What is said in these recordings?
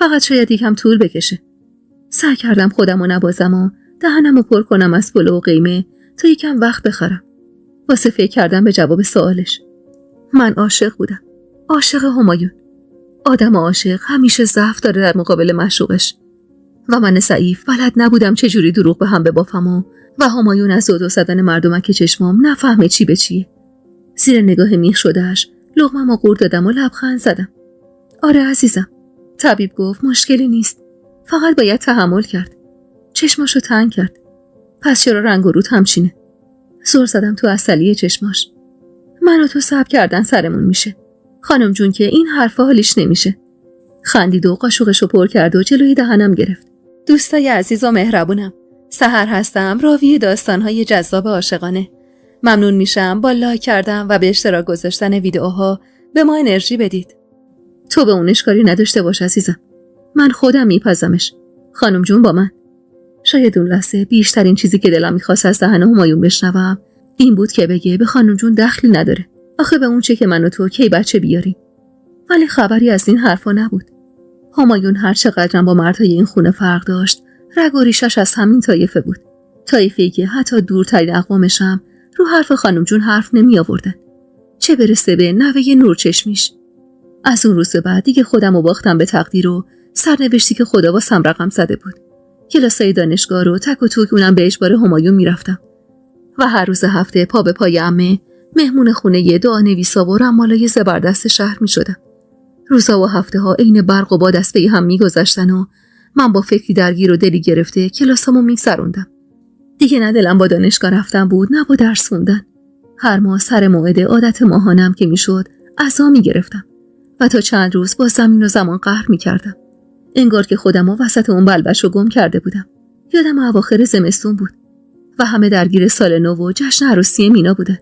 فقط شاید یکم طول بکشه. سعی کردم خودمو نبازم و دهنمو پر کنم از پلو و قیمه تا یکم وقت بخرم. واسه فکر کردم به جواب سوالش. من عاشق بودم. عاشق همایون. آدم عاشق همیشه ضعف داره در مقابل معشوقش. و من ضعیف بلد نبودم چجوری دروغ به هم ببافم و همایون از دو زدن مردمک چشمام نفهمه چی به چیه. زیر نگاه میخ شدهش لقمه‌مو قورت دادم و لبخند زدم. آره عزیزم. طبیب گفت مشکلی نیست. فقط باید تحمل کرد. چشماشو تنگ کرد. پس چرا رنگ و رود همچینه؟ زور زدم تو عسلی چشماش. من و تو صبر کردن سرمون میشه. خانم جون که این حرفا حالیش نمیشه. خندید و قاشقشو پر کرد و جلوی دهنم گرفت. دوستای عزیز و مهربونم، سحر هستم، راوی داستان‌های جذاب عاشقانه. ممنون میشم با لایک کردن و به اشتراک گذاشتن ویدیوها به ما انرژی بدید. تو به اونش کاری نداشته باش عزیزم. من خودم میپزمش. خانم جون با من. شاید اون لحظه بیشترین چیزی که دلم میخواست از دهن همایون بشنوم این بود که بگه به خانم جون دخلی نداره. آخه به اون چه که من و تو کی بچه بیاریم. ولی خبری از این حرفا نبود. همایون هر چقدرم با مردهای این خونه فرق داشت، رگ و ریشش از همین طایفه بود. طایفه‌ای که حتی دورترین اقوامشم رو حرف خانم جون حرف نمی آوردن. چه برسه به نوه نورچشمیش. از اون روز به بعد دیگه خودم رو باختم به تقدیر و سرنوشتی که خدا واسم رقم زده بود. کلاسای دانشگاه رو تک و توک اونم به اجبار همایون میرفتم و هر روز هفته پا به پای عمه مهمون خونه یه دعا نویسا و رمالای زبردست شهر می شدم. روزا و هفته ها عین برق و باد از پی هم می گذشتن و من با فکری درگیر و دلی گرفته کلاسامو میگذروندم. دیگه نه دلم با دانشگاه رفتن بود نه با درس خوندن. هر ماه سر موعد عادت ماهانم که میشد عزا میگرفتم و تا چند روز با زمین و زمان قهر میکردم. انگار که خودمو وسط اون بلبشو گم کرده بودم. یادم اواخر زمستون بود و همه درگیر سال نو و جشن عروسی مینا بودن.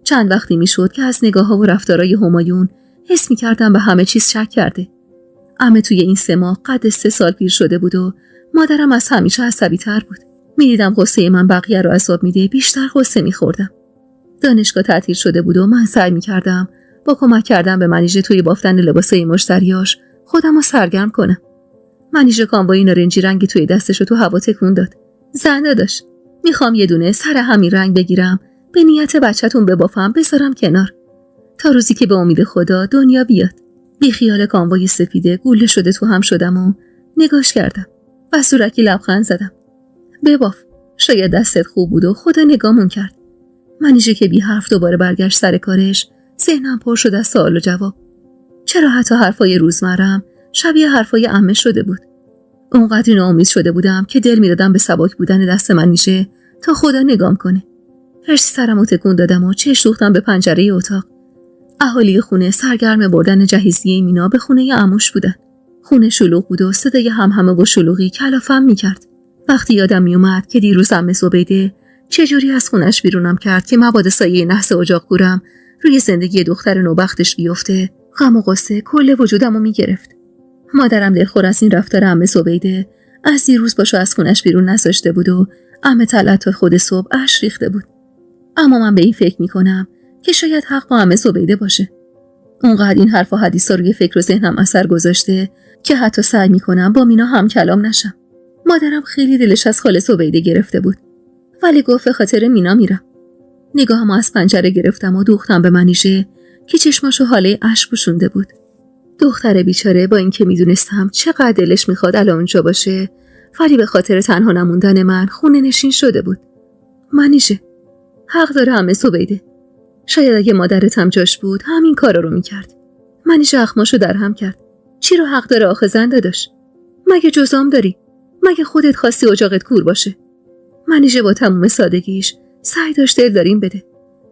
چند وقتی میشد که از نگاه‌ها و رفتارای همایون حس میکردم به همه چیز شک کرده. عمه توی این 3 ماه قد 3 سال پیر شده بود و مادرم از همیشه عصبی‌تر بود. میدیدم غصه من بقیه رو عذاب میده، بیشتر غصه میخوردم. دانشگاه تعطیل شده بود و من سعی میکردم با کمک کردن به منیژه توی بافتن لباسای مشتریاش خودم رو سرگرم کنم. منیژه کاموای نارنجی رنگی توی دستشو تو هوا تکون داد. زنده داشت. میخوام یه دونه سر همین رنگ بگیرم، به نیت بچه‌تون ببافم بذارم کنار تا روزی که به امید خدا دنیا بیاد. بی خیال کاموای سفیده گوله شده تو هم شدم و نگاش کردم و صورتی لبخند زدم. بباف، شاید دستت خوب بود و خدا نگامون کرد. منیژه که بی حرف دوباره برگشت سر کارش، ذهنم پر شد از سوال و جواب. چرا حتی حرفای روزمرم شبیه حرفای عمه شده بود؟ اونقدر ناامید شده بودم که دل میدادم به سبک بودن دست منیژه تا خدا نگام کنه. هرچی سرمو تکون دادم و چشم دوختم به پنجره اتاق. اهالی خونه سرگرم بردن جهیزیه مینا به خونه عموش بودن. خونه شلوغ بود و صدای همهمه و شلوغی کلافم میکرد. وقتی یادم میومد که دیروز عمه زبیده چجوری از خونش بیرونم کرد که مبادا سایه نحس اجاق گورم روی زندگی دختر نوبختش بیفته، غم و غصه کل وجودمو میگرفت. مادرم دلخور از این رفتار عمه زبیده از دیروز باشو از خونش بیرون نذاشته بود و عمه طلعت تا خود صبح اشک ریخته بود. اما من به این فکر میکنم که شاید حق با عمه زبیده باشه. اونقدر این حرف و حدیثا روی فکر و ذهنم اثر گذاشته که حتی سعی میکنم با مینا هم کلام نشم. مادرم خیلی دلش از خاله زبیده گرفته بود، ولی گفت به خاطر مینا میرم. نگاهمو از پنجره گرفتم و دوختم به منیژه که چشماشو حاله اشک پوشونده بود. دختر بیچاره با اینکه میدونستم چقدر دلش میخواد الان اونجا باشه، ولی به خاطر تنها نموندن من خونه نشین شده بود. منیژه حق داره عمه زبیده. شاید اگه مادرت هم جاش بود همین کارا رو میکرد. منیژه اخماشو در هم کرد. چی رو حق داره آخه زنده داشت؟ مگه جزام داری؟ مگه خودت خواستی اجاقت کور باشه؟ منیژه با تموم سادگیش سعی داشت دل داریم بده،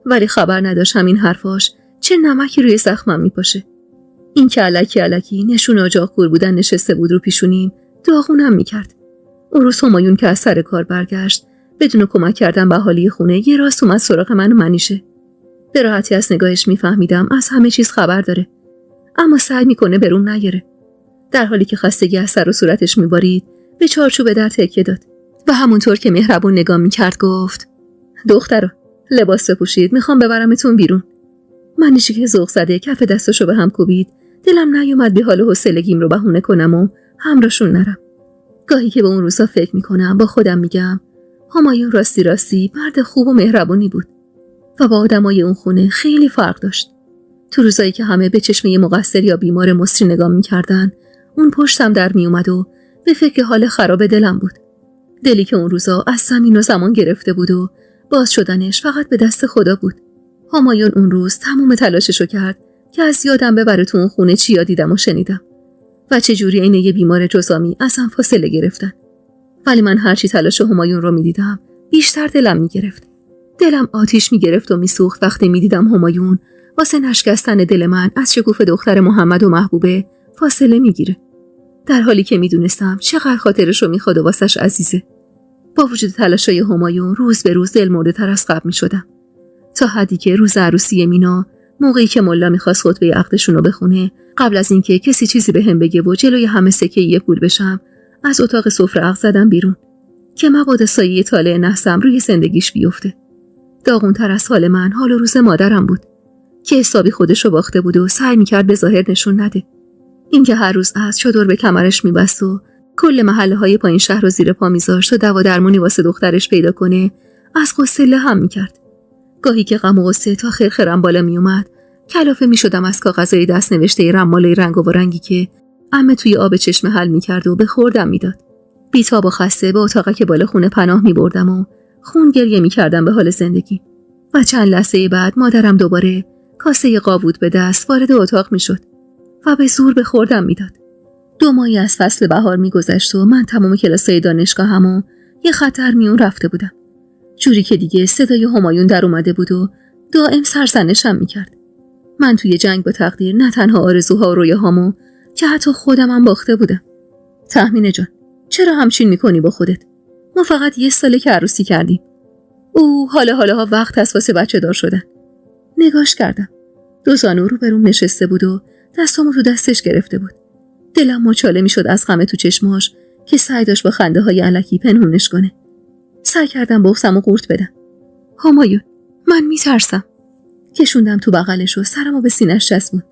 ولی خبر نداشت همین حرفاش چه نمکی روی زخمم میپاشه. این که الکی نشون اجاق کور بودن نشسته بود رو پیشونیم داغونم میکرد. اون روز همایون که از سر کار برگشت بدون کمک کردن به اهالی خونه یه راست اومد سراغ من و منیژه. به راحتی از نگاهش میفهمیدم از همه چیز خبر داره، اما سعی میکنه بروم نگیره. در حالی که خستگی از سر و صورتش میبارید به چارچوب در تکیه داد و همونطور که مهربون نگاه میکرد گفت دخترا لباس بپوشید، میخوام ببرمتون بیرون. منیژه که ذوق زده کف دستاشو به هم کوبید. دلم نیومد بی حال و حوصلگیم رو بهونه کنم و همراهشون نرم. گاهی که به اون روزا فکر میکنم با خودم میگم همایون راستی مرد خوب و مهربونی بود و با آدمای اون خونه خیلی فرق داشت. تو روزایی که همه به چشم یه مقصر یا بیمار مصری نگاه میکردن، اون پشتم در میومد و به فکر حال خراب دلم بود. دلی که اون روزا از زمین و زمان گرفته بود و باز شدنش فقط به دست خدا بود. همایون اون روز تمام تلاششو کرد که از یادم ببره تو اون خونه چیا دیدم و شنیدم و چه جوری عین یه بیمار جزامی ازم فاصله گرفتن. ولی من هرچی تلاش همایون رو میدیدم بیشتر دلم میگرفت. دلم آتیش میگرفت و میسوخت وقتی میدیدم همایون واسه نشکستن دل من از شکوفه دختر محمد و محبوبه فاصله میگیره، در حالی که میدونستم چقدر خاطرش رو میخواد و واسش عزیزه. با وجود تلاشای همایون روز به روز دلمرده تر از قبل میشدم، تا حدی که روز عروسی مینا، موقعی که ملا میخواست خطبه عقدشون رو بخونه، قبل از اینکه کسی چیزی بهم بگه و جلوی همه سکه یه پول بشم، از اتاق سفره عقد زدم بیرون که مبادا سایه طالع نحسم روی زندگیش بیفته. داغونتر از حال من حال و روز مادرم بود که حسابی خودشو باخته بود و سعی میکرد به ظاهر نشون نده. اینکه هر روز از چادر به کمرش میبست و کل محله‌های پایین شهر رو زیر پا میذاشت تا دوا درمانی واسه دخترش پیدا کنه، از غصه هم میکرد. گاهی که غم و غصه تا خرخرم بالا میومد، کلافه میشدم از کاغذهای دست نوشته رماله رنگ و رنگی که عمه توی آب چشمه حل میکرد و به خوردم میداد. بی‌تاب و خسته به اتاقک بالا خونه پناه میبردم و خون گریه میکردم به حال زندگی. و چند لحظه بعد مادرم دوباره کاسه قاوود به دست وارد اتاق میشد و به زور به خوردم میداد. 2 ماهی از فصل بهار میگذشت و من تمام کلاسای دانشگاهمو یه خطر میون رفته بودم، جوری که دیگه صدای همایون در اومده بود و دائم سرزنشم میکرد. من توی جنگ با تقدیر نه تنها آرزوها و رویاهامو که حتی خودمم باخته بودم. تهمینه جان، چرا همچین میکنی با خودت؟ ما فقط 1 ساله که عروسی کردیم. حالا وقت هست واسه بچه دار شدن. نگاش کردم. 2 زانو رو بروم نشسته بود و دستامو تو دستش گرفته بود. دلم مچاله میشد از غم تو چشماش که سعی داشت با خنده های الکی پنهونش کنه. سعی کردم بغضمو قورت بدم. همایون، من میترسم. کشوندم تو بغلش و سرمو به سینه‌اش چسبوند.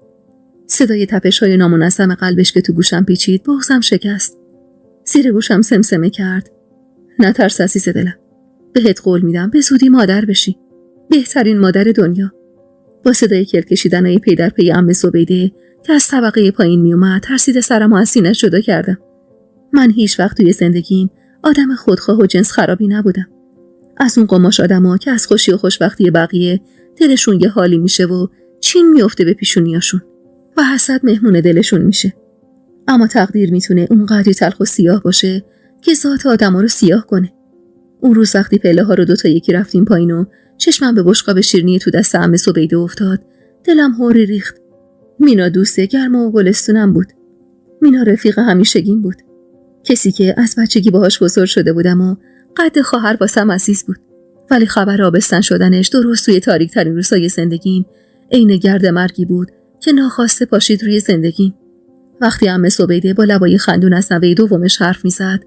صدای تپش‌های نامنظم قلبش که تو گوشم پیچید بغضم شکست. زیر گوشم سمسمه کرد: نترس عزیز دلم. بهت قول میدم به زودی مادر بشی. بهترین مادر دنیا. با صدای کلکشیدنای پی در پی عمه زبیده که از طبقه پایین میومد ترسیده سرمو از سینه‌اش جدا کردم. من هیچ وقت توی زندگیم آدم خودخواه و جنس خرابی نبودم. از اون قماش آدما که از خوشی و خوشبختی بقیه دلشون یه حالی میشه و چین میفته به پیشونیاشون و حسد مهمون دلشون میشه. اما تقدیر میتونه اونقدری تلخ و سیاه باشه که ذات آدما رو سیاه کنه. اون روز وقتی پله ها رو 2 تا یکی رفتیم پایین و چشمم به بشقاب شیرینی تو دست عمه زبیده افتاد، دلم هوری ریخت. مینا دوست گرما و گلستونم بود. مینا رفیق همیشگیم بود. کسی که از بچگی باهاش بزرگ شده بودم و قد خواهر واسم عزیز بود. ولی خبر آبستن شدنش درست توی تاریک ترین روزای زندگیم عین گرد مرگی بود که ناخواسته پاشید روی زندگیم. وقتی عمه زبیده با لبای خندون از نوه دومش حرف میزد،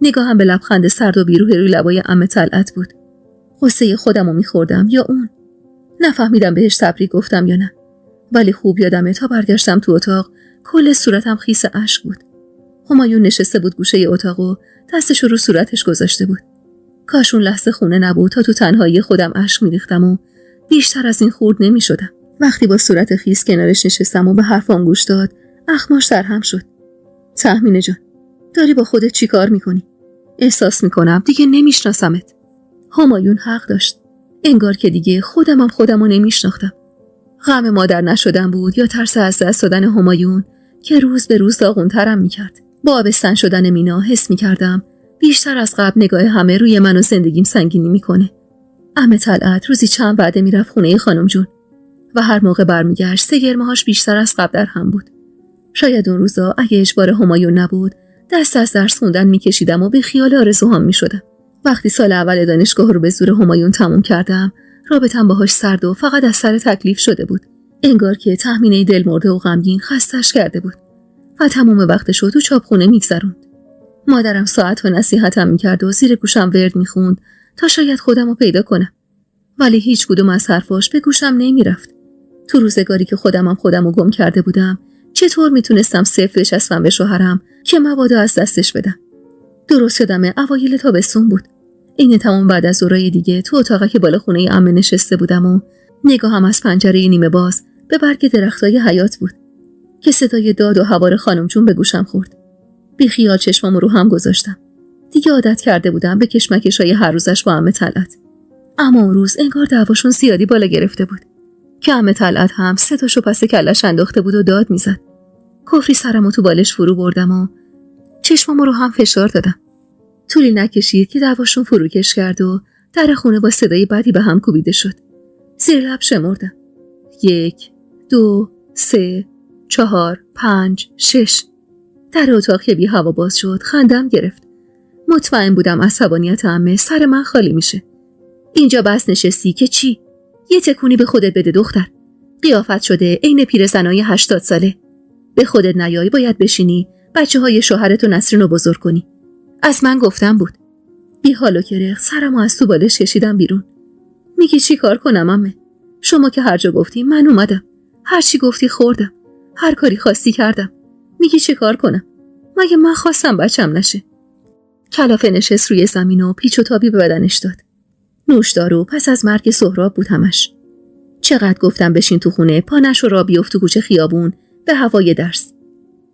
نگاهم به لبخند سرد و بیروح روی لبای عمه طلعت بود. غصه خودمو میخوردم یا اون. نفهمیدم بهش تبریک گفتم یا نه. ولی خوب یادمه تا برگشتم تو اتاق کل صورتم خیس اشک بود. همایون نشسته بود گوشه اتاق و دستش رو صورتش گذاشته بود. کاش اون لحظه خونه نبود تا تو تنهایی خودم اشک میریختم و بیشتر از این خورد نمیشدم. وقتی با صورت خیس کنارش نشستم و به حرفام گوش داد، اخماش درهم شد. تهمینه جان، داری با خودت چی کار میکنی؟ احساس میکنم دیگه نمیشناسمت. همایون حق داشت. انگار که دیگه خودمو نمیشناختم. غم مادر نشدن بود یا ترس از دست دادن همایون که روز به روز داغونترم میکرد. با آبستن شدن مینا حس میکردم بیشتر از قبل نگاه همه روی من و زندگیم سنگینی میکنه. عمه طلعت روزی چند بعده میرفت خونه خانم جون و هر موقع برمیگشت سگرمه‌هاش بیشتر از قبل در هم بود. شاید اون روزا اگه اجبار همایون نبود دست از درس خوندن میکشیدم و به خیال آرزوهام میشدم. وقتی سال اول دانشگاه رو به زور همایون تموم کردم، رابطم باهاش سرد و فقط از سر تکلیف شده بود. انگار که تهمینه دلمرده و غمگین خستش کرده بود و تمام وقتش رو تو چاپخونه میگذروند. مادرم ساعت‌ها نصیحتم میکرد و زیر گوشم ورد میخوند تا شاید خودم رو پیدا کنم. ولی هیچ کدوم از حرفاش به گوشم نمیرفت. تو روزگاری که خودم رو گم کرده بودم، چطور میتونستم صفر بچسبم به شوهرم که مبادا از دستش بدم؟ درست یادمه اوایل تابستون بود. این تمام بعد از ظهرای دیگه تو اتاقی که بالا خونه عمه نشسته بودم و نگاهم از پنجره نیمه باز به برگ درختای حیاط بود که صدای داد و هوار خانم جون به گوشم خورد. بی خیال چشمامو رو هم گذاشتم. دیگه عادت کرده بودم به کشمکشای هر روزش با عمه طلعت. اما اون روز انگار دعواشون زیادی بالا گرفته بود که عمه طلعت هم صداشو پس کلش انداخته بود و داد میزد. کفری سرمو تو بالش فرو بردم و چشمامو رو هم فشار دادم. طولی نکشید که دعواشون فروکش کرد و در خونه با صدای بدی به هم کوبیده شد. زیر لب شمردم. 1 2 3 4 5 6. در اتاق که بی هوا باز شد خندم گرفت. مطمئن بودم عصبانیت عمه سر من خالی میشه. اینجا بس نشستی که چی؟ یه تکونی به خودت بده دختر. قیافت شده عین پیرزنای 80 ساله. به خودت نیای، باید بشینی بچه‌های شوهرتو نسرینو بزرگ کنی. از من گفتم بود. بی حال و کرخ سرمو از تو بالش کشیدم بیرون. میگی چی کار کنم عمه؟ شما که هر جا گفتی من اومدم. هر چی گفتی خوردم. هر کاری خواستی کردم. میگی چی کار کنم؟ مگه من خواستم بچم نشه؟ کلافه نشست روی زمین و پیچ و تابی به بدنش داد. نوشدارو پس از مرگ سهراب بود همش. چقدر گفتم بشین تو خونه، پا نشو را بیفت تو کوچه خیابون به هوای درس.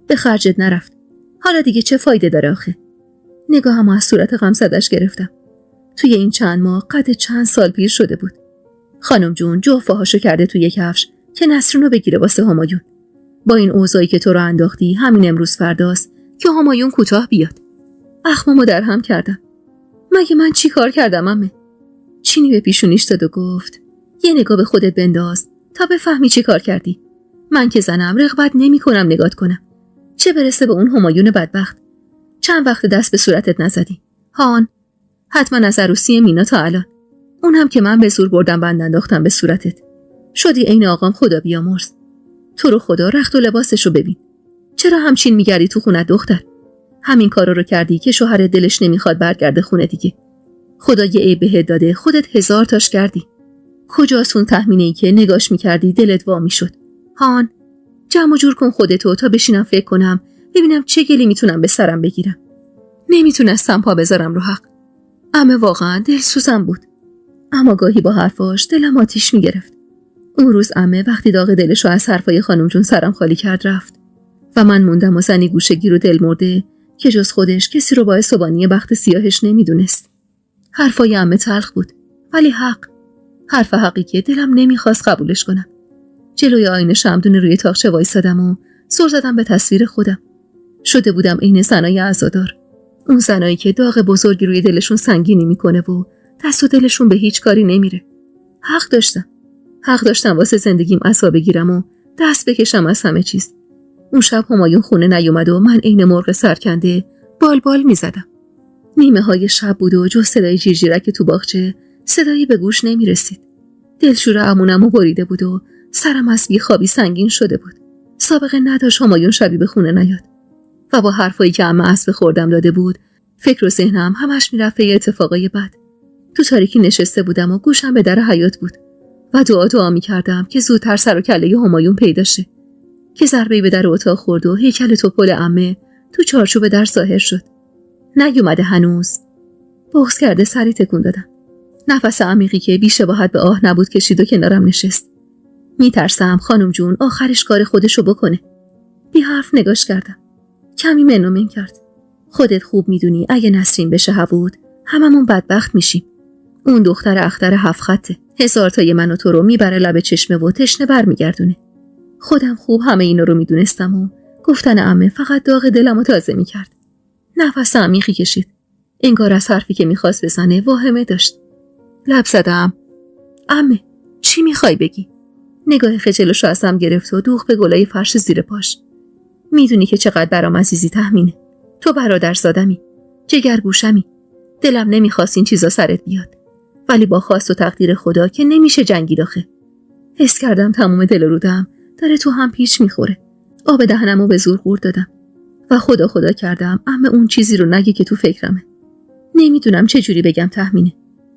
به خرجت نرفت. حالا دیگه چه فایده داره آخه؟ نگاهمو از صورت غمزدش گرفتم. توی این چند ماه قد چند سال پیر شده بود. خانم جون جوفهاشو کرده توی کفش که نسرینو بگیره واسه همایون. با این اوضاعی که تو رو انداختی همین امروز فرداست که همایون کوتاه بیاد. اخمامو در هم کردم. مگه من چی کار کردم عمه؟ چینی به پیشونیش داد و گفت یه نگاه به خودت بنداز تا بفهمی چی کار کردی. من که زنم رغبت نمی کنم نگات کنم. چه برسه به اون همایون بدبخت. چند وقت دست به صورتت نزدی؟ هان حتما از عروسی مینا تا الان. اون هم که من به زور بردم بند انداختم به صورتت. شدی عین آقام خدا بیامرز. تو رو خدا رخت و لباسشو ببین. چرا همچین میگردی تو خونه دختر؟ همین کارا رو کردی که شوهر دلش نمیخواد برگرده خونه دیگه. خدا یه عیب بهت داده، خودت 1000 تاش کردی. کجاست اون تخمینه‌ای که نگاش میکردی دلت وا میشد؟ هان جمع جور کن خودتو تا بشینم فکر کنم ببینم چه گلی میتونم به سرم بگیرم. نمیتونستم پا بذارم رو حق. عمه واقعا دلسوزم بود. اما گاهی با حرفاش دلم آتیش میگرفت. اون روز عمه وقتی داغ دلشو از حرفای خانم جون سرم خالی کرد رفت و من موندم و زنی گوشه‌گیر و دل مرده که جز خودش کسی رو باعث بانی بخت سیاهش نمیدونست. حرفای عمه تلخ بود ولی حرف حقی که دلم نمیخواست قبولش کنم. جلوی آینه شمعدون روی تاقچه وایسادم و سر زدم به تصویر خودم. شده بودم عین زنای عزادار. اون زنایی که داغ بزرگی روی دلشون سنگینی میکنه و دست و دلشون به هیچ کاری نمیره. حق داشتم واسه زندگیم عصا بگیرم و دست بکشم از همه چیز. اون شب همایون خونه نیومد و من عین مرغ سرکنده بال میزدم. نیمه های شب بود و جز صدای جیرجیرک تو باغچه صدایی به گوش نمیرسید. دلشور عمونمو بریده بود و سرم از بیخوابی سنگین شده بود. سابقه نداشت همایون شبی به خونه نیاد. و با حرفایی که عمه اسب خوردم داده بود فکر و ذهنم همش میرفت به اتفاقای بد. تو تاریکی نشسته بودم و گوشم به در حیاط بود و دعا میکردم که زودتر سر و کله همایون پیدا شه. که ضربه‌ای به در اتاق خورد و هیکل توپل عمه تو چارچوب در ظاهر شد. نیومده هنوز. بغض کرده سری تکون دادم. نفس عمیقی که بی‌شباهت به آه نبود کشید و کنارم نشست. میترسم خانم جون آخرش کار خودشو بکنه. بی حرف نگاش کردم. کمی منومن کرد. خودت خوب میدونی اگه نسرین بشه هوود هممون بدبخت میشیم. اون دختر اختر 7 خطه. 1000 تای من و تو رو میبره لب چشمه و تشنه برمیگردونه. خودم خوب همه اینا رو میدونستم و گفتن عمه فقط داغ دلمو تازه میکرد. نفس عمیقی کشید. انگار از حرفی که میخواست بزنه واهمه داشت. لب زدم. عمه چی میخوای بگی؟ نگاه خجلشو ازم گرفت و دوخ به گلای فرش زیر پاش. میدونی که چقدر برام عزیزی تهمینه. تو برادرزادمی، جگرگوشمی. دلم نمیخواست این چیزا سرت بیاد. ولی با خواست و تقدیر خدا که نمیشه جنگید آخه. حس کردم تموم دل و رودم داره تو هم پیچ میخوره. آب دهنمو به زور قورت دادم و خدا کردم عمه اون چیزی رو نگه که تو فکرمه. نمیدونم چه جوری بگم تهمینه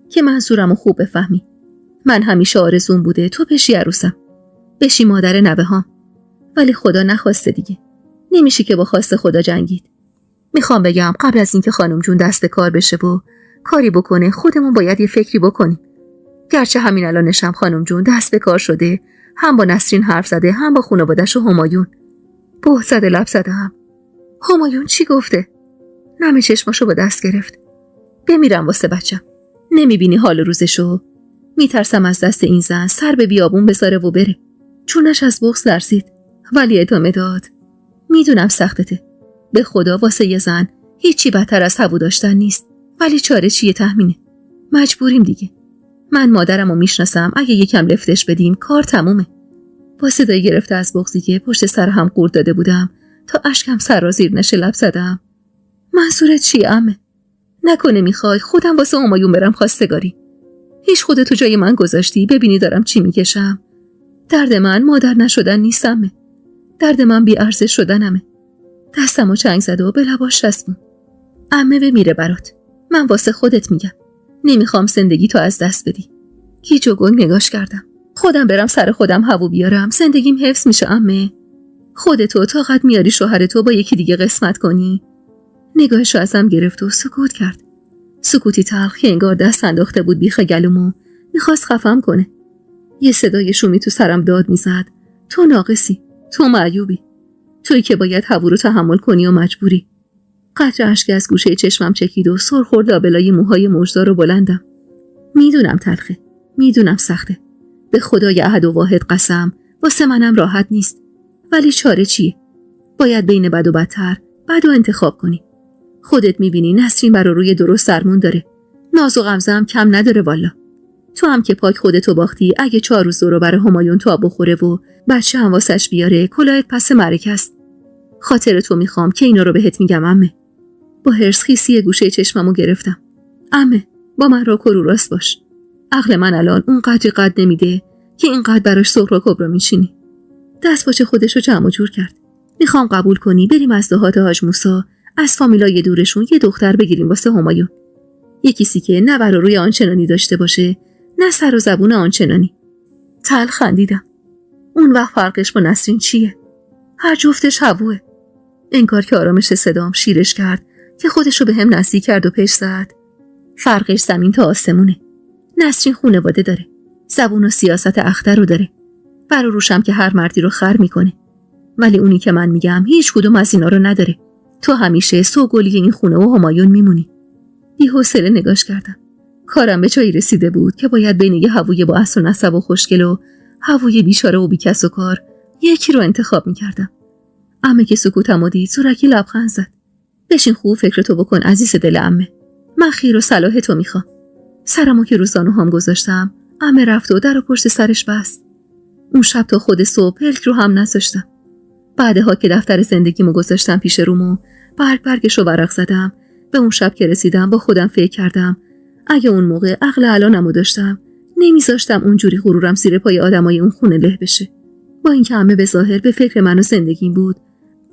که منظورمو خوب بفهمی. من همیشه آرزوم بوده تو بشی عروسم، بشی مادر نوه‌هام. ولی خدا نخواسته دیگه. نمیشه که با خواست خدا جنگید. میخوام بگم قبل از اینکه خانم جون دست کار بشه و کاری بکنه خودمون باید یه فکری بکنیم. گرچه همین الانشم خانم جون دست به کار شده، هم با نسرین حرف زده، هم با خانواده‌اش و همایون. بهت زده لب زده هم. همایون چی گفته؟ نم چشماشو با دست گرفت. بمیرم واسه بچم. نمیبینی حال روزشو؟ میترسم از دست این زن سر به بیابون بذاره و بره. چونش از بغض لرزید، ولی ادامه داد. میدونم سختته. به خدا واسه یه زن هیچی بدتر از هوو داشتن نیست، ولی چاره چیه تهمینه؟ مجبوریم دیگه. من مادرمو میشناسم، اگه یکم لفتش بدیم کار تمومه. با صدای گرفته از بغضی که پشت سر هم قورت داده بودم تا اشکم سرازیر نشه لب زدم. منظورت چیه عمه؟ نکنه میخوای خودم واسه همایون برم خواستگاری؟ هیچ خودتو جای من گذاشتی ببینی دارم چی میکشم؟ درد من مادر نشدن نیستمه. درد من بی ارزش شدنمه. دستمو چنگ زد و به لباش چسبون. عمه بمیره برات. من واسه خودت میگم. نمیخوام زندگی تو از دست بدی. گیج و گنگ نگاش کردم. خودم برم سر خودم هوو بیارم زندگیم حفظ میشه عمه. خودتو طاقت میاری شوهرتو با یکی دیگه قسمت کنی؟ نگاهشو ازم گرفت و سکوت کرد. سکوتی تلخ که انگار دست انداخته بود بیخ گلومو، میخواست خفم کنه. یه صدای شومی تو سرم داد میزد. تو ناقصی، تو معیوبی، تویی که باید هوو رو تحمل کنی و مجبوری. قطره اشک از گوشه چشمم چکید و سر خورد لابلای موهای مژدار و بلندم. میدونم تلخه، میدونم سخته. به خدای احد و واحد قسم واسه منم راحت نیست. ولی چاره چیه؟ باید بین بد و بدتر بد و انتخاب کنی. خودت میبینی نسرین برا روی درست درمون داره. ناز و غمزه هم کم نداره والا. تو هم که پاک خودتو باختی، اگه 4 روز دورو برای همایون تو بخوره و بچه هم واسش بیاره کلاهت پس مرکه است. خاطر تو میخوام که اینا رو بهت میگم عمه. با هرس خیسی گوشه چشممو گرفتم. عمه با من راک و رو راست باش. عقل من الان اونقدری قد نمیده که اینقدر براش سغرا کبرا میشینی. دست باچه خودشو جمع جور کرد. میخوام قبول کنی بریم از دهات حاج موسی، از فامیلای دورشون یه دختر بگیریم واسه همایون. یکیسی که نه برا روی آنچنانی داشته باشه، نه سر و زبون آنچنانی. تلخ خندیدم. اون وقت فرقش با نسرین چیه؟ هر جفتش هووه. انگار که آرامش صدام شیرش کرد که خودشو به هم نزدیک کرد و پیش زد. فرقش زمین تا آسمونه. نسرین خونواده داره. زبون و سیاست اختر رو داره. برا روشم که هر مردی رو خر میکنه. ولی اونی که من میگم هیچ کدوم از اینا رو نداره. تو همیشه سوگلی این خونه و همایون میمونی. بی‌حوصله نگاش کردم. کارم به جایی رسیده بود که باید بین یه هووی با اصل و نسب و خوشگل و هووی بیچاره و بیکس و کار یکی رو انتخاب میکردم. عمه که سکوتمو دید زورکی لبخند زد. بشین خوب فکرتو بکن عزیز دل عمه. من خیر و صلاح تو میخوام. سرمو که رو زانوهام گذاشتم، عمه رفت و در و پشت سرش بست. اون شب تا خود صبح پلک رو هم نذاشتم. بعدها که دفتر زندگیمو گذاشتم پیش رومو، برگشو ورق زدم. به اون شب که رسیدم با خودم فکر کردم اگه اون موقع عقل الانمو داشتم نمیذاشتم اونجوری غرورم زیر پای آدمای اون خونه له بشه. با اینکه همه به ظاهر به فکر من و زندگیم بود،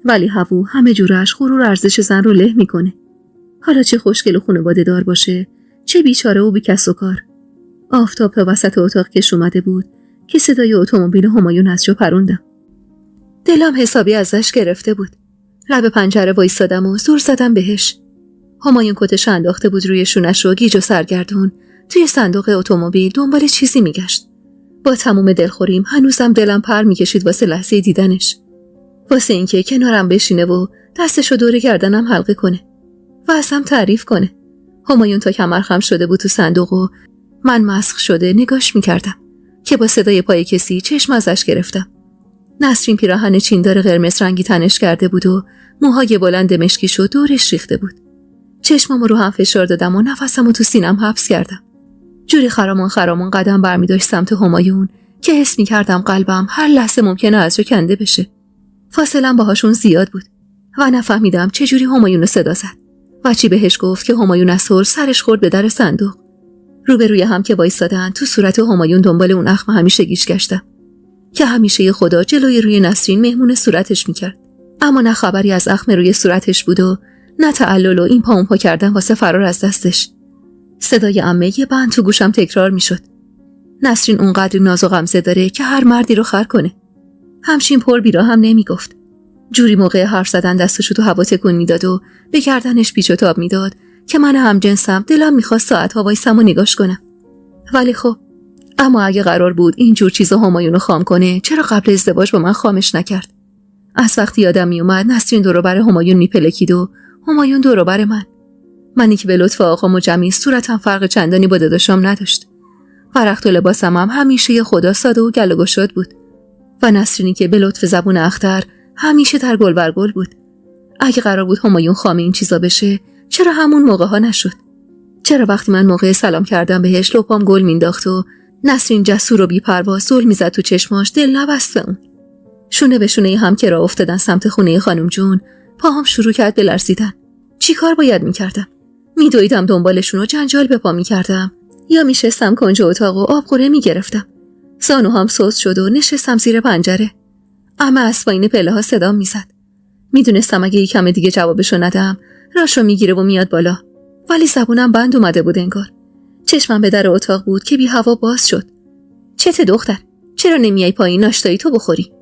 ولی هوو همه جورش غرور ارزش زن رو له میکنه. حالا چه خوشگل و خانواده دار باشه، چه بیچاره و بیکس و کار. آفتاب تا وسط اتاق کش اومده بود که صدای اتومبیل همایون از جا پروندم. دلم حسابی ازش گرفته بود. لب پنجره وایسادم و زور زدم بهش. همایون کتش انداخته بود روی شونش و گیج و سرگردون توی صندوق اتومبیل دنبال چیزی میگشت. با تموم دلخوریم هنوزم دلم پر میکشید واسه لحظه دیدنش. واسه اینکه کنارم بشینه و دستشو دور گردنم حلقه کنه و ازم تعریف کنه. همایون تا کمر خم شده بود تو صندوق و من مسخ شده نگاش میکردم که با صدای پای کسی چشم ازش گرفتم. نسرین پیراهن چیندار قرمز رنگی تنش کرده بود و موهای بلند مشکیشو دورش ریخته بود. چشمامو رو هم فشار دادم و نفسمو تو سینم حبس کردم. جوری خرامان قدم برمی داشت سمت همایون که حس می‌کردم قلبم هر لحظه ممکنه از جا کنده بشه. فاصله‌ام باهاشون زیاد بود و نفهمیدم چه جوری همایون رو صدا زد و چی بهش گفت که همایون از هول سرش خورد به در صندوق. روبروی هم که وایسادن تو صورت همایون دنبال اون اخم همیشگیش گشتم که همیشه خدا جلوی روی نسرین مهمون صورتش می‌کرد. اما نه خبری از اخم روی صورتش بود و نه تعلل و این پا اون پا کردن واسه فرار از دستش. صدای عمه یه بند تو گوشم تکرار میشد. نسرین اونقدر ناز و غمزه داره که هر مردی رو خر کنه. همچین پر بیرا هم نمیگفت. جوری موقع حرف زدن دستشو تو هوا تکون میداد و به گردنش پیچ و تاب میداد که من همجنسم دلم میخواست ساعت‌ها وایسم و نگاش کنم. ولی خب اما اگه قرار بود این جور چیزا همایونو خام کنه، چرا قبل ازدواج با من خامش نکرد؟ از وقتی یادم میومد نسرین دور و بر همایون میپلکید و همایون دور و بر منی که به لطف آقام و جمیل صورتم فرق چندانی با داداشام نداشت. فرخت و لباسم هم همیشه یه خدا ساده و گل و گشاد بود و نسرینی که به لطف زبون اختر همیشه در گل بر گل بود. اگه قرار بود همایون خام این چیزا بشه، چرا همون موقع ها نشد؟ چرا وقتی من موقع سلام کردم بهش لپام گل مینداخت و نسرین جسور و بی‌پروا زل میزد تو چشماش، دل نبست به اون. شونه به شونه هم که راه افتادن سمت خونه خانم جون، پاهم شروع کرد به لرزیدن. چی کار باید میکردم؟ میدویدم دنبالشون و جنجال به پا میکردم یا میشستم کنج اتاق و آبقوره میگرفتم. زانوهام سست شد و نشستم زیر پنجره. اما از پایین پله ها صدام میزد. میدونستم اگه یکم دیگه جوابشو ندم راشو میگیره و میاد بالا، ولی زبونم بند اومده بود انگار. چشمم به در اتاق بود که بی هوا باز شد. چته دختر؟ چرا نمیای پایین ناشتایی تو بخوری؟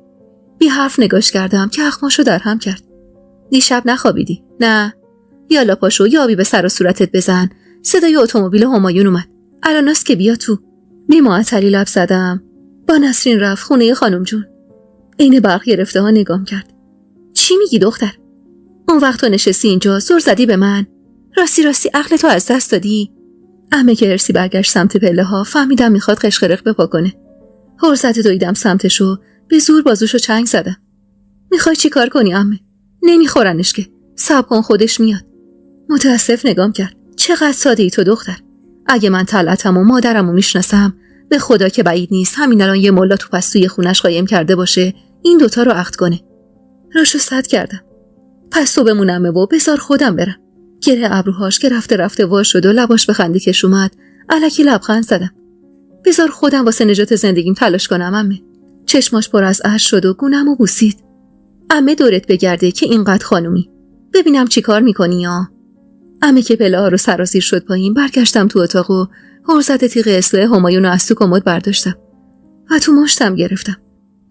بی حرف نگاش کردم که اخماشو در هم کرد. دیشب نخوابیدی؟ نه. یالا پاشو یا آبی به سر و صورتت بزن. صدای اتومبیل همایون اومد. الاناست که بیا تو. بی معطلی لب زدم. با نسرین رفت خونه خانم جون. عین برق گرفته ها نگام کرد. چی میگی دختر؟ اون وقت تو نشستی اینجا زور زدی به من؟ راستی عقل تو از دست دادی؟ عمه که ارسی برگشت سمت پله ها، فهمیدم میخواد قشقرق بپا کنه. هر زده دویدم سمتشو، به زور بازوشو چنگ زدم. میخوای چی کار کنی عمه؟ نمیخورنش که. صبر کن خودش میاد. متاسف نگام کرد. چقدر ساده ای تو دختر. اگه من طلعتم و مادرمو میشناسم، به خدا که بعید نیست همین الان یه ملا تو پستوی خونش قایم کرده باشه این دوتا رو عقد کنه. راشو صد کردم. پس تو بمونمه و بذار خودم برم. گره ابروهاش که رفته وا شد و لباش به خنده کش اومد. الکی لبخند زدم. بذار خودم واسه نجات زندگیم تلاش کنم عمه. چشماش پر از اشک شد و گونه‌مو بوسید. عمه دورت بگرده که اینقدر خانومی. ببینم چی کار میکنی یا؟ عمه که پله ها رو سرازیر شد پایین، برگشتم تو اتاق و هرزده تیغ اصلاح همایون رو از تو کمد برداشتم و تو مشتم گرفتم.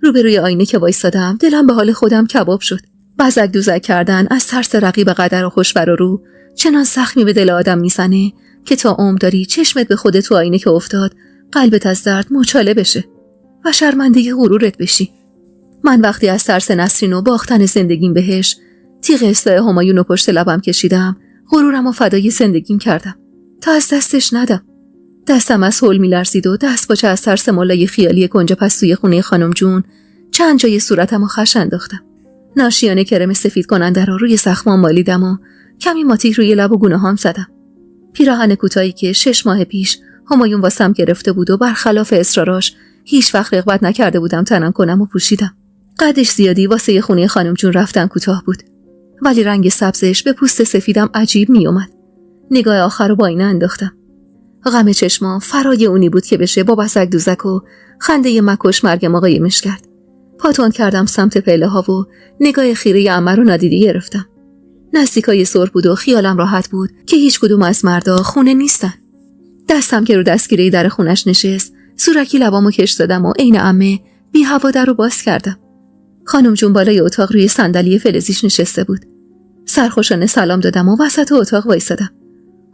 روبروی آینه که وایسادم دلم به حال خودم کباب شد. بزک دوزک کردن از ترس رقیب قدر و خوشبر و رو چنان زخمی به دل آدم میزنه که تا عمر داری چشمت به خودت تو آینه که افتاد قلبت از درد مچاله بشه و شرمنده غرورت بشی. من وقتی از ترس نسرین و باختن زندگیم بهش تیغ اصلاح همایون رو پشت لبم کشیدم، غرورم و فدای زندگیم کردم تا از دستش ندم. دستم از هول میلرزید و دست باچه از ترس ملای خیالی کنج پستوی خونه خانم جون چند جای صورتم رو خش انداختم. ناشیانه کرم سفید کننده رو روی زخمام مالیدم و کمی ماتیک روی لب و گونه‌هام زدم. پیراهن کوتاهی که 6 ماه پیش همایون واسم گرفته بود و برخلاف اصراراش هیچ وقت رغبت نکرده بودم تنم کنم و پوشیدم. قدش زیادی واسه خونه خانم جون رفتن کوتاه بود، ولی رنگ سبزش به پوست سفیدم عجیب می اومد. نگاه آخر رو با آینه انداختم. غم چشمام فرای اونی بود که بشه با بزک دوزک و خنده مکش مرگم قایمش کرد. پاتون کردم سمت پله ها و نگاه خیره عمه رو نادیده گرفتم. نزدیکای سر بود و خیالم راحت بود که هیچ کدوم از مردا خونه نیستن. دستم که رو دستگیره در خونش نشست، سورکی لبامو کش دادم و عین عمه بی هوا در رو باز کردم. خانم جون بالای اتاق روی صندلی فلزیش نشسته بود. سرخوشانه سلام دادم و وسط اتاق وایسادم.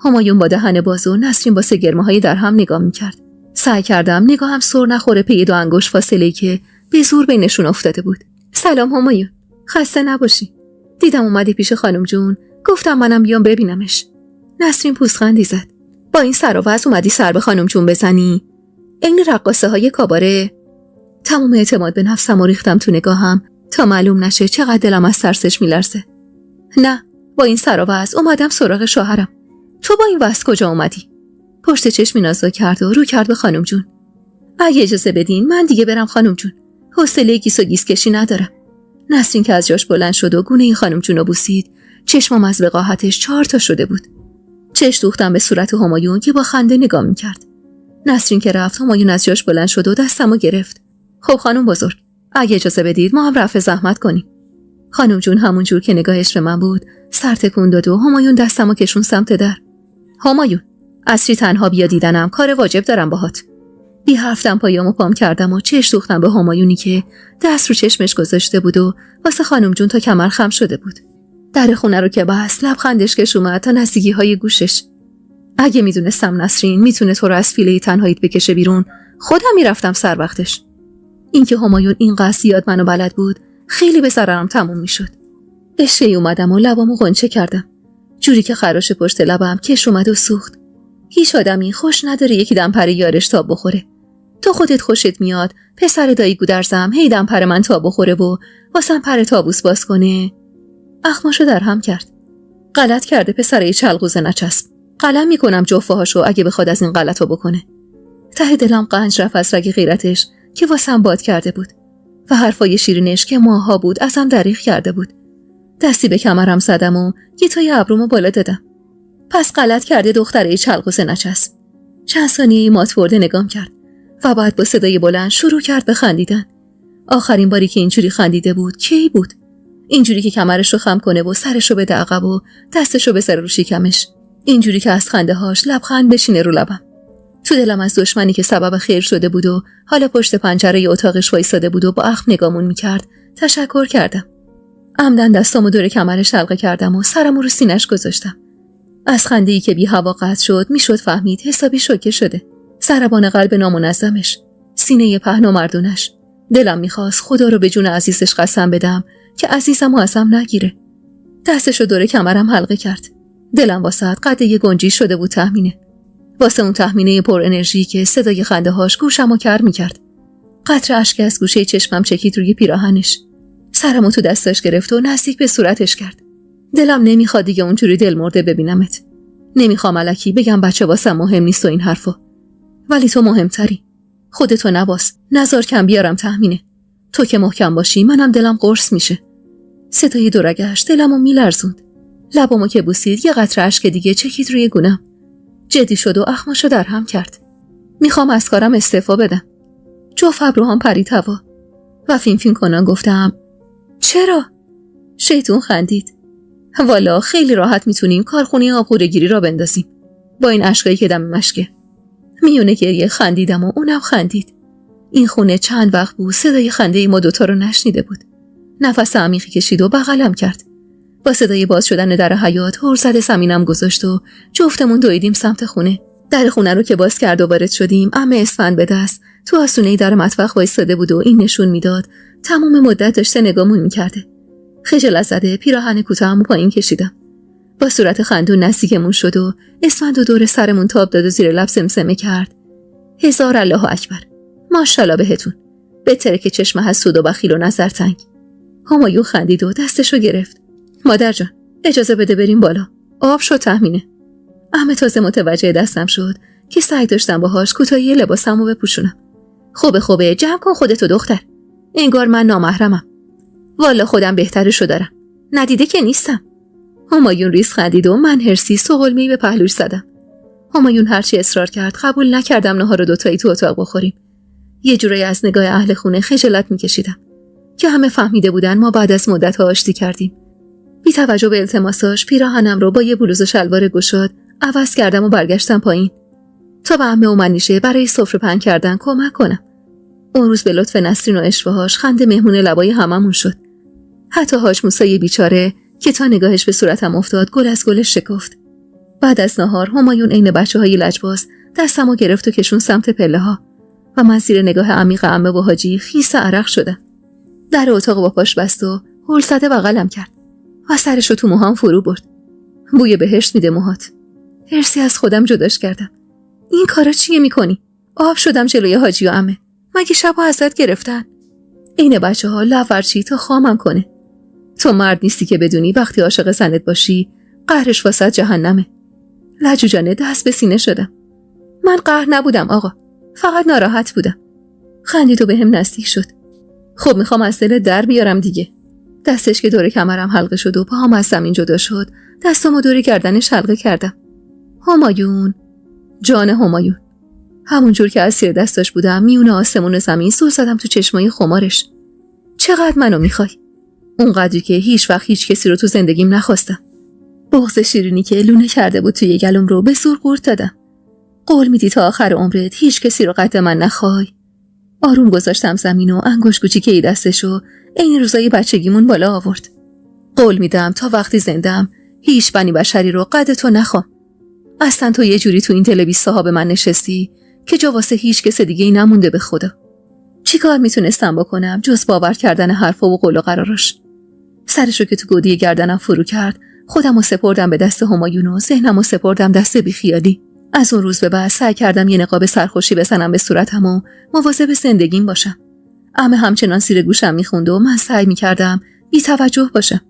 همایون با دهن باز و نسرین با سگرمه‌های در هم نگاه می‌کرد. سعی کردم نگاهم سر نخوره پی 2 انگشت فاصله‌ای که به زور بینشون افتاده بود. سلام همایون، خسته نباشی. دیدم اومدی پیش خانم جون، گفتم منم بیام ببینمش. نسرین پوزخندی زد. با این سر و وضع اومدی سر به خانم جون بزنی؟ عین رقاصه‌های کاباره. تمام اعتماد به نفسم ریختم تو نگاهم تا معلوم نشه چقدر دلم از ترسش میلرزه. نه، با این سر و وضع اومدم سراغ شوهرم. تو با این وضع کجا اومدی؟ پشت چشمی نازا کرد و رو کرد به خانم جون. اگه اجازه بدین من دیگه برم خانم جون. حوصله گیس و گیس کشی ندارم. نسرین که از جاش بلند شد و گونه خانم جون رو بوسید، چشمم از وقاحتش 4 تا شده بود. چش دوختم به صورت همایون که با خنده نگاه می‌کرد. نسرین که رفت، همایون از جاش بلند شد و دستمو گرفت. خب خانم بزرگ، اگه اجازه بدید ما هم رفع زحمت کنیم. خانم جون همون جور که نگاهش به من بود سر تکون داد و همایون دستمو کشون سمت در. همایون، عصری تنها بیا دیدنم، کار واجب دارم باهات. بی حرفتم پایامو پام کردم و چش دوختم به همایونی که دست رو چشمش گذاشته بود و واسه خانم جون تا کمر خم شده بود. در خونه رو که بست لبخندش کش اومد تا نزدیکی های گوشش. اگه میدونستم نسرین میتونه تو رو از فیله تنهاییت بکشه بیرون، خودم میرفتم سر وقتش. اینکه همایون اینقدر زیاد منو بلد بود خیلی به ضررم تموم میشد. اشکی اومدم و لبامو غنچه کردم، جوری که خراش پشت لبم کش اومد و سوخت. هیچ آدمی خوش نداره یکی دمپر یارش تاب بخوره. تو خودت خوشت میاد پسر دایی گودرزم هی دمپر من تاب بخوره و واسم پر تابوس باز کنه؟ اخماشو در هم کرد. غلط کرده پسر چلقوزه نچسب. قلم میکنم جفه هاشو اگه بخواد از این غلطو بکنه. ته دلم قنج رفت از رگ غیرتش که واسم باد کرده بود و حرفای شیرینش که ماها بود ازم دریغ کرده بود. دستی به کمرم زدم و گیتای ابرومو بالا دادم. پس غلط کرده دختره چلقوزه نچسب. چند ثانیه ماتورده نگام کرد و بعد با صدای بلند شروع کرد به خندیدن. آخرین باری که اینجوری خندیده بود کی بود؟ اینجوری که کمرش رو خم کنه و سرش رو بده عقب و دستش رو بذاره رو شکمش. اینجوری که از خنده هاش لبخند بشینه رو لبم. تو دلم از دشمنی که سبب خیر شده بود و حالا پشت پنجره اتاقش وایساده بود و با اخم نگامون میکرد تشکر کردم. عمدن دستامو دور کمرش حلقه کردم و سرمو رو سینه‌اش گذاشتم. از خنده‌ای که بی هوا قطع شد میشد فهمید حسابی شوکه شده. ضربان قلب نامنظمش، سینه پهن و مردونش. دلم میخواست خدا رو به جون عزیزش قسم بدم که عزیزمو ازم نگیره. دستشو دور کمرم حلقه کرد. دلم واسه قد یه گنجی شده بود تهمینه. واسه اون تهمینه پر انرژی که صدای خنده هاش گوشمو کر میکرد. قطره اشک از گوشه چشمم چکید روی پیراهنش. سرمو تو دستش گرفت و نزدیک به صورتش کرد. دلم نمیخواد دیگه اونجوری دل مرده ببینمت. نمیخوام الکی بگم بچه واسم مهم نیست و این حرفا. ولی تو مهمتری. خودتو نباس. نذار کم بیارم تهمینه. تو که محکم باشی منم دلم قرص میشه. صدای دورگش دلمو میلرزوند. لبامو که بوسید یه قطره اشک دیگه چکید روی گونم. جدی شد و اخماشو در هم کرد. میخوام از کارم استعفا بدم. جفت ابروهام پرید هوا و فین فین کنان گفتم چرا؟ شیطون خندید. والا خیلی راحت میتونیم کارخونه آبخوره‌گیری را بندازیم با این اشکایی که دم مشکه. میونه گریه خندیدم و اونم خندید. این خونه چند وقت بود صدای خنده ما دوتا رو نشنیده بود. نفس عمیقی کشید و بغلم کرد. با صدای باز شدن در حیاط هر زده زمینم گذاشت و جفتمون دویدیم سمت خونه. در خونه رو که باز کرد و وارد شدیم عمه اسفند به دست تو آسونه در مطبخ وایساده بود و این نشون میداد تمام مدت داشته نگامون میکرده. خجالت زده پیراهن کوتاهمو پایین کشیدم. با صورت خندون نزدیکمون شد و اسفند و دور سرمون تاب داد و زیر لب سمسمه کرد 1000 الله اکبر. ماشاءالله بهتون. بهتره که چشم حسود و بخیل و نظر تنگ. همایون خندید و دستشو گرفت. مادر جان اجازه بده بریم بالا. آب شد تهمینه. عمه تازه متوجه دستم شد که سعی داشتم باهاش کوتاهی لباسمو بپوشونم. خوبه جمع کن خودتو دختر. انگار من نامحرمم. والا خودم بهترشو دارم. ندیده که نیستم. همایون ریز خندید و من هرسی سوغلمی به پهلوش زدم. همایون هرچی اصرار کرد قبول نکردم نهار دوتایی تو اتاق بخوریم. یه جورایی از نگاه اهل خونه خجالت میکشیدم که همه فهمیده بودن ما بعد از مدت‌ها آشتی کردیم. بی توجه به التماساش پیراهنم رو با یه بلوز و شلوار گشاد عوض کردم و برگشتم پایین تا به عمه و منیشه برای سفره پهن کردن کمک کنم. اون روز به لطف نسرین و اشوهاش خنده مهمون لبای هممون شد. حتی حاج موسی بیچاره که تا نگاهش به صورتم افتاد گل از گلش شکفت. بعد از نهار همایون عین بچه‌های لجباز دستمو گرفت و کشون سمت پله‌ها و من زیر نگاه عمیق عمه و حاجی خیس عرق شدم. در اتاق با پاش بست و هول زده بغلم کرد و سرشو تو موهام فرو برد. بوی بهشت میده موهات. هرسی از خودم جداش کردم. این کارا چیه میکنی؟ آب شدم جلوی حاجی و عمه. مگه شبو ازت گرفتن؟ این بچه‌ها لورچی تا خامم کنه. تو مرد نیستی که بدونی وقتی عاشق زنت باشی قهرش واسط جهنمه. لجوجانه دست به سینه شدم. من قهر نبودم آقا. فقط ناراحت بودم. خندید و به هم نزدیک شد. خب میخوام از دل در بیارم دیگه. دستش که دور کمرم حلقه شد و پاهم از زمین جدا شد دستامو دور گردنش حلقه کردم. همایون جان همایون. همون جور که از زیر دستاش بودم میونه آسمون و زمین سر زدم تو چشمای خمارش. چقدر منو میخوای؟ اونقدری که هیچ وقت هیچ کسی رو تو زندگیم نخواستم. بغض شیرینی که لونه کرده بود توی گلوم رو به زور قورت دادم. قول میدی تا آخر عمرت هیچ کسی رو قد من نخوای؟ آروم گذاشتم زمین و انگشت کوچیکه دستشو عین روزای بچگیمون بالا آورد. قول میدم تا وقتی زندم هیچ بنی بشری رو قد تو نخوام. اصلا تو یه جوری تو این تل 20 صاحب من نشستی که جا واسه هیچ کس دیگه ای نمونده به خدا. چیکار میتونستم بکنم جز باور کردن حرفا و قول و قراراش؟ سرشو که تو گودی گردنم فرو کرد، خودمو سپردم به دست همایون و ذهنمو سپردم دست بیخیالی. از اون روز به بعد سعی کردم یه نقاب سرخوشی بزنم به صورتم و مواظب زندگیم باشم. عمه همچنان زیر گوشم میخوند و من سعی میکردم بی توجه باشم.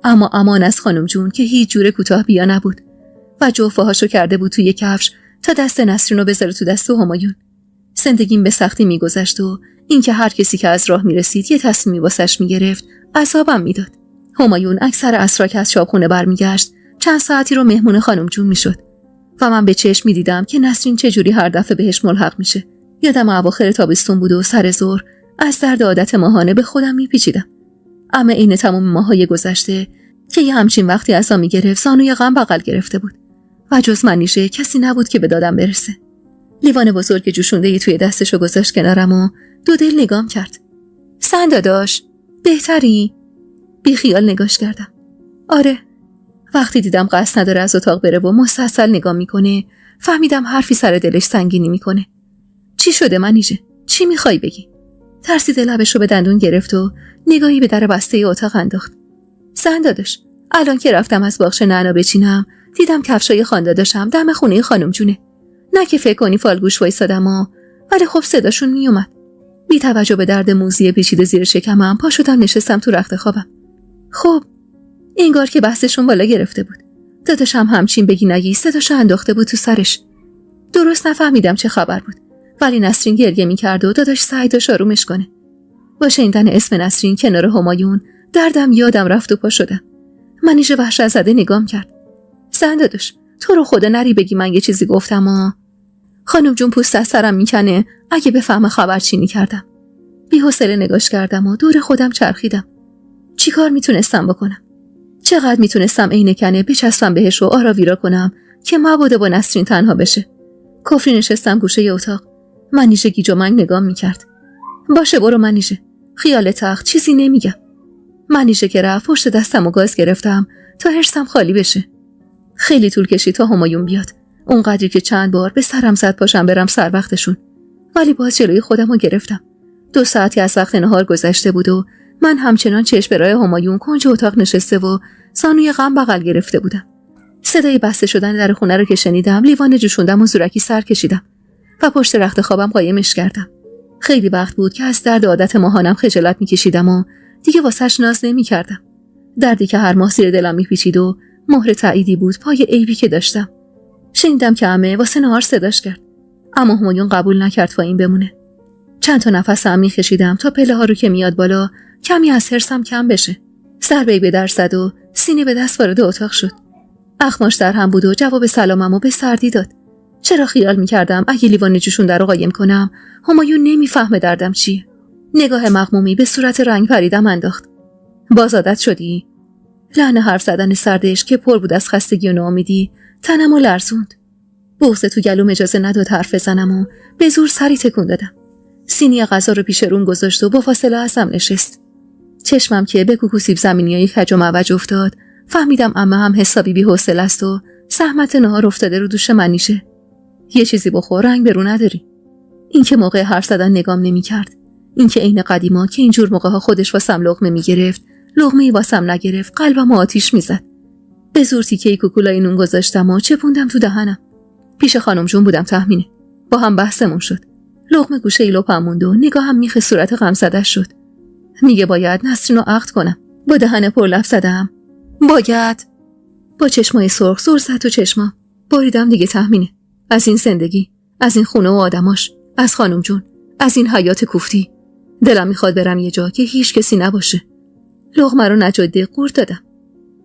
اما امان از خانم جون که هیچ جوره کوتاه بیا نبود و جوفهاشو کرده بود توی کفش تا دست نسرین رو بذاره تو دست همایون. زندگیم به سختی میگذشت و اینکه هر کسی که از راه میرسید یه تصمیمی واسش میگرفت عذابم میداد. همایون اکثر عصرها که از شاپخونه برمیگشت چند ساعتی رو مهمون خانم جون میشد و من به چشم میدیدم که نسرین چه جوری هر دفعه بهش ملحق میشه. یادم اواخر تابستون بود و سر ظهر از درد عادت ماهانه به خودم میپیچیدم. اما این تمام ماهای گذشته که یه همچین وقتی عصا میگرفت زانوی غم بغل گرفته بود و جز منیشه کسی نبود که به دادم برسه. لیوان بزرگ جوشونده توی دستشو گذاشت کنارم و دو دل نگام کرد. سن داداش بهتری؟ بی خیال نگاش کردم. آره. وقتی دیدم قصد نداره از اتاق بره و مسلسل نگاه میکنه فهمیدم حرفی سر دلش سنگینی میکنه. چی شده منیژه؟ چی میخوای بگی؟ ترسیده لبشو به دندون گرفت و نگاهی به در بسته اتاق انداخت. سن داداش الان که رفتم از باغچه نعنا بچینم دیدم کفشای خانداداشم دم خونه خانم جونه. نه که فکر کنی فالگوش وایسادم ولی خب صداشون میومد. بی توجه به درد موذی پیچیده زیر شکمم پا شدم نشستم تو رخت خوابم. خب انگار که بحثشون بالا گرفته بود. داداشم همچین بگی نگی صداشو انداخته بود تو سرش. درست نفهمیدم چه خبر بود ولی نسرین گریه میکرد و داداش سعی داشت آرومش کنه. با شنیدن اسم نسرین کنار همایون دردم یادم رفت و پا شدم. منیژه وحشت زده نگام کرد. سن داداش تو رو خدا نری بگی من یه چیزی گفتم خانم جون پوست از سرم میکنه اگه بفهمه خبرچینی کردم. بی‌حوصله نگاش کردم و دور خودم چرخیدم. چی کار میتونستم بکنم؟ چقدر میتونستم عینکنه بچسبم بهش و آراویرا کنم که مبادا با نسرین تنها بشه. کفری نشستم گوشه اتاق. منیژه گیج و منگ نگام میکرد. باشه برو منیژه. خیال تخت چیزی نمیگم. منیژه که رفت پشت دستم و گاز گرفتم تا حرصم خالی بشه. خیلی طول کشید تا همایون بیاد. اونقدری که چند بار به سرم زد پاشم برم سر وقتشون. ولی باز جلوی خودم رو گرفتم. 2 ساعتی از وقت نهار گذشته بود و من همچنان چشم به راه همایون کنج اتاق نشسته و زانوی غم بغل گرفته بودم. صدای بسته شدن در خونه رو که شنیدم لیوان جوشوندم و زورکی سر کشیدم و پشت رخت خوابم قایمش کردم. خیلی وقت بود که از درد عادت ماهانم خجالت میکشیدم و دیگه واسش ناز نمیکردم. دردی که هر ماه زیر دلم میپیچید و مهر تأییدی بود پای عیبی که داشتم. شنیدم که عمه واسه نهار صداش کرد اما همایون قبول نکرد پایین بمونه. چند تا نفس عمیق کشیدم تا پله ها رو که میاد بالا کمی از حرصم کم بشه. ضربه‌ای به در زد و سینه به دست وارد اتاق شد. اخماش در هم بود و جواب سلاممو به سردی داد. چرا خیال میکردم اگه لیوان جوشون در رو قایم کنم همایون نمیفهمه دردم چیه. نگاه مغمومی به صورت رنگ پریدم انداخت. باز عادت شدی؟ لحن حرف زدن سردش که پر بود از خستگی و ناامیدی تنمو لرزوند. بغض تو گلوم اجازه نداد حرف بزنم و به زور سری تکون دادم. سینی غذا رو پیش روم گذاشت و با فاصله ازم نشست. چشمم که به کوکو سیب زمینیای کج و معوج افتاد فهمیدم عمه هم حسابی بی‌حوصله است و زحمت نهار افتاده رو دوش منیشه. یه چیزی بخور رنگ برو نداری. این که موقع حرف زدن نگام نمی‌کرد. این که عین قدیما که اینجور موقع‌ها خودش واسم لقمه می‌گرفت لقمه‌ای واسم نگرفت قلبم آتیش می‌زد. به زور تیکه کوکولای نون گذاشتم و چپوندم تو دهنم. پیش خانم جون بودم تهمینه. با هم بحثمون شد. لقمه گوشه لپم موند و نگاهم میخ صورت غمزده شد. میگه باید نسرین رو عقد کنم. با دهن پر لب زدم. باید. با چشمای سرخ زور زد تو چشمام. باریدم دیگه تهمینه. از این زندگی، از این خونه و آدماش، از خانم جون، از این حیات کوفتی. دلم میخواد برم یه جا که هیچ کسی نباشه. لقمه رو نجاده قورت دادم.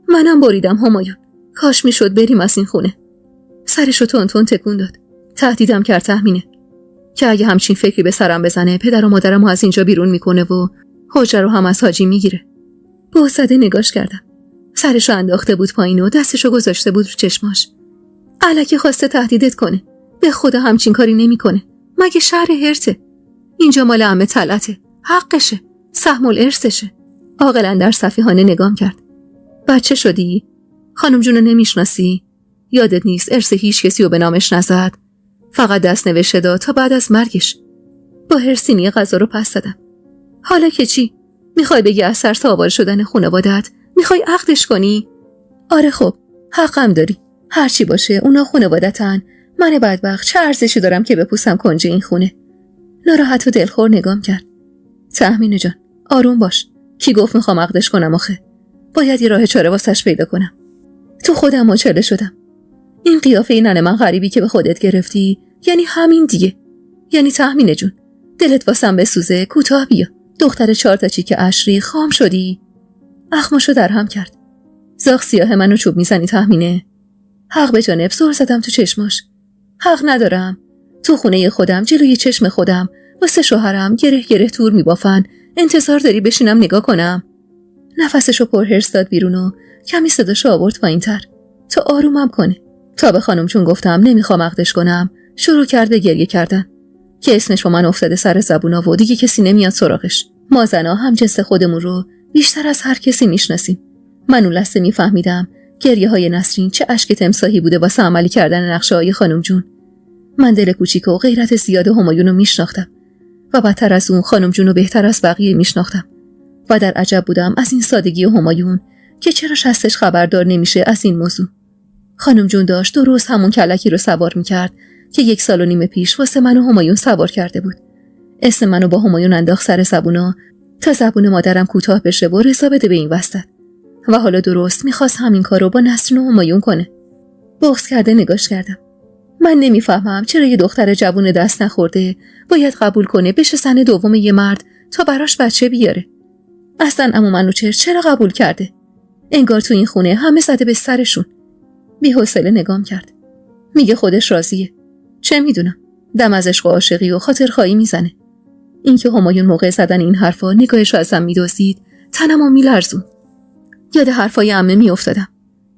منم باریدم همایون. کاش میشد بریم از این خونه. سرشو تون تون تکون داد. تهدیدم کرد تهمینه که اگه همچین فکری به سرم بزنه پدر و مادرمو از اینجا بیرون میکنه و حجره رو هم از حاجی میگیره. بوسده نگاش کردم. سرشو انداخته بود پایین و دستشو گذاشته بود رو چشماش. الکی خواسته تهدیدت کنه. به خدا همچین کاری نمیکنه. مگه شهر هرته؟ اینجا مال عمه طلعته، حقشه، سهم الارثشه. عاقل در صفیحانه نگام کرد. بچه شدی؟ خانم جونو نمیشناسی؟ یادت نیست ارث هیچ کسی رو به نامش نزد؟ فقط دست نوشته داد تا بعد از مرگش. با هرسینی غذا رو پس دادم. حالا که چی؟ میخوای بگی از سر سوار شدن خانوادت میخوای عقدش کنی؟ آره خب، حقم داری. هرچی باشه اونا خانوادتن. من بدبخت چه ارزشی دارم که بپوسم کنج این خونه؟ ناراحت و دلخور نگام کرد. تهمینه جان، آروم باش. کی گفت میخوام عقدش کنم آخه؟ باید یه راه چاره واسش پیدا کنم. تو خودم مچاله شدم. این قیافه ننه من غریبی که به خودت گرفتی یعنی همین دیگه. یعنی تهمینه جون، دلت واسم بسوزه کوتاه بیا. دختر 4 تا چیک اشری خام شدی؟ اخماشو در هم کرد. زاغ سیاه منو چوب میزنی تهمینه؟ حق به جانب زور زدم تو چشماش. حق ندارم. تو خونه خودم جلوی چشم خودم واسه شوهرم گره گره تور میبافن. انتظار داری بشینم نگاه کنم؟ نفسشو پرهرس داد بیرون و کمی صداشو آورد پایین‌تر تا آرومم کنه. تا به خانم چون گفتم نمیخوام عقدش کنم شروع کرد به گریه کردن که اسمش با من افتاده سر زبونا و دیگه کسی نمیاد سراغش. ما زنا هم جنس خودمون رو بیشتر از هر کسی میشناسیم. من اون لحظه میفهمیدم گریه های نسرین چه اشک تمساحی بوده واسه عملی کردن نقشه های خانم جون. من دل کوچیک و غیرت زیاد همایون رو میشناختم و بدتر از اون خانم جون رو بهتر از بقیه میشناختم و در عجب بودم از این سادگی همایون که چرا شستش خبردار نمیشه از این موضوع. خانم جون داشت درست همون کلکی رو سوار میکرد که 1.5 سال پیش واسه من و همایون سوار کرده بود. اسم منو با همایون انداخت سر زبونا تا زبون مادرم کوتاه بشه و رضا بده به این وسط. و حالا درست میخواست همین کارو با نسرین و همایون کنه. بغض کرده نگاش کردم. من نمیفهمم چرا یه دختر جوون دست نخورده باید قبول کنه بشه زن دوم یه مرد تا براش بچه بیاره. اصلا عمو منوچهر چرا قبول کرده؟ انگار تو این خونه همه زده به سرشون. بی‌حوصله نگام کرد. میگه خودش راضیه. چه میدونم؟ دم از عشق و عاشقی و خاطرخواهی میزنه. اینکه همایون موقع زدن این حرفا نگاهش رو ازم میدزدید تنمو میلرزون. یاد حرفای عمه میافتادم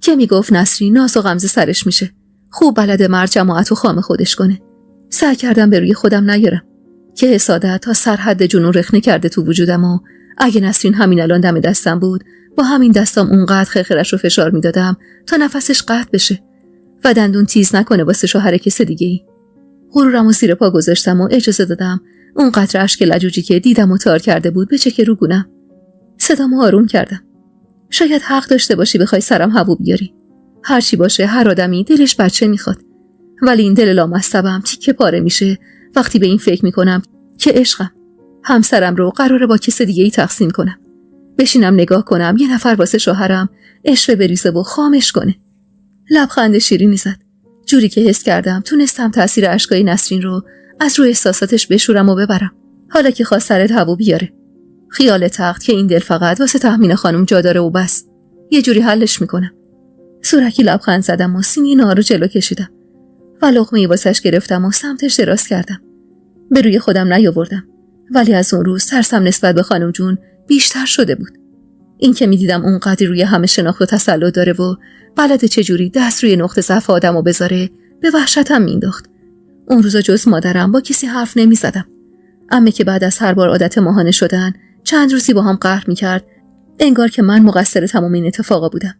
که میگفت نسرین ناز و غمزه سرش میشه. خوب بلده مرد جماعت و خام خودش کنه. سعی کردم به روی خودم نیارم که حسادت تا سرحد جنون رخنه کرده تو وجودم و اگه نسرین همین الان دم دستم بود با همین دستام اونقدر خرخرش رو فشار میدادم تا نفسش قطع بشه و دندون تیز نکنه واسه شوهر کس دیگه ای. غرورمو زیر پا گذاشتم و اجازه دادم اون قطره اشک لجوجی که دیدم و تار کرده بود بچکه رو گونم. صدامو آروم کردم. شاید حق داشته باشی بخوای سرم هوو بیاری. هرچی باشه هر آدمی دلش بچه میخواد. ولی این دل لامصبم تیکه پاره میشه وقتی به این فکر میکنم که عشقم همسرم رو قراره با کس دیگه ای تقسیم کنم. بشینم نگاه کنم یه نفر واسه شوهرم عشق بریزه و خامش کنه. لبخند شیرینی زد. جوری که حس کردم تونستم تأثیر اشکای نسرین رو از روی احساساتش بشورم و ببرم. حالا که خواست سرت هوو بیاره. خیال تخت که این دل فقط واسه تهمین خانم جا داره و بس. یه جوری حلش میکنم. سورکی لبخند زدم و سینی نهار رو جلو کشیدم و لقمه‌ای واسش گرفتم و سمتش دراز کردم. به روی خودم نیاوردم ولی از اون روز ترسم نسبت به خانم جون بیشتر شده بود. این که میدیدم اونقدر روی همه شناخت و تسلط داره و بلده چجوری دست روی نقطه ضعف آدمو بذاره به وحشتم مینداخت. اون روزا جز مادرم با کسی حرف نمیزدم. عمه که بعد از هر بار عادت ماهانه شدن چند روزی با هم قهر میکرد انگار که من مقصر تمام این اتفاقا بودم.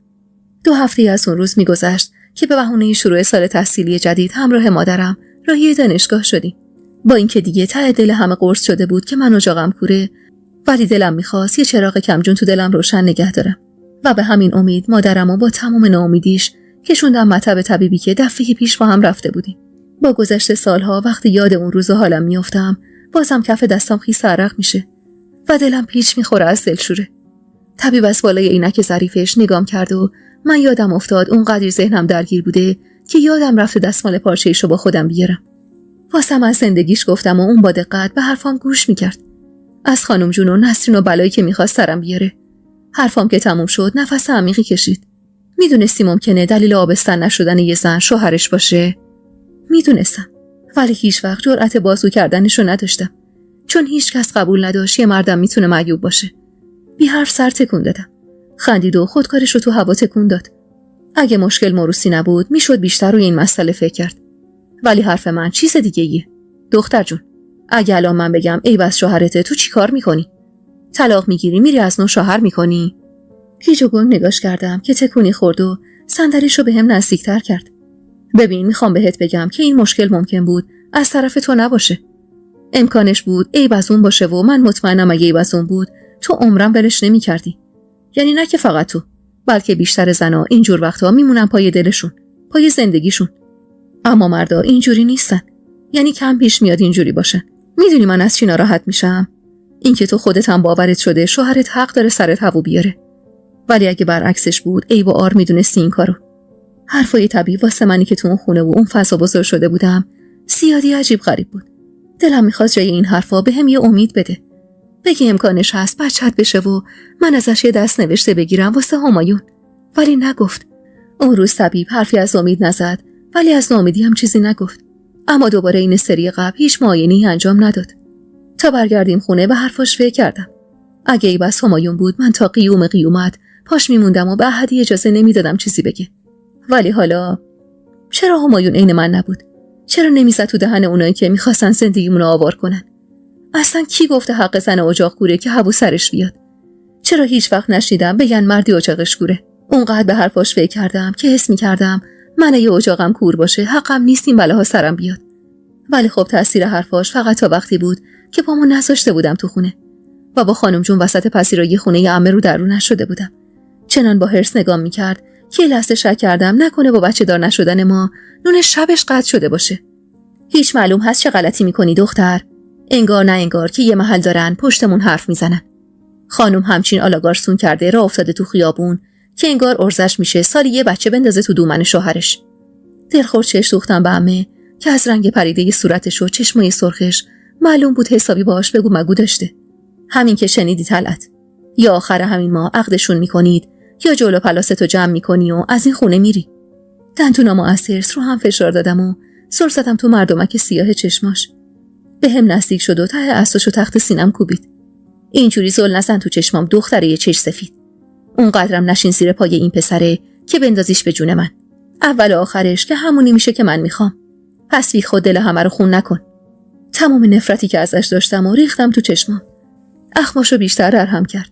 2 هفته از اون روز میگذشت که به بهونه شروع سال تحصیلی جدید همراه مادرم راهی دانشگاه شدیم. با اینکه دیگه ته دل همه قرص شده بود که من اجاقم کوره ولی دلم میخواست یه چراغ کمجون تو دلم روشن نگه دارم و به همین امید مادرمو با تمام ناامیدیش کشوندم مطب طبیبی که دفعه پیش با هم رفته بودیم. با گذشت سالها وقتی یاد اون روز حالم میافتم بازم کف دستام خیس عرق میشه و دلم پیچ میخوره از دلشوره. طبیب از بالای عینک ظریفش نگام کرد و من یادم افتاد اونقدر ذهنم درگیر بوده که یادم رفته دستمال پارچه‌ایشو با خودم بیارم. واسم از زندگیش گفتم و اون با دقت به حرفام گوش میکرد. از خانم جون و نسرین و بلایی که میخواست سرم بیاره. حرفام که تموم شد نفس عمیقی کشید. میدونستی ممکنه دلیل آبستن نشدن یه زن شوهرش باشه؟ میدونستم ولی هیچ وقت جرأت بازگو کردنشو نداشتم چون هیچ کس قبول نداشت یه مردم میتونه معیوب باشه. بی حرف سر تکون دادم. خندید و خودکارش رو تو هوا تکون داد. اگه مشکل موروثی نبود میشد بیشتر روی این مسئله فکر کرد. ولی حرف من چیز دیگه ایه. دختر جون، اگه الان من بگم ای بس شوهرته، تو چی کار میکنی؟ طلاق میگیری میری از نو شوهر میکنی؟ گیج و گنگ نگاش کردم که تکونی خورد و صندلیشو به هم نزدیکتر کرد. ببین، میخوام بهت بگم که این مشکل ممکن بود از طرف تو نباشه. امکانش بود عیب از اون باشه و من مطمئنم اگه عیب از اون بود تو عمرم ولش نمی‌کردی. یعنی نه که فقط تو، بلکه بیشتر زنا اینجور وقتا میمونن پای دلشون، پای زندگیشون. اما مردا اینجوری نیستن. یعنی کم پیش میاد اینجوری باشن. میدونی من از چی ناراحت میشم؟ اینکه تو خودت هم باورت شده شوهرت حق داره سرت هوو بیاره. ولی اگه برعکسش بود عیب و عار میدونستی این کارو. حرفای طبیعی واسه منی که تو اون خونه و اون فضا بزرگ شده بودم زیادی عجیب غریب بود. دلم میخواست جای این حرفا بهم یه امید بده. بگی امکانش هست بچت بشه و من ازش یه دست نوشته بگیرم واسه همایون. ولی نگفت. اون روز طبیب حرفی از امید نزد، ولی از ناامیدی هم چیزی نگفت. اما دوباره این سری قبل هیچ معاینه‌ای انجام نداد. تا برگردیم خونه به حرفاش فکر کردم. اگه ای بس همایون بود من تا قیامت پاش میموندم و به احدی اجازه نمیدادم چیزی بگه. ولی حالا چرا همایون عین من نبود؟ چرا نمیزد تو دهن اونایی که میخواستن زندگیمونو آوار کنن؟ اصلا کی گفته حق زن اجاق کوره که هوو سرش بیاد؟ چرا هیچ وقت نشنیدم بگن مردی اجاقش کوره؟ اونقدر به حرفاش فکر کردم که حس میکردم من اگه اجاقم کور باشه حقم نیست این بلاها سرم بیاد. ولی خب تاثیر حرفاش فقط تا وقتی بود که پامو نذاشته بودم تو خونه و با خانم جون وسط پذیرایی خونه عمه رو درو نشده بودم. چنان با حرص نگام میکرد که لحظه شک کردم نکنه با بچه دار نشدن ما نون شبش قطع شده باشه. هیچ معلوم هست چه غلطی میکنی دختر؟ انگار نه انگار که یه محل دارن پشتمون حرف میزنن. خانم همچین آلاگارسون کرده راه افتاده تو خیابون که انگار ارزش میشه سالی یه بچه بندازه تو دومن شوهرش. دلخور چش دوختم به عمه که از رنگ پریده صورتش و چشمای سرخش معلوم بود حسابی باهاش بگو مگو داشته. همین که شنیدی طلعت، یا آخر همین ماه عقدشون میکنید یا جلو پلاستو جمع میکنی و از این خونه میری. دندونامو از حرص رو هم فشار دادم و سر زدم تو مردمک سیاه چشماش. به هم نزدیک شد و ته اسبشو تخت سینم کوبید. اینجوری زل نزن تو چشمام دختره یه چش سفید. اونقدرم نشین زیر پای این پسره که بندازیش به جون من. اول و آخرش که همونی میشه که من میخوام. پس بی خود دل همه رو خون نکن. تمام نفرتی که ازش داشتم و ریختم تو چشمام. اخماشو بیشتر درهم کرد.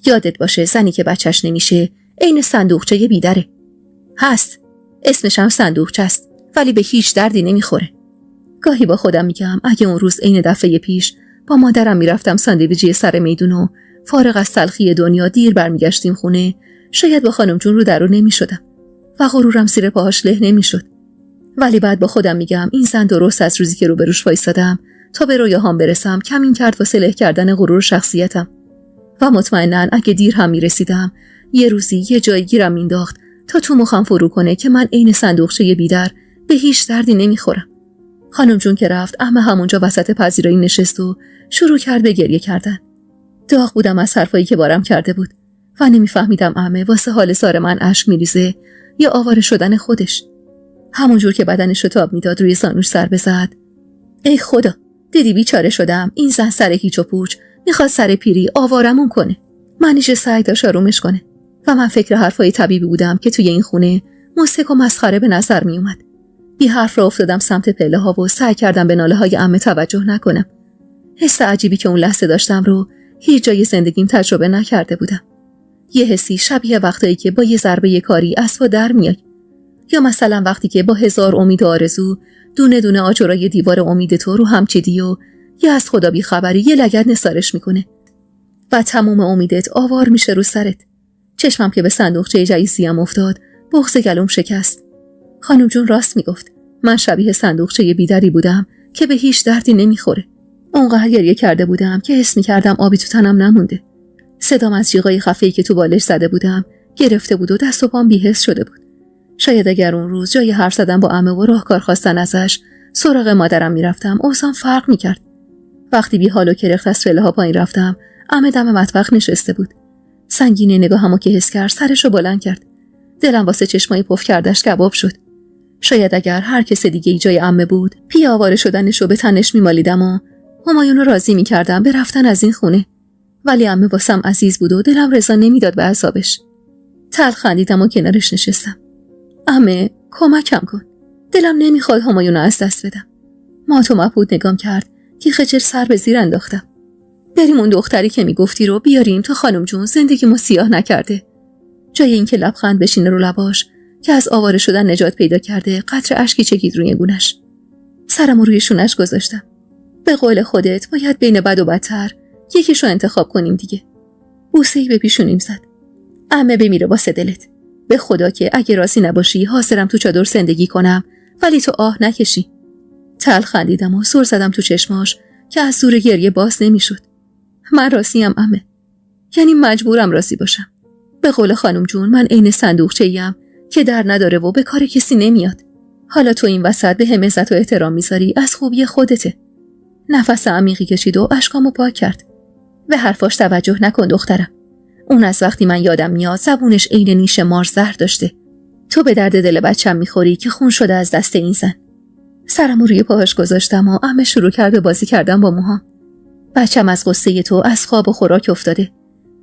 یادت باشه زنی که بچهش نمیشه عین صندوقچه بیدره. هست. اسمش هم صندوقچه است، ولی به هیچ دردی نمیخوره. گاهی با خودم میگم اگه اون روز عین دفعه پیش با مادرم میرفتم ساندویچی سر میدون و فارغ از تلخی دنیا دیر برمیگشتیم خونه، شاید با خانم جون رو درو نمیشدم و غرورم زیر پاهاش له نمیشد. ولی بعد با خودم میگم این زن درست از روزی که روبروش وایسادم تا به رویاهام برسم کمین کرد واسه له کردن غرور شخصیتم. و مطمئناً اگه دیر هم میرسیدم یه روزی یه جایی گیرم مینداخت تا تو مخم فرو کنه که من عین صندوقچه بیدر به هیچ دردی نمیخورم. خانم جون که رفت عمه همونجا وسط پذیرایی نشست و شروع کرد به گریه کردن. داغ بودم از حرفایی که بارم کرده بود و نمیفهمیدم عمه واسه حال سار من اشک میریزه یا آواره شدن خودش. همونجور که بدنش رو تاب میداد روی زانوش سر بزد. ای خدا، دیدی بیچاره شدم. این زن سر هیچ و پوچ میخواد سر پیری آوارمون کنه. منیش سعی داشت آرومش کنه و من فکر حرفای طبیبی بودم که توی این خونه مسخ و مسخره به نظر می اومد. بی حرف را افتادم سمت پله ها و سعی کردم به ناله های عمه توجه نکنم. حس عجیبی که اون لحظه داشتم رو هیچ جای زندگیم تجربه نکرده بودم. یه حسی شبیه وقتایی که با یه ضربه کاری اسبا در میای، یا مثلا وقتی که با هزار امید و آرزو دونه دونه آجرای دیوار امید تو رو هم چیدی و یا از خدا بی خبری یه لگد نثارش میکنه و تموم امیدت آوار میشه رو سرت. چشمم که به صندوقچه جایزیم افتاد بغض گلوم شکست. خانم جون راست میگفت. من شبیه صندوقچه بیدری بودم که به هیچ دردی نمیخوره. اونقدر گریه کرده بودم که حس میکردم آبی تو تنم نمونده. صدام از جیغای خفه‌ای که تو بالش زده بودم گرفته بود و دست و پام بی‌حس شده بود. شاید اگر اون روز جای حرف زدن با عمه و راهکار خواستن ازش سراغ مادرم میرفتم اوضاعم فرق میکرد. وقتی بی حال و کرخت از پله‌ها پایین رفتم عمه دم مطبخ نشسته بود. سنگینه نگاهمو که حس کرد سرشو بلند کرد. دلم واسه چشمای پف کردش کباب شد. شاید اگر هر کس دیگه جای عمه بود پی آواره شدنشو به تنش میمالیدم و همایونو راضی میکردم به رفتن از این خونه. ولی عمه واسم عزیز بود و دلم رضا نمیداد به عذابش. تلخ خندیدم و کنارش نشستم. عمه کمکم کن. دلم نمیخواد همایون رو از دست بدم. مات و مبهوت نگام کرد که خجل سر به زیر انداختم. بریم اون دختری که میگفتی رو بیاریم تا خانم جون زندگیمو سیاه نکرده. جای اینکه لبخند بشینه رو لباش که از آواره شدن نجات پیدا کرده، قطره اشکی چکید روی گونش. سرمو روی شونش گذاشتم. به قول خودت باید بین بد و بدتر یکیشو انتخاب کنیم دیگه. بوسه‌ای به پیشونیم زد. عمه بمیره واسه دلت. به خدا که اگه راضی نباشی حاضرم تو چادر زندگی کنم، ولی تو آه نکشی. تلخ خندیدم و سر زدم تو چشماش که از زور گریه باز نمیشد. من راضیم عمه. یعنی مجبورم راضی باشم. به قول خانم جون من عین صندوقچه‌ایم که در نداره و به کار کسی نمیاد. حالا تو این وسط به هم عزت و احترام میذاری، از خوبی خودته. نفس عمیقی کشید و اشکامو پاک کرد. به حرفاش توجه نکن دخترم. اون از وقتی من یادم میاد زبونش عین نیش مار زهر داشته. تو به درد دل بچم میخوری که خون شده از دست این زن. سرمو روی پاهاش گذاشتم و عمه شروع کرد به بازی کردن با موهام. بچم از غصه تو از خواب و خوراک افتاده.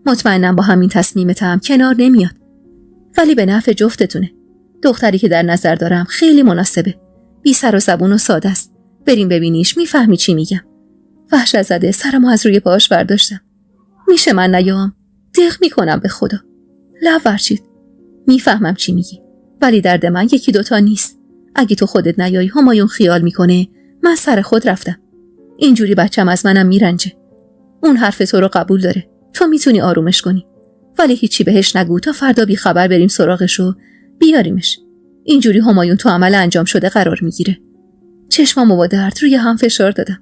مطمئنم با همین تصمیمتم کنار نمیاد. ولی به نفع جفتتونه. دختری که در نظر دارم خیلی مناسبه. بی سر و زبون و ساده است. بریم ببینیش، میفهمی چی میگم. وحشت زده سرمو از روی پاهاش برداشتم. میشه من نیام؟ دق میکنم به خدا. لب ورچید. میفهمم چی میگی. ولی درد من یکی دوتا نیست. اگه تو خودت نیایی همایون خیال میکنه من سر خود رفتم. اینجوری بچم از منم میرنجه. اون حرف تو رو قبول داره. تو میتونی آرومش کنی. ولی هیچی بهش نگو تا فردا بی خبر بریم سراغشو بیاریمش. اینجوری همایون تو عمل انجام شده قرار میگیره. چشمامو با درد روی هم فشار دادم.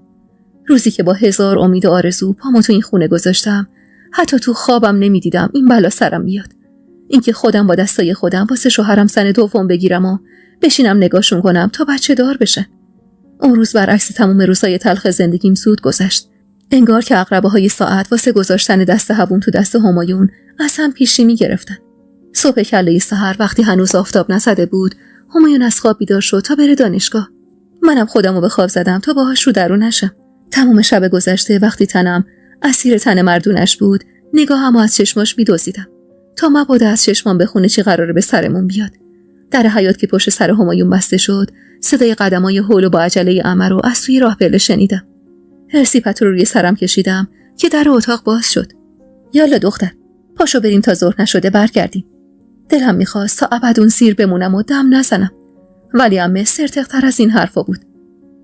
روزی که با 1000 امید و آرزو پامو تو این خونه گذاشتم، حتی تو خوابم نمیدیدم این بلا سرم بیاد. اینکه خودم با دستای خودم واسه شوهرم زن دوم بگیرم و بشینم نگاشون کنم تا بچه دار بشن. اون روز برعکس تمام روزهای تلخ زندگیم زود گذشت. انگار که عقربه‌های ساعت واسه گذاشتن دست هوون تو دست همایون از هم پیشی می‌گرفتن. صبح کله سحر وقتی هنوز آفتاب نزده بود، همایون از خواب بیدار شد تا بره دانشگاه. منم خودمو به خواب زدم تا باهاش رو درون نشم. تمام شب گذشته وقتی تنم اسیر تن مردونش بود، نگاهمو از چشماش می‌دزدیدم تا مبادا از چشمام بخونه چی قراره به سرمون بیاد. در حیاط که پشت سر همایون بسته شد، صدای قدمای هول و با عجله عمه رو از توی راه پله شنیدم. هرسی پتو رو روی سرم کشیدم که در اتاق باز شد. یالا دختر، پاشو بریم تا ظهر نشده برگردیم. دلم میخواست تا ابد اون سیر بمونم و دم نزنم. ولی عمه سرتق‌تر از این حرفا بود.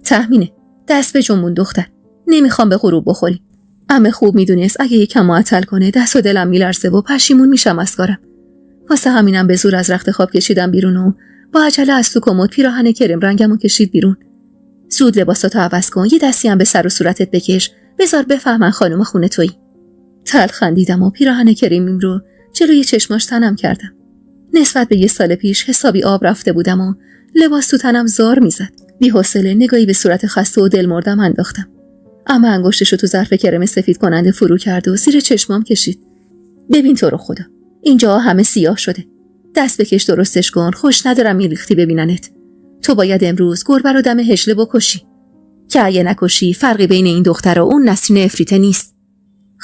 تهمینه، دست به جنبون دختر. نمیخوام به غروب بخوری. عمه خوب میدونست اگه یکم معطل کنه دست و دلم میلرزه و پشیمون میشم از کارم. واسه همینم به زور از رخت خواب کشیدم بیرون و با عجله از تو کمد پیراهن کرم رنگمو کشید بیرون. زود لباساتو عوض کن، یه دستی هم به سر و صورتت بکش، بذار بفهمن خانم خونه تویی. تلخ خندیدم و پیراهن کریمیم رو جلوی چشماش تنم کردم. نسبت به 1 سال پیش حسابی آب رفته بودم و لباس تو تنم زار میزد. بی‌حوصله نگاهی به صورت خسته و دلمردم انداختم. اما انگشتشو تو ظرف کرم سفید کننده فرو کرد و زیر چشمام کشید. ببین تو رو خدا، اینجا همه سیاه شده. دست بکش درستش کن، خوش ندارم میریختی ببیننت. تو باید امروز گربه رو دم هجله بکشی. که اگه نکشی فرقی بین این دختر و اون نسرین افریته نیست.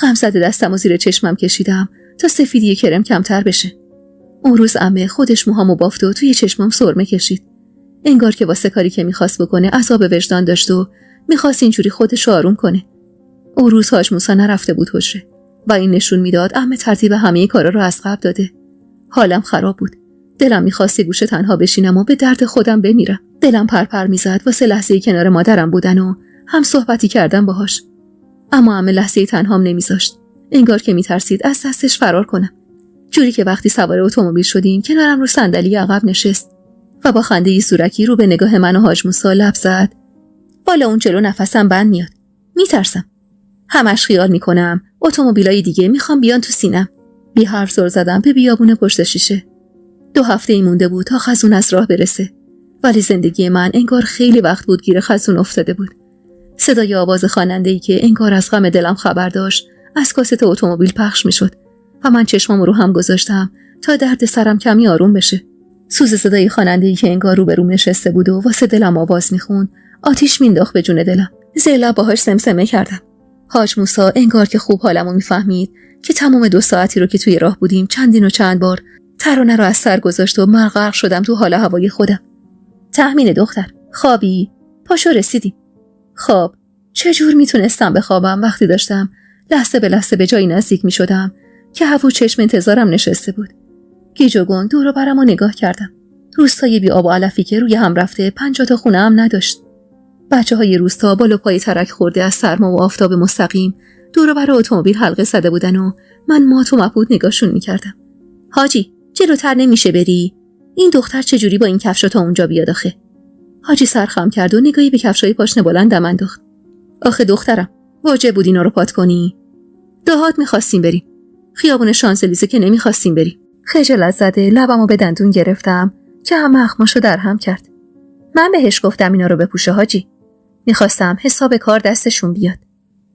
غمزده دستم و زیر چشمم کشیدم تا سفیدی کرم کمتر بشه. اون روز عمه خودش موهامو بافت و توی چشمام سرمه کشید. انگار که واسه کاری که میخواست بکنه عذاب وجدان داشت و میخواست اینجوری خودش آروم کنه. اون روز حاج موسی نرفته بود حجره و این نشون میداد عمه ترتیب همه کارا رو از قبل داده. حالم خراب بود. دلم میخواست یه گوشه تنها بشینم و به درد خودم بمیرم. دلم پرپر میزد واسه لحظه‌ای کنار مادرم بودن و هم صحبتی کردن باهاش. اما عمه لحظه‌ای تنهام نمیذاشت. انگار که میترسید از دستش فرار کنم. جوری که وقتی سوار اتومبیل شدیم کنارم رو صندلی عقب نشست و با خنده‌ای زورکی رو به نگاه من و حاج موسی لب زد. بالا اون جلو نفسم بند میاد. میترسم. همش خیال میکنم اتومبیلای دیگه میخوام بیان تو سینم. بی حرف سر زدم به بیابون پشت شیشه. 2 هفته ای مونده بود تا خزون از راه برسه. ولی زندگی من انگار خیلی وقت بود گیر خزون افتاده بود. صدای آواز خواننده‌ای که انگار از غم دلم خبر داشت از کاست اتومبیل پخش میشد و من چشمام رو هم گذاشتم تا درد سرم کمی آروم بشه. سوز صدای خواننده‌ای که انگار روبروم نشسته بود و واسه دلم آواز میخوند آتیش مینداخت به جون دلم. زیر لب باهاش سمسمه کردم. حاج موسی انگار که خوب حالمو میفهمید که تمام 2 ساعتی رو که توی راه بودیم چندین و چند بار ترانه رو از سر گذاشت و من غرق شدم تو حال هوای خودم. تحمین دختر، خوابی؟ پاشو رسیدیم. خواب؟ چجور میتونستم بخوابم وقتی داشتم لحظه به لحظه به جایی نزدیک میشدم که هفو چشم انتظارم نشسته بود. گیج و گنگ دور و برم رو نگاه کردم. روستای بی آب و علفی که روی هم رفته 50 تا خونه هم نداشت. بچه‌های روستا بالا پای ترک خورده از سرما و آفتاب مستقیم دور و بر اتومبیل حلقه زده بودن و من مات و مبهوت نگاهشون میکردم. حاجی، جلوتر نمیشه بری؟ این دختر چجوری با این کفشا تا اونجا بیاد آخه؟ حاجی سرخم کرد و نگاهی به کفشای پاشنه بلندم انداخت. آخه دخترم، واجب بود اینا رو پات کنی؟ دهات می‌خواستیم بریم. خیابون شانزلیزه که نمی‌خواستیم بریم. خجالت زده لبمو به دندون گرفتم که همه اخماشو در هم کرد. من بهش گفتم اینا رو بپوشه حاجی. می‌خواستم حساب کار دستشون بیاد.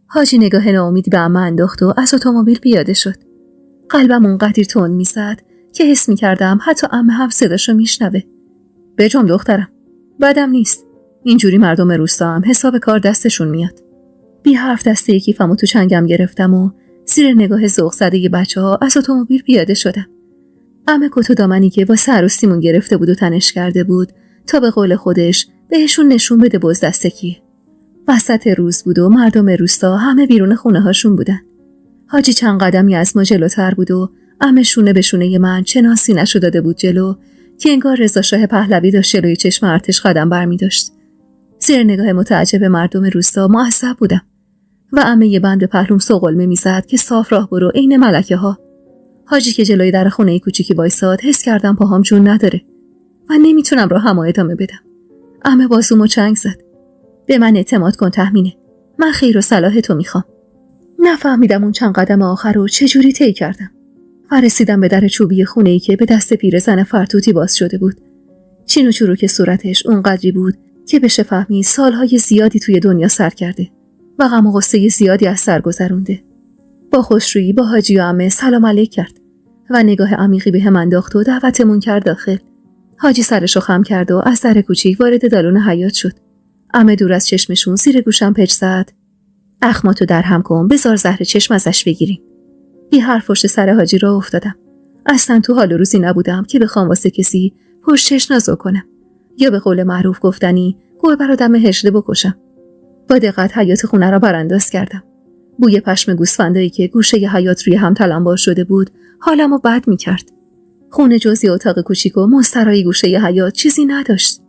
حاجی نگاه ناامیدی به عمه انداخت و از اتومبیل پیاده شد. قلبم اونقدر تند می‌زد که حس می‌کردم حتی عمه هم صداشو میشنوه. بجام دخترم، بدم نیست. اینجوری مردم روستا هم حساب کار دستشون میاد. بی حرف دسته کیفمو تو چنگم گرفتم و زیر نگاه ذوق زده بچه‌ها از اتومبیل پیاده شدم. عمه کت و دامنی که واسه عروسیمون گرفته بود و تنش کرده بود تا به قول خودش بهشون نشون بده باز دسته کیه. وسط روز بود و مردم روستا همه بیرون خونه هاشون بودن. حاجی چند قدمی از ما جلوتر بود و عمه شونه به شونه من چنان سینه‌شو داده بود جلو که انگار رضا شاه پهلوی داشت جلوی چشم ارتش قدم برمی داشت. زیر نگاه متعجب مردم روستا معصب بودم و عمه یه بند به پهلوم سوغلمه میزد که صاف راه برو عین ملکه ها. حاجی که جلوی در خونه کوچیکی وایساد حس کردم پاهام جون نداره و نمیتونم راهمو ادامه بدم. عمه بازومو چنگ زد. به من اعتماد کن تحمینه. من خیر و صلاح تو میخوام. نفهمیدم اون چند قدم آخر رو چجوری طی کردم و رسیدم به در چوبی خونه‌ای که به دست پیرزن فرتوتی باز شده بود. چین و چروک صورتش اونقدری بود که بشه فهمید سالهای زیادی توی دنیا سر کرده و غم و غصه زیادی از سر گذرونده. با خوشرویی با حاجی و عمه سلام علیک کرد و نگاه عمیقی به هم انداخت و دعوتمون کرد داخل. حاجی سرشو خم کرد و از در کوچیک وارد دالون حیاط شد. عمه دور از چشمشون زیر گوشم پچ زد. اخماتو در هم کن، بذار زهر چشم ازش بگیریم. بی حرف پشت سر حاجی راه افتادم. اصلا تو حال و روزی نبودم که بخوام واسه کسی پشت چش نازو کنم یا به قول معروف گفتنی گربه رو دم هجله بکشم. با دقت حیاط خونه را برانداز کردم. بوی پشم گوسفندایی که گوشه ی حیاط روی هم تلمبار شده بود حالمو بد می‌کرد. خونه جزئی اتاق کوچیک و مسترای گوشه ی حیاط چیزی نداشت.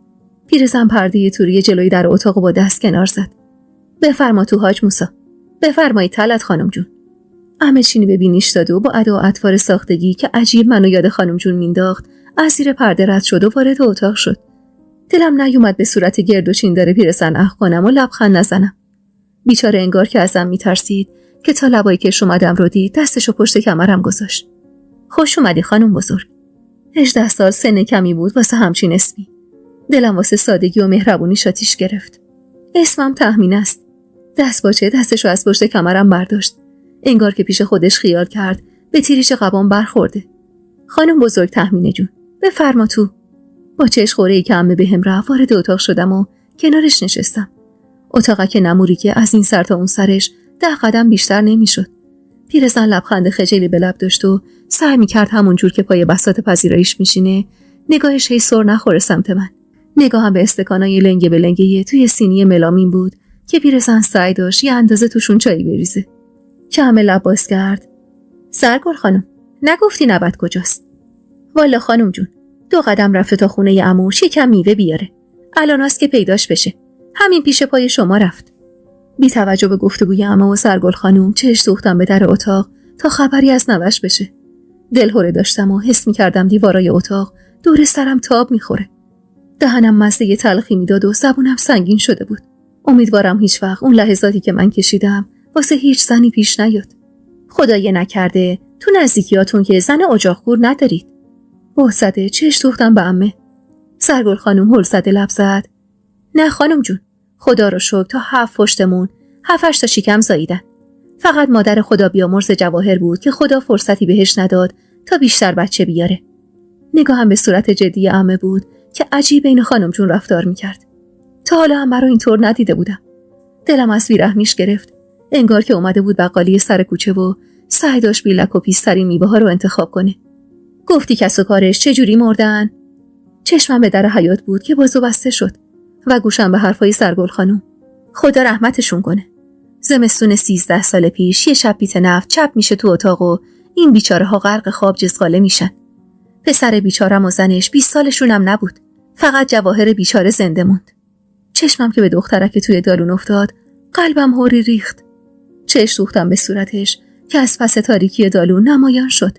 پیرزن پرده توری جلوی در اتاق با دست کنار زد. بفرما تو حاج موسی. بفرمایید طلعت خانم جون. عمه چینی به بینیش داد و با ادا و اطوار ساختگی که عجیب منو یاد خانم جون مینداخت از زیر پرده رد شد و وارد اتاق شد. دلم نیومد به صورت گرد و چین داره پیرزن اخ کنم و لبخند نزنم. بیچاره انگار که ازم میترسید که تا لبایی کش اومدم رو دید دستشو پشت کمرم گذاشت. خوش اومدی خانم بزرگ. 18 سال سن کمی بود واسه همچین اسمی. دلم واسه سادگی و مهربونیش آتیش گرفت. اسمم تحمین است. دستباچه دستشو از پشت کمرم برداشت. انگار که پیش خودش خیال کرد به تیریش قبام برخورده. خانم بزرگ تحمینه جون، بفرما تو. با چش خوره‌ای که عمه بهم رفت وارد اتاق شدم و کنارش نشستم. اتاقک نموری که از این سر تا اون سرش 10 قدم بیشتر نمیشد. پیرزن لبخند خجلی به لب داشت و سعی می‌کرد همون جور که پای بساط پذیراییش میشینه نگاهش هی سر نخوره سمت من. نگاهم به استکانای لنگه به لنگه توی سینی ملامین بود که پیرزن سعی داشت یه اندازه توشون چای بریزه. که همه لب باز کرد. سرگل خانم، نگفتی نبات کجاست؟ والا خانم جون، 2 قدم رفته تا خونه عموش یکم میوه بیاره. الاناست که پیداش بشه. همین پیش پای شما رفت. بی توجه به گفتگوی عمو و سرگل خانم چش دوختم به در اتاق تا خبری از نوش بشه. دلهره داشتم و حس می‌کردم دیوارای اتاق دور سرم تاب می‌خوره. دهنم مزه تلخی میداد و زبونم سنگین شده بود. امیدوارم هیچ وقت اون لحظاتی که من کشیدم واسه هیچ زنی پیش نیاد. خدای نکرده تو نزدیکیاتون که زن اجاق‌خور ندارید. بهزده چش دوختم به عمه. سرگل خانم هل زده لب زد. نه خانم جون، خدا رو شکر تا 7 پشتمون 7-8 تا شکم زاییدن. فقط مادر خدا بیامرز جواهر بود که خدا فرصتی بهش نداد تا بیشتر بچه بیاره. نگاهم به صورت جدی عمه بود که عجیب این خانم جون رفتار میکرد. تا حالا عمه رو اینطور ندیده بودم. دلم از بیرحمیش گرفت. انگار که اومده بود بقالی سر کوچه و سعی داشت بی لک و پیسترین میوه ها رو انتخاب کنه. گفتی کس و کارش چجوری مردن؟ چشمم به در حیاط بود که باز و بسته شد و گوشم به حرفای سرگل خانم. خدا رحمتشون کنه. زمستون 13 سال پیش یه شب بیت نفت چپ میشه تو اتاق و این بیچاره ها غرق خواب جزغاله میشن. پسر بیچارم و زنش 20 سالشون هم نبود. فقط جواهر بیچاره زنده موند. چشمم که به دخترک توی دالون افتاد، قلبم هوری ریخت. چشم دوختم به صورتش که از پس تاریکی دالون نمایان شد.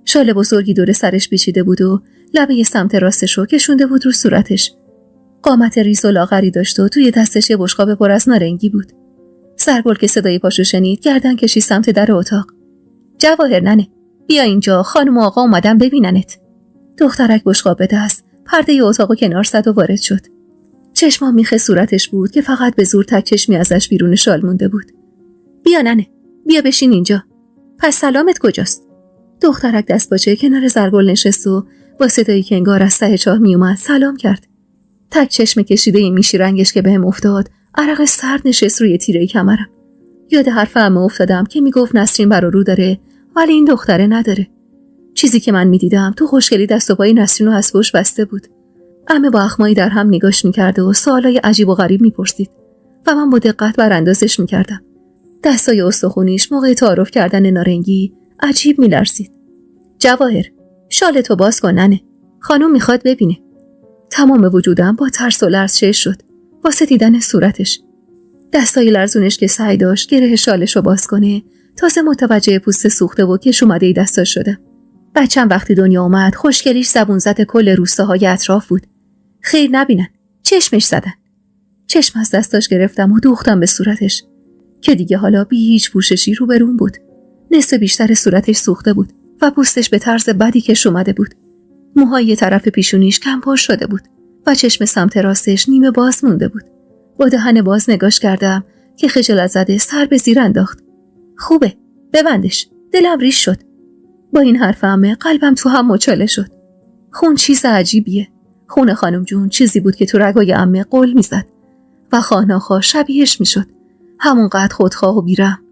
شال بزرگی دور سرش پیچیده بود و لبه سمت راستش رو کشونده بود رو صورتش. قامت ریز و لاغری داشت و توی دستش یه بشقاب پر از نارنگی بود. سرگل که صدای پاشو شنید گردن کشید سمت در اتاق. جواهر ننه، بیا اینجا، خانم و آقا اومدن ببیننت. دخترک بشقاب به دست پرده اتاقو کنار زد و وارد شد. چشمام میخ صورتش بود که فقط به زور تک چشمی ازش بیرون شال مونده بود. بیا ننه، بیا بشین اینجا. پس سلامت کجاست؟ دخترک دست باچه کنار زرگل نشست و با صدایی که انگار از ته چاه میومد سلام کرد. تک چشم کشیده این میشی رنگش که بهم افتاد، عرق سرد نشست روی تیره کمرم. یاد حرف عمه افتادم که میگفت نسرین برا رو داره ولی این دختره نداره. چیزی که من میدیدم تو خوشگلی دست و پای نسرین و حسبش بسته بود. عمه با اخمایی در هم نگاش میکرده و سوالای عجیب و غریب میپرسید و من با دقت براندازش میکردم. دستای استخونیش موقع تعارف کردن نارنگی عجیب میلرزید. جواهر، شالتو باز کن ننه، خانم میخواد ببینه. تمام وجودم با ترس و لرز شش شد واسه دیدن صورتش. دستای لرزونش که سعی داشت گره شالشو باز کنه، تازه متوجه پوست سوخته و کش اومده دستاش شدم. بچم وقتی دنیا اومد خوشگلیش زبون زد کل روستاهای اطراف بود. خیر نبینن، چشمش زدن. چشم از دستاش گرفتم و دوختم به صورتش که دیگه حالا بی هیچ پوششی روبرون بود. نصف بیشتر صورتش سوخته بود و پوستش به طرز بدی کش اومده بود. موهای طرف پیشونیش کم پشت شده بود و چشم سمت راستش نیمه باز مونده بود. با دهن باز نگاش کردم که خجالت زده سر به زیر انداخت. خوبه، ببندش، دلم ریش شد. با این حرف عمه قلبم تو هم مچاله شد. خون چیز عجیبیه. خون خانم جون چیزی بود که تو رگای عمه قل میزد و خاناخا شبیهش میشد. همونقدر خودخواه و بیرحم.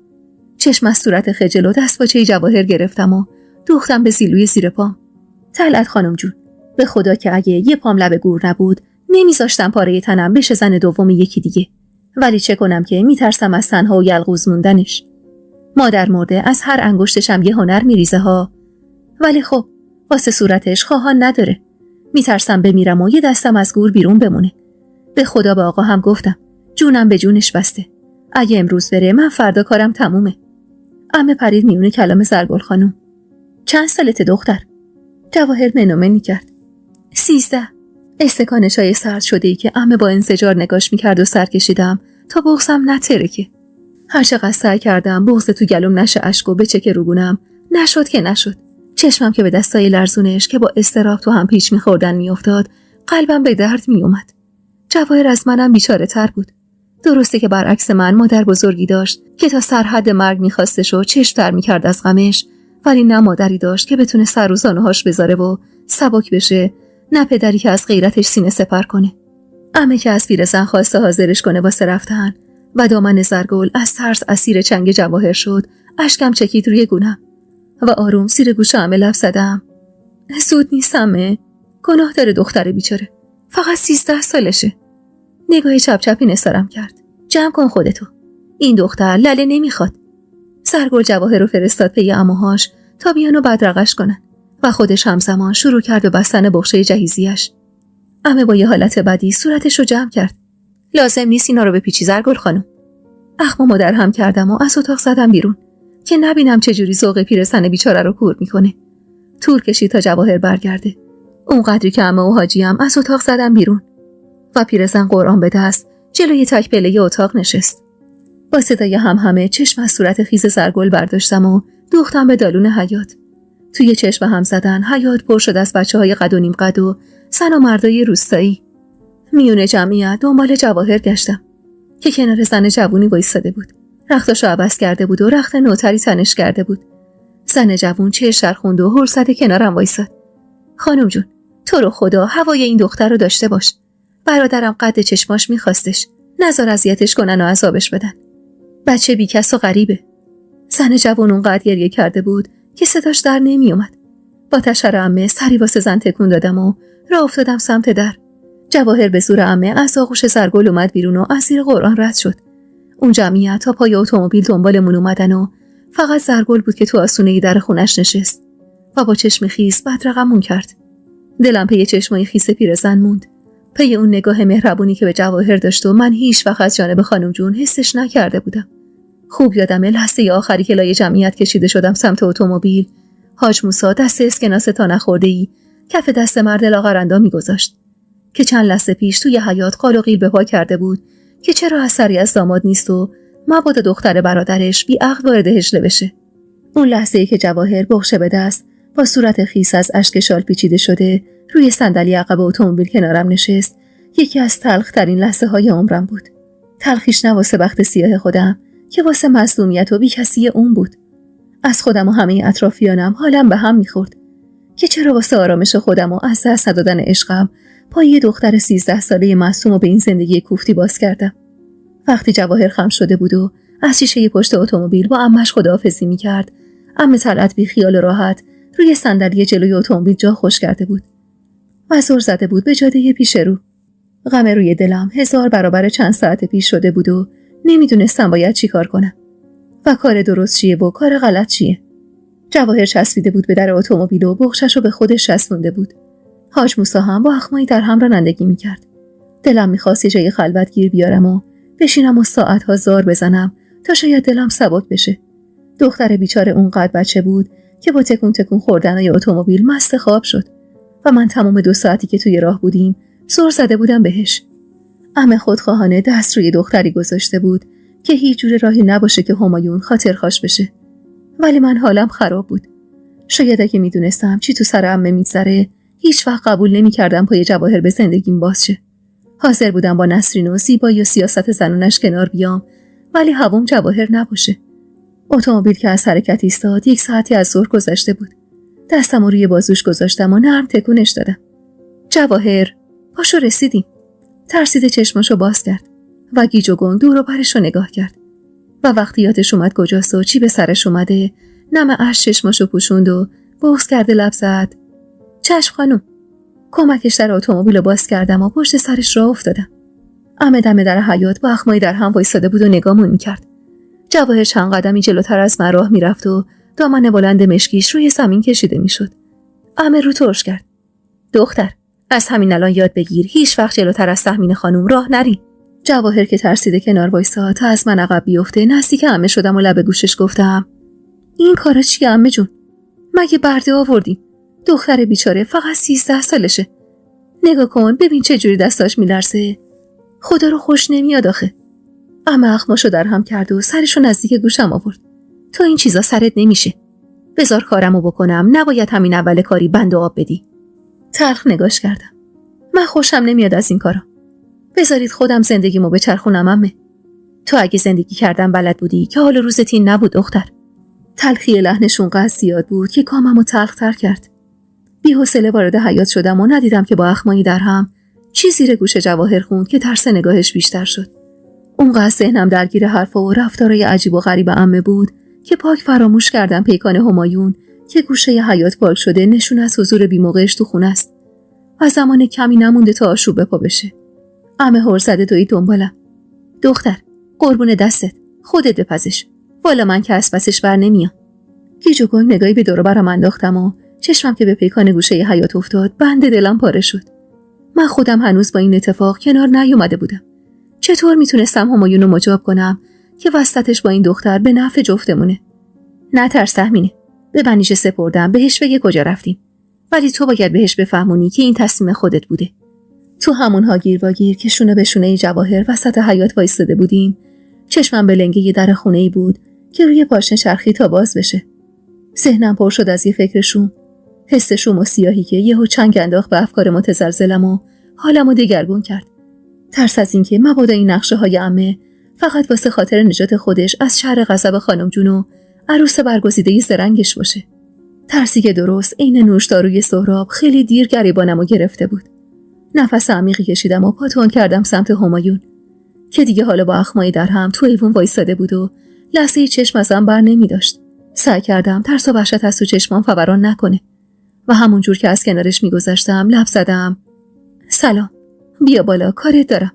چشم از صورت خجل و دستپاچه جواهر گرفتم و دوختم به زیلوی زیر پام. طلعت خانم جون، به خدا که اگه یه پام لب گور نبود نمیذاشتم پاره تنم بشه زن دوم یکی دیگه. ولی چه کنم که میترسم از تنها و یلغوز موندنش. مادر مرده از هر انگشتشم یه هنر میریزه ها. ولی خب واسه صورتش خواهان نداره. میترسم بمیرم و یه دستم از گور بیرون بمونه. به خدا به آقا هم گفتم جونم به جونش بسته. اگه امروز بره من فردا کارم تمومه. عمه پرید میونه کلام زرگل خانم. چند سالته دختر؟ جواهر منومنی کرد. 13. استکان چای سرد شده ای که عمه با انزجار نگاش میکرد و سر کشیدم تا بغضم نترکه. هر چقدر سعی کردم بغض تو گلوم نشه اشک و بچکه روگونم، نشد که نشد. چشمم که به دستای لرزونش که با اضطراب تو هم پیچ میخوردن میافتاد، قلبم به درد میومد. جواهر از منم بیچاره تر بود. درسته که برعکس من مادر بزرگی داشت که تا سرحد مرگ میخواستش و چشم در میکرد از غمش، ولی نه مادری داشت که بتونه سر و زانوهاش بذاره و سبک بشه، نه پدری که از غیرتش سینه سپر کنه. عمه که از پیرزن خواسته حاضرش کنه واسه رفتن و دامن زرگل از ترس اسیر چنگ جواهر شد. اشکم چکید روی گونم و آروم زیر گوش عمه لب زدم. زود نیست عمه، گناه داره دختر بیچاره، فقط 13 سالشه. نگاه چپ چپی نثارم کرد. جمع کن خودتو، این دختر لله نمیخواد. زرگل جواهر رو فرستاد پی عموهاش تا بیان و بدرقش کنن و خودش همزمان شروع کرد به بستن بخشه جهیزیش. عمه با یه حالت بدی صورتش رو جمع کرد. لازم نیست اینا رو بپیچی زرگل خانم. اخمامو در هم کردم و از اتاق زدم بیرون که نبینم چجوری ذوق پیرزن بیچاره رو کور میکنه. طول کشید تا جواهر برگرده. اونقدری که عمه و حاجیم از اتاق زدم بیرون و پیرزن قرآن به دست جلوی تک پله اتاق نشست. با صدای همهمه چشم از صورت خیز زرگل برداشتم و دوختم به دالون حیاط. توی چشم هم زدن حیاط پر شد از بچه‌های قد و نیم قد و زن و مردای روستایی. میون جمعیت دنبال جواهر گشتم که کنار زن جوونی وایساده بود. رختاشو عوض کرده بود و رخت نوتری تنش کرده بود. زن جوون چشم چرخوند و هل زده کنارم وایساد. خانم جون، تو رو خدا هوای این دختر رو داشته باش. برادرم قد چشماش میخواستش. نذار اذیتش کنن و عذابش بدن. بچه بیکس و غریبه. زن جوون اونقدر گریه کرده بود که صداش در نمی اومد. با تشر عمه سری واسه زن تکون دادم و راه افتادم سمت در. جواهر به زور عمه از آغوش زرگل اومد بیرون و از زیر قرآن رد شد. اون جمعیت تا پای اتومبیل دنبالمون اومدن و فقط زرگل بود که تو آستونه در خونش نشست و با چشم خیس بدرقمون کرد. دلم پی چشمای خیس پیرزن موند، پی اون نگاه مهربونی که به جواهر داشت و من هیچ وقت از جانب خانم جون حسش نکرده بودم. خوب یادمه لحظه آخری که لای جمعیت کشیده شدم سمت اتومبیل، حاج موسی دست اسکناس تا نخورده‌ای کف دست مرد لاغرندا میگذاشت که چند لحظه پیش توی حیاط قال و قیل به پا کرده بود که چرا اثری از داماد نیست و مبادا دختر برادرش بی عقل وارد هجله بشه. اون لحظه‌ای که جواهر بغشه به دست با صورت خیس از اشک شال پیچیده شده روی صندلی عقب اتومبیل کنارم نشست، یکی از تلخ‌ترین لحظه‌های عمرم بود. تلخیش نه واسه بخت سیاه خودم که واسه مظلومیت و بی‌کسی اون بود. از خودم و همه اطرافیانم حالم به هم می‌خورد که چرا واسه آرامش خودم و از دست ندادن عشقم پای یه دختر 13 ساله معصوم و به این زندگی کوفتی باز کردم. وقتی جواهر خم شده بود و از شیشه پشت اتومبیل با عمش خداحافظی می‌کرد، عمه طلعت بی خیال و راحت روی صندلی جلوی اتومبیل جا خوش کرده بود و زور زده بود به جاده پیش رو. غم روی دلم 1000 برابر چند ساعت پیش شده بود و نمیدونستم باید چی کار کنم و کار درست چیه و کار غلط چیه. جواهر چسبیده بود به در اتومبیل و بغشش رو به خودش چسبونده بود. حاج موسی هم با اخمایی در هم رانندگی میکرد. دلم میخواست یه جای خلوت گیر بیارم و بشینم و ساعتها زار بزنم تا شاید دلم سبک بشه. دختر بیچاره اونقدر بچه بود که با تکون تکون خوردنای اتومبیل مست خواب شد و من تمام 2 ساعتی که توی راه بودیم زور زده بودم بهش. عمه خودخواهانه دست روی دختری گذاشته بود که هیچ جور راهی نباشه که همایون خاطرخواش بشه. ولی من حالم خراب بود. شاید اگه میدونستم چی تو سر عمه میگذره هیچ وقت قبول نمی‌کردم پای جواهر به زندگیم باز شه. حاضر بودم با نسرین و زیبایی و سیاست زنونش کنار بیام ولی هوام جواهر نباشه. اتومبیل که از حرکت ایستاد 1 ساعتی از ظهر گذشته بود. دستم روی بازوش گذاشتم و نرم تکونش دادم. جواهر، پاشو رسیدیم. ترسیده چشماشو باز کرد و گیج و گنگ دور و برش رو نگاه کرد و وقتی یادش اومد کجاست و چی به سرش اومده نم اشک چشماشو پوشوند و بغض کرده لب زد. چشم خانم. کمکش در اتومبیل رو باز کردم و پشت سرش راه افتادم. عمه دم در حیاط با اخمایی در هم وایساده بود و نگامون میکرد. جواهر چند قدمی جلوتر از من راه میرفت و دامن بلند مشکیش روی زمین کشیده میشد. عمه رو ترش کرد. دختر، از همین الان یاد بگیر هیچ وقت جلوتر از تحمین خانم راه نری. جواهر که ترسیده کنار وایساد تا از من عقب بیفته نزدیک عمه شدم و لب گوشش گفتم این کارا چیه عمه جون؟ مگه برده آوردیم؟ دختر بیچاره فقط 13 سالشه. نگاه کن ببین چه جوری دستاش میلرزه. خدا رو خوش نمیاد آخه. عمه اخماشو در هم کرد و سرشو نزدیک گوشم آورد. تو این چیزا سرت نمیشه. بذار کارمو بکنم، نباید همین اول کاری بند و آب بدی. تلخ نگاش کردم. من خوشم نمیاد از این کارا. بذارید خودم زندگیمو بچرخونم عمه. تو اگه زندگی کردن بلد بودی که حال روزت این نبود دختر. تلخی لحنشون قد زیاد بود که کاممو تلختر کرد. بی‌حوصله وارد حیاط شدم و ندیدم که با اخمایی در هم چی زیر گوش جواهر خوند که ترس نگاهش بیشتر شد. اونقدر ذهنم درگیر حرفا و رفتارای عجیب و غریب عمه بود که پاک فراموش کردم پیکان همایون که گوشه حیاط پاک شده نشون از حضور بی‌موقعش تو خونه است و زمان کمی نمونده تا آشوب پا بشه. عمه هر زده دوید دنبالم. دختر، قربون دستت، خودت بپزش. والا من که از پسش بر نمیام. گیج و گنگ نگاهی به دور و برم انداختم و چشمم که به پیکان گوشه حیاط افتاد بند دلم پاره شد. من خودم هنوز با این اتفاق کنار نیومده بودم. چطور میتونستم همایون رو مجاب کنم که وسطش با این دختر به نفع جفتمونه؟ نترس تحمینه. به بنیش سپردم بهش بگه کجا رفتیم. ولی تو باید بهش بفهمونی که این تصمیم خودت بوده. تو همونها گیر و گیر که شونه به شونه جواهر وسط حیاط وایساده بودیم، چشمم به لنگه در خونه‌ای بود که روی پاشنه چرخی تا باز بشه. ذهنم پر شد از یه فکر شوم، حس شوم و سیاهی که یهو چنگ انداخت به افکار متزلزلم و حالمو دگرگون کرد. ترس از اینکه مبادا این نقشه‌های عمه فقط واسه خاطر نجات خودش از شر غضب خانم جون و عروس برگزیده زرنگش باشه. ترسی که درست عین نوشداروی سهراب خیلی دیر گریبانمو گرفته بود. نفس عمیقی کشیدم و پاتون کردم سمت همایون که دیگه حالا با اخمایی در هم تو ایوون وایساده بود و لحظه چشم ازم بر نمی داشت. سعی کردم ترس و وحشت از تو چشمام فوران نکنه و همونجور که از کنارش میگذشتم لب زدم: سلام، بیا بالا، کارت دارم.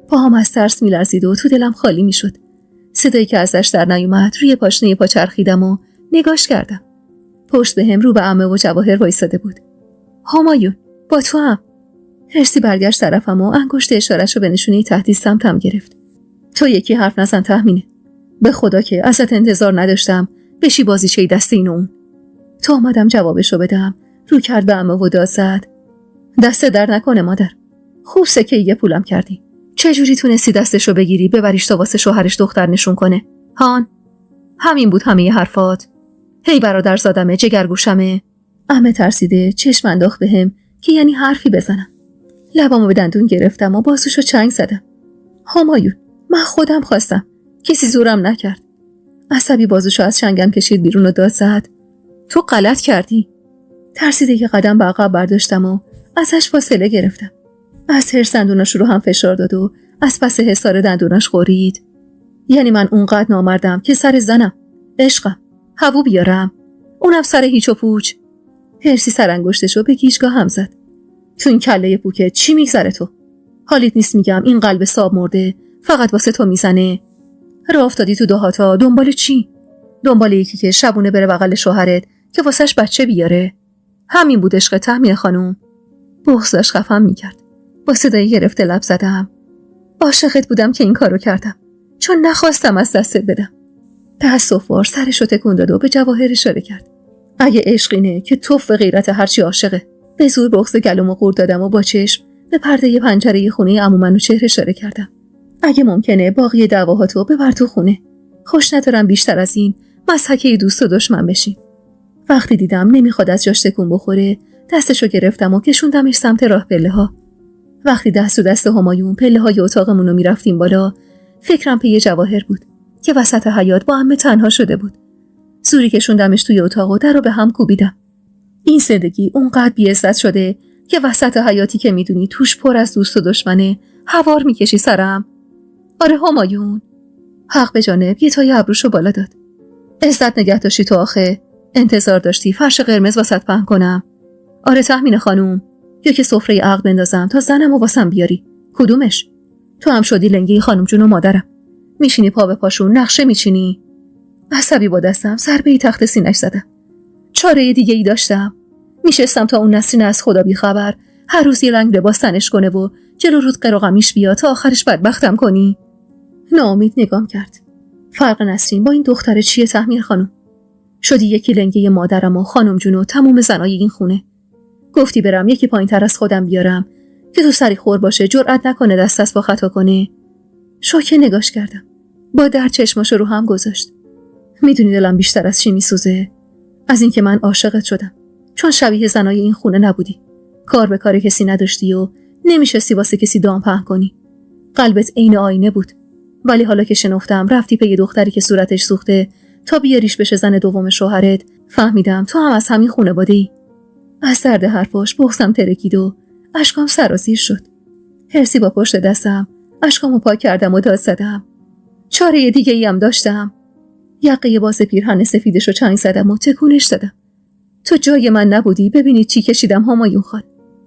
پاهام از ترس میلرزید و تو دلم خالی میشد. صدایی که ازش در نیومد روی پاشنه پا چرخیدم و نگاش کردم. پشت بهم رو به عمه و جواهر وایساده بود. همایون، با تو هم. هرسی برگشت طرفم و انگشت اشاره‌شو به نشونه تهدید سمتم گرفت. تو یکی حرف نزن تهمینه. به خدا که ازت انتظار نداشتم بشی بازیچه دست این و اون. تا اومدم جوابشو بدم رو کرد به عمه و داد زد: دست در نکنه مادر، خوب سکه یه پولم کردی. چجوری تونستی دستشو بگیری ببریش تا واسه شوهرش دختر نشون کنه؟ هان؟ همین بود همه ی حرفات؟ هی برادر زادمه، جگرگوشمه. عمه ترسیده چشم انداخت بهم که یعنی حرفی بزنم. لبامو به دندون گرفتم و بازوشو چنگ زدم. همایون، من خودم خواستم، کسی زورم نکرد. عصبی بازوشو از چنگم کشید بیرون و داد زد: تو غلط کردی. ترسیده که قدم به عقب برداشتم و ازش فاصله گرفتم. از هرس دندوناش رو هم فشار داد و از پس حصار دندوناش غرید. یعنی من اونقدر نامردم که سر زنم، عشقم، هوو بیارم، اونم سر هیچ و پوچ. هرسی سر انگشتشو به گیجگاه هم زد. تو این کله پوکت چی میگذره تو؟ حالیت نیست میگم این قلب ساب مرده فقط واسه تو میزنه؟ راه افتادی تو دهاتا دنبال چی؟ دنبال یکی که شبونه بره بغل شوهرت که واسش بچه بیاره؟ همین بود عشق تهمینه خانوم. بغضش خفم میکرد. با صدای گرفته لب زدم: عاشقت بودم که این کارو کردم، چون نخواستم از دستت بدم. تأسف‌وار سرشو تکون داد و به جواهر اشاره کرد: اگه عشقینه که توف غیرت هرچی عاشقه. به زور بغض گلومو قورت دادم و با چشم به پرده پنجره خونه عمو منوچهر اشاره کردم: اگه ممکنه باقی دعواهاتو ببر تو خونه. خوش ندارم بیشتر از این مضحکه دوست و دشمن بشین. وقتی دیدم نمیخواد از جاش تکون بخوره دستشو گرفتم و کشوندمش سمت راه پله‌ها. وقتی دست و دست همایون پله‌های اتاقمونو میرفتیم بالا فکرم پی جواهر بود که وسط حیاط با عمه تنها شده بود. زوری کشوندمش توی اتاق و درو به هم کوبیدم. این زندگی اونقدر بی‌عزت شده که وسط حیاطی که میدونی توش پر از دوست و دشمنه هوار میکشی سرم. آره همایون. حق به جانب یه تای ابروشو بالا داد. عزت نگه داشتی تو آخه؟ انتظار داشتی فرش قرمز واسط پهن کنم؟ آره تهمینه خانوم، یا که سفره عقد بندازم تا زنمو واسم بیاری؟ کدومش؟ تو هم شدی لنگه خانم جون و مادرم، میشینی پا به پاشون نقشه میچینی. عصبی با دستم ضربه تخت سینه‌اش زدم. چاره دیگه ای داشتم؟ میشستم تا اون نسرین از خدا بی خبر هر روز یه رنگ لباس تنش کنه و جلو رود قراقمیش بیا تا آخرش بدبختم کنی؟ ناامید نگام کرد. فرق نسرین با این دختر چیه تهمین خانم؟ شدی یکی لنگه مادرم و خانم جون و تموم زنای این خونه. گفتی برم یکی پایین‌تر از خودم بیارم که تو سری خور باشه، جرئت نکنه دست از پا خطا کنه. شوکه نگاش کردم. با درد چشماشو رو هم گذاشت. میدونی دلم بیشتر از چی میسوزه؟ از اینکه من عاشقت شدم، چون شبیه زنای این خونه نبودی. کار به کار کسی نداشتی و نمیشستی واسه کسی دام پهن کنی. قلبت عین آینه بود. ولی حالا که شنفتم رفتی پی دختری که صورتش سوخته تا بیاریش بشه زن دوم شوهرت، فهمیدم تو هم از همین خانواده‌ای. از درد حرفاش بغضم ترکید و اشکام سرازیر شد. هرسی با پشت دستم اشکامو پاک کردم و داد زدم: چاره دیگه ای هم داشتم. یقه باز پیرهن سفیدشو چنگ زدم و تکونش دادم. تو جای من نبودی ببینی چی کشیدم همایون خان.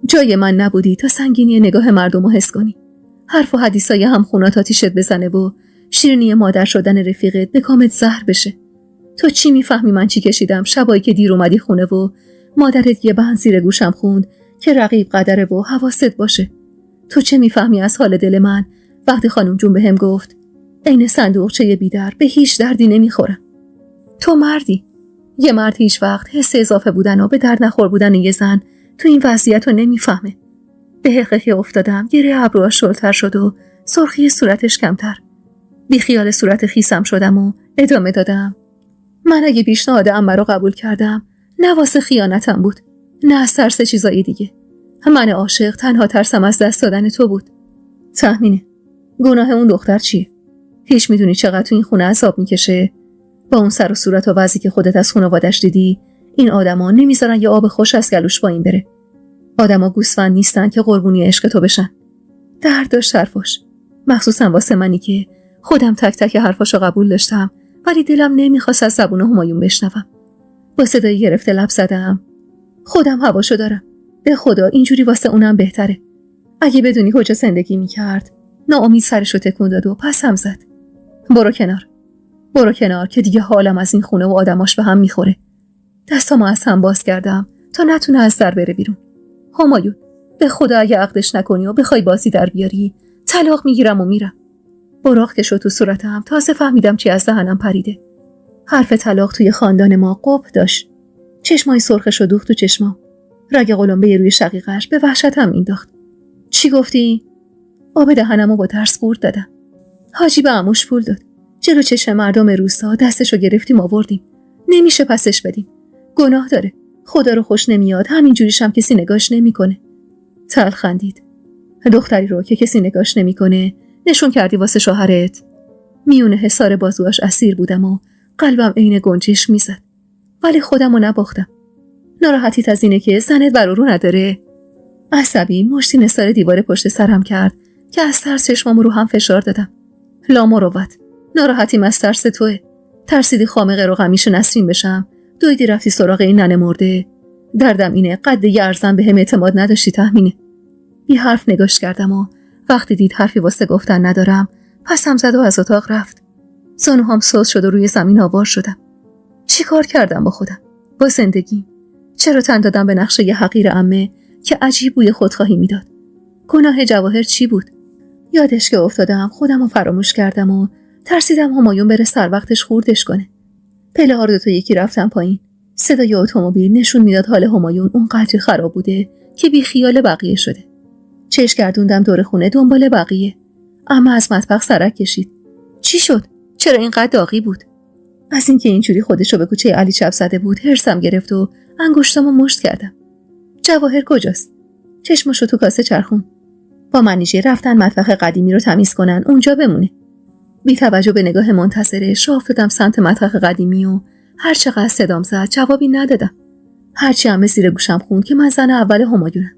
جای من نبودی تا سنگینی نگاه مردمو حس کنی. حرف و حدیثای همخونات آتیشت بزنه و شیرینی مادر شدن رفیقت به کامت زهر بشه. تو چی میفهمی من چی کشیدم شبایی که دیر اومدی خونه و مادرت یه بند زیر گوشم خوند که رقیب قدره و حواست باشه؟ تو چه میفهمی از حال دل من وقتی خانم جون بهم گفت عین صندوقچه بیدر به هیچ دردی نمیخورم؟ تو مردی. یه مرد هیچ وقت حس اضافه بودن و به درد نخور بودن یه زن تو این وضعیت رو نمیفهمه. به حقیقی افتادم، گره ابروهاش شلتر شد و سرخی صورتش کمتر. بی خیال صورت خیسم شدم و ادامه دادم: من اگه پیشنهاد عمه رو قبول کردم نه واسه خیانتم بود، نه از ترس چیزایی دیگه. من عاشق تنها ترسم از دست دادن تو بود. تهمینه، گناه اون دختر چیه؟ هیچ میدونی چقدر تو این خونه عذاب میکشه؟ با اون سر و صورت و وضعی که خودت از خانواده‌اش دیدی، این آدما نمیذارن یه آب خوش از گلوش پایین بره. آدما گوسفند نیستن که قربونی عشق تو بشن. درد داشت حرفاش، مخصوصا واسه منی که خودم تک تک حرفاشو قبول داشتم ولی دلم نمیخواست از زبون همایون بشنوم. با صدای گرفته لب زدم: خودم هواشو دارم. به خدا اینجوری واسه اونم بهتره. اگه بدونی کجا زندگی میکرد. ناامید سرشو تکون داد و پس هم زد. برو کنار که دیگه حالم از این خونه و آدماش به هم میخوره. دستامو از هم باز کردم تا نتونه از در بره بیرون. همایون، به خدا اگه عقدش نکنی و بخوای بازی در بیاری، طلاق میگیرم و میرم. براق که شد تو صورتم، تازه فهمیدم چی از دهنم پریده. حرف طلاق توی خاندان ما قبح داشت. چشمای سرخش رو دوخت تو چشمام. رگ قلمبه روی شقیقش به وحشتم مینداخت. چی گفتی؟ آب دهنمو با ترس قورت دادم. حاجی به عموش پول داد. جلو چشم مردم روستا دستشو گرفتیم آوردیم. نمیشه پسش بدیم. گناه داره. خدا رو خوش نمیاد. همینجوریشم کسی نگاش نمیکنه. تلخ خندید. دختری رو که کسی نگاش نمیکنه نشون کردی واسه شوهرت. میونه حصار بازوش اسیر بودم و قلبم عین گنجش میزد. ولی خودمو نباختم. ناراحتیت از اینه که زنت برارو نداره؟ عصبی مشتی نثار دیوار پشت سرم کرد که از ترس چشمامو رو هم فشار دادم. لا مروت. ناراحتیم از ترس توئه. ترسیدی خامقه رو غمیش نسرین بشم. دویدی رفتی سراغ این ننه مرده. دردم اینه قد یه ارزن به هم اعتماد نداشتی تهمینه. بی حرف نگاش کردم و وقتی دید حرفی واسه گفتن ندارم پس هم زد و از اتاق رفت. زانوهام سوز شد و روی زمین آوار شدم. چی کار کردم با خودم؟ با زندگی؟ چرا تن دادم به نقشه یه حقیر عمه که عجیب بوی خودخواهی میداد؟ گناه جواهر چی بود؟ یادش که افتادم خودم رو فراموش کردم و ترسیدم همایون بره سر وقتش خوردش کنه. پله ها رو 2 تا یکی رفتم پایین. صدای اتومبیل نشون میداد حال همایون اونقدر خراب بوده که بی خیال بقیه شده. چشم گردوندم دور خونه دنبال بقیه. اما از مطبخ سرک کشید. چی شد؟ چرا اینقدر داغی بود؟ از اینکه اینجوری خودشو به کوچه علی چپ زده بود هرسم گرفت و انگشتامو مشت کردم. جواهر کجاست؟ چشمشو تو کاسه چرخون. با منیژه رفتن مطبخ قدیمی رو تمیز کنن اونجا بمونه. بی توجه به نگاه منتظره شاف دادم سمت مطبخ قدیمی و هر چقدر صدام زد جوابی ندادم. هرچی همه زیر گوشم خوند که من زن اول همایونم.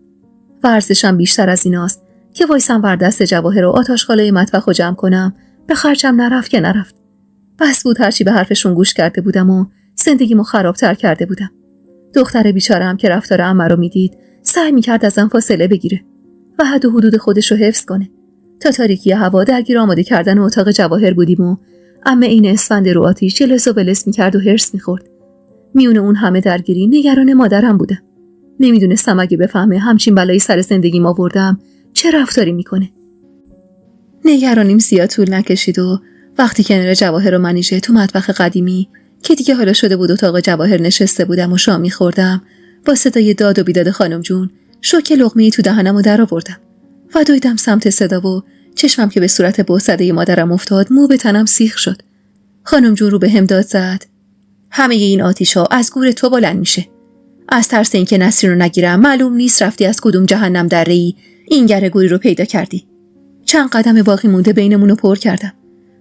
ورزشم بیشتر از ایناست که وایسم ور دست جواهر و آتشخاله مطبخ رو جمع کنم. به خرجم نرفت که نرفت. بس بود هرچی به حرفشون گوش کرده بودم و زندگیمو خرابتر کرده بودم. دختر بیچاره‌ام که رفتار عمه رو میدید سعی میکرد ازم فاصله بگیره و حد و حدود خودش رو حفظ کنه. تا تاریکی هوا درگیر آماده کردن اتاق جواهر بودیم و عمه این اسفند رو آتیش جلس و بلس میکرد و هرس میخورد. میونه اون همه درگیری نگران مادرم بودم. نمیدونستم اگه بفهمه همچین بلایی سر زندگیم آوردم چه رفتاری میکنه. نگرانیم زیاد طول نکشید و وقتی کنار جواهر و منیژه تو مطبخ قدیمی که دیگه حالا شده بود اتاق جواهر نشسته بودم و شام میخوردم با صدای داد و بیداد خانم جون شوک لقمه‌ای تو دهنمو در آوردم و دویدم سمت صدا و چشمم که به صورت بوسده مادرم افتاد مو به تنم سیخ شد. خانم جون رو به هم داد زد. همه این آتیشا از گور تو بلند میشه. از ترس اینکه نسرین رو نگیرم معلوم نیست رفتی از کدوم جهنم دره‌ای این گره گوری رو پیدا کردی. چند قدم باقی مونده بینمون رو پر کردم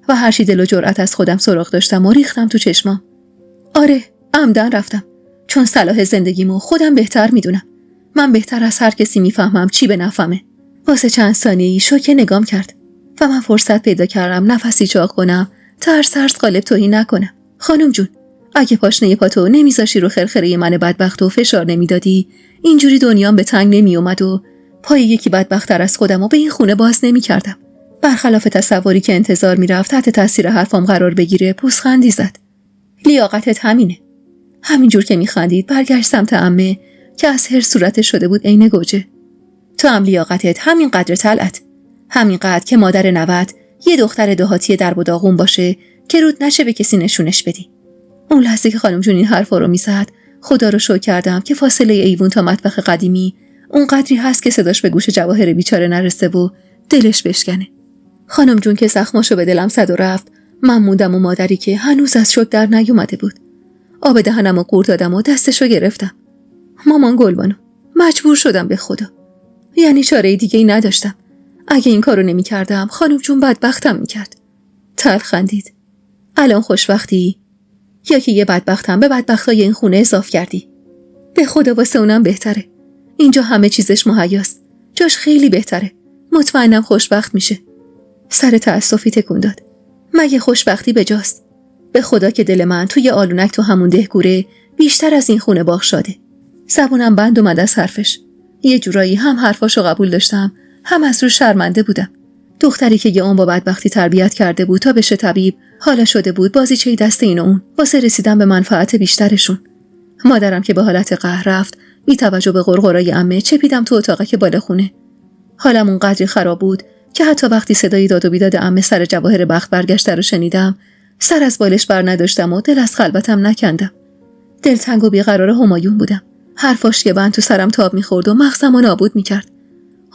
و هر چی دل و جرأت از خودم سراغ داشتم و ریختم تو چشمام. آره، عمدن رفتم. چون صلاح زندگیمو خودم بهتر میدونم. من بهتر از هر کسی میفهمم چی به نفعمه. واسه چند ثانیه‌ای شوکه نگام کرد و من فرصت پیدا کردم نفسی چاق کنم تا هر سرس قالب توهی نکنم. خانم جون، اگه پاشنه پاتو نمیذاشی رو خرخره من بدبخت و فشار نمیدادی اینجوری دنیام به تنگ نمی اومد و پای یکی بدبخت‌تر از خودم و به این خونه باز نمی‌کردم. برخلاف تصوری که انتظار می‌رفت تحت تاثیر حرفام قرار بگیره پوزخندی زد. لیاقتت همینه. همینجور که می‌خندید برگشت سمت عمه که از هر صورتش شده بود عین گوجه. تو هم لیاقتت همین قدر طلعت. همین قدر که مادر نوت یه دختر دهاتی درب و داغون باشه که رود نشه به کسی نشونش بدی. اون لحظه که خانم جون این حرفا رو میزد خدا رو شکر کردم که فاصله ایوون تا مطبخ قدیمی اون قدری هست که صداش به گوش جواهر بیچاره نرسه و دلش بشکنه. خانم جون که زخماشو به دلم زد و رفت من موندم و مادری که هنوز از شوک در نیومده بود. آب دهنمو قورت دادم و دستشو گرفتم. مامان گلبانو، مجبور شدم به خدا. یعنی چاره دیگه ای نداشتم. اگه این کارو نمی کردم خانم جون بدبختم می کرد. تلخ خندید. الان خوشبختی؟ یا که یه بدبختم به بدبختای این خونه اضاف کردی؟ به خدا واسه اونم بهتره. اینجا همه چیزش مهیاست. جاش خیلی بهتره. مطمئنم خوشبخت میشه. سر تأسفی تکون داد. مگه خوشبختی بجاست؟ به خدا که دل من توی آلونک تو همون دهگوره بیشتر از این خونه باغ شاده. زبونم بند اومد از حرفش. یه جورایی هم حرفاشو قبول داشتم، هم از رو شرمنده بودم. دختری که یه عمر با بدبختی تربیت کرده بود تا بشه طبیب، حالا شده بود بازیچه دست این و اون واسه رسیدن به منفعت بیشترشون. مادرم که به حالت قهر رفت، بی توجه به غرغرای عمه چپیدم تو اتاقه که بالا خونه. حالم اونقدری خراب بود که حتی وقتی صدای داد و بیداد عمه سر جواهر بخت برگشته رو شنیدم، سر از بالش بر نداشتم و دل از خلوتم نکندم. دلتنگ و بیقرار همایون بودم. حرفاش که بند تو سرم تاب می‌خورد و مغزمو نابود می‌کرد.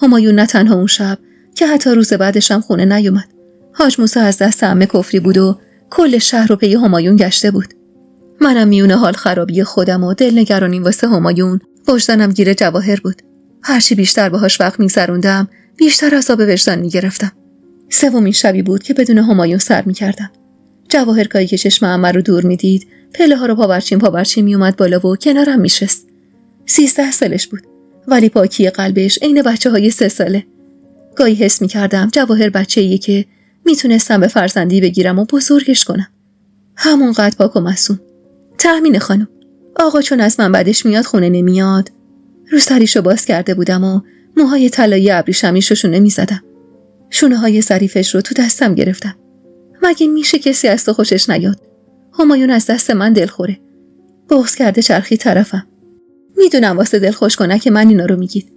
همایون نه تنها اون شب که حتی روز بعدش هم خونه نیومد. حاج موسی از دست عمه کفری بود و کل شهر رو پی همایون گشته بود. منم میونه حال خرابی خودم و دلنگرانیم واسه همایون، وجدانم گیر جواهر بود. هرچی بیشتر باهاش وقت می‌گذروندم، بیشتر عذاب وجدان می‌گرفتم. سومین شبی بود که بدون همایون سر می‌کردم. جواهر کاری که چشم عمه رو دور می‌دید، پله‌ها رو پاورچین میومد بالا و کنارم میشست. 13 سالش بود، ولی پاکی قلبش عین بچه‌های 3 ساله. گاهی حس می‌کردم جواهر بچه‌ایه که میتونستم به فرزندی بگیرم و بزرگش کنم. همونقدر پاک و معصوم. تأمین خانم، آقا چون از من بعدش میاد خونه نمیاد. روسریشو باز کرده بودم و موهای طلایی ابریشمی شونه میزدم. شونه‌های ظریفش رو تو دستم گرفتم. مگه میشه کسی از تو خوشش نیاد؟ همایون از دست من دلخوره. بغض کرده چرخی طرفم. میدونم واسه دل خوش کنه که من اینا رو میگید.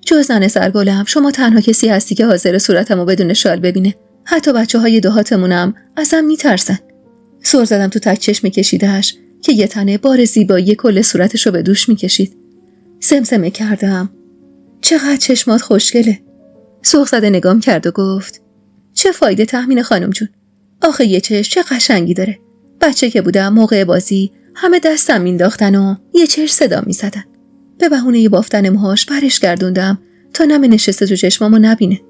جز ننه سرگلم شما تنها کسی هستی که حاضر صورتمو بدون شال ببینه. حتی بچه‌های دهاتمونم ازم میترسن. سر زدم تو تک چشم کشیدهش که یه تنه بار زیبایی کل صورتشو به دوش میکشید. سمسمه کردم. چقدر چشمات خوشگله. سرخ زده نگام کرد و گفت چه فایده تأمین خانم جون؟ آخه یه چشم چه قشنگی داره. بچه که بودم موقع بازی همه دستم مینداختن و یه چشم صدا میزدن. به بهونه بافتن موهاش برش گردوندم تا نم نشسته تو چشمامو نبینه.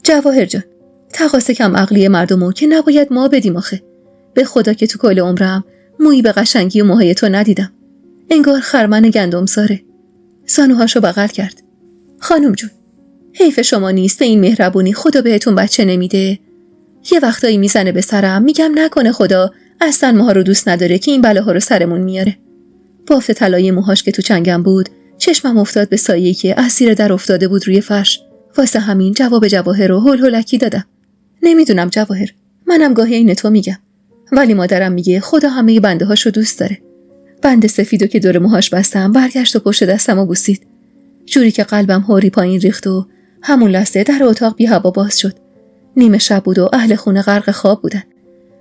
جواهر جان، تقاص کم عقلی مردمو که نباید ما بدیم آخه. به خدا که تو کل عمرم مویی به قشنگی و موهای تو ندیدم. انگار خرمن گندم ساره. زانوهاشو بغل کرد. خانم جون، حیف شما نیست به این مهربونی خدا بهتون بچه نمیده. یه وقتایی میزنه به سرم، میگم نکنه خدا اصلا ماها رو دوست نداره که این بلاها رو سرمون میاره. بافت طلایی موهاش که تو چنگم بود، چشمم افتاد به سایه‌ای که اسیر در افتاده بود روی فرش. واسه همین جواب جواهر رو هول هولکی دادم. نمیدونم جواهر، منم گاهی این تو میگم، ولی مادرم میگه خدا همه بنده هاشو دوست داره. بند سفیدو که دور موهاش بستم برگشت و پشت دستمو بوسید، جوری که قلبم هوری پایین ریخت و همون لحظه در اتاق بی هوا باز شد. نیمه شب بود و اهل خونه غرق خواب بودن.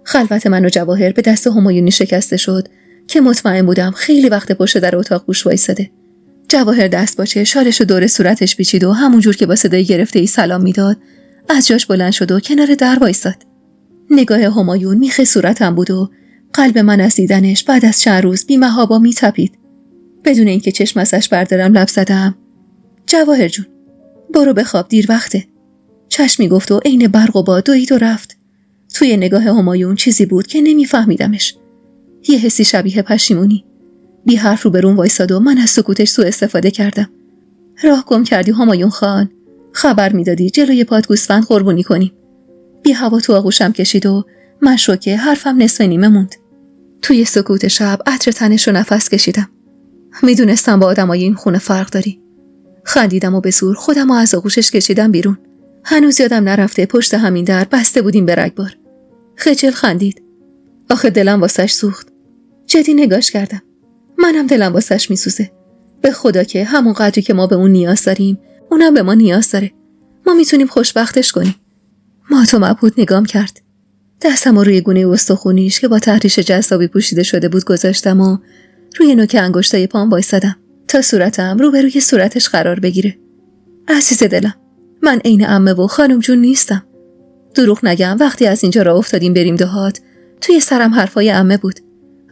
خلوت من و جواهر به دست همایونی شکسته شد که مطمئن بودم خیلی وقت پشت در اتاق گوش وایساده. جواهر دست باچه شالشو دور صورتش پیچید و همونجور که با صدای گرفته‌ای سلام میداد از جاش بلند شد و کنار در وایساد. نگاه همایون میخ صورتم بود و قلب من از دیدنش بعد از چند روز بی‌محابا میتپید. بدون اینکه چشم ازش بردارم لب زدم. جواهر جون، برو بخواب، دیر وقته. چشمی گفت و عین برق و باد دوید و رفت. توی نگاه همایون چیزی بود که نمیفهمیدمش. یه حسی شبیه پشیمونی. بی حرف رو برون وایساد و من از سکوتش سوء استفاده کردم. راه گم کردی همایون خان، خبر میدادی جلوی پات گوسفند قربونی کنیم. بی هوا تو آغوشم کشید و من شوکه حرفم نصف نیمه موند. توی سکوت شب عطر تنش رو نفس کشیدم. میدونستم با آدمای این خونه فرق داری. خندیدم و به زور خودم رو از آغوشش کشیدم بیرون. هنوز یادم نرفته پشت همین در بسته بودیم به رگبار. خجل خندید. آخه دلم واسش سوخت. جدی نگاش کردم. منم دلم واسش میسوزه. به خدا که همون قدری که ما به اون نیاز داریم، اونم به ما نیاز داره. ما میتونیم خوشبختش کنیم. ما تو مبهوت نگام کرد. دستم رو روی گونه استخونیش که با تحریش جذابی پوشیده شده بود گذاشتم و روی نوک انگشتای پام وایسادم تا صورتم روبروی صورتش قرار بگیره. عزیز دلم، من عین عمه و خانم جون نیستم. دروغ نگم وقتی از اینجا راه افتادیم بریم دهات، توی سرم حرفای عمه بود،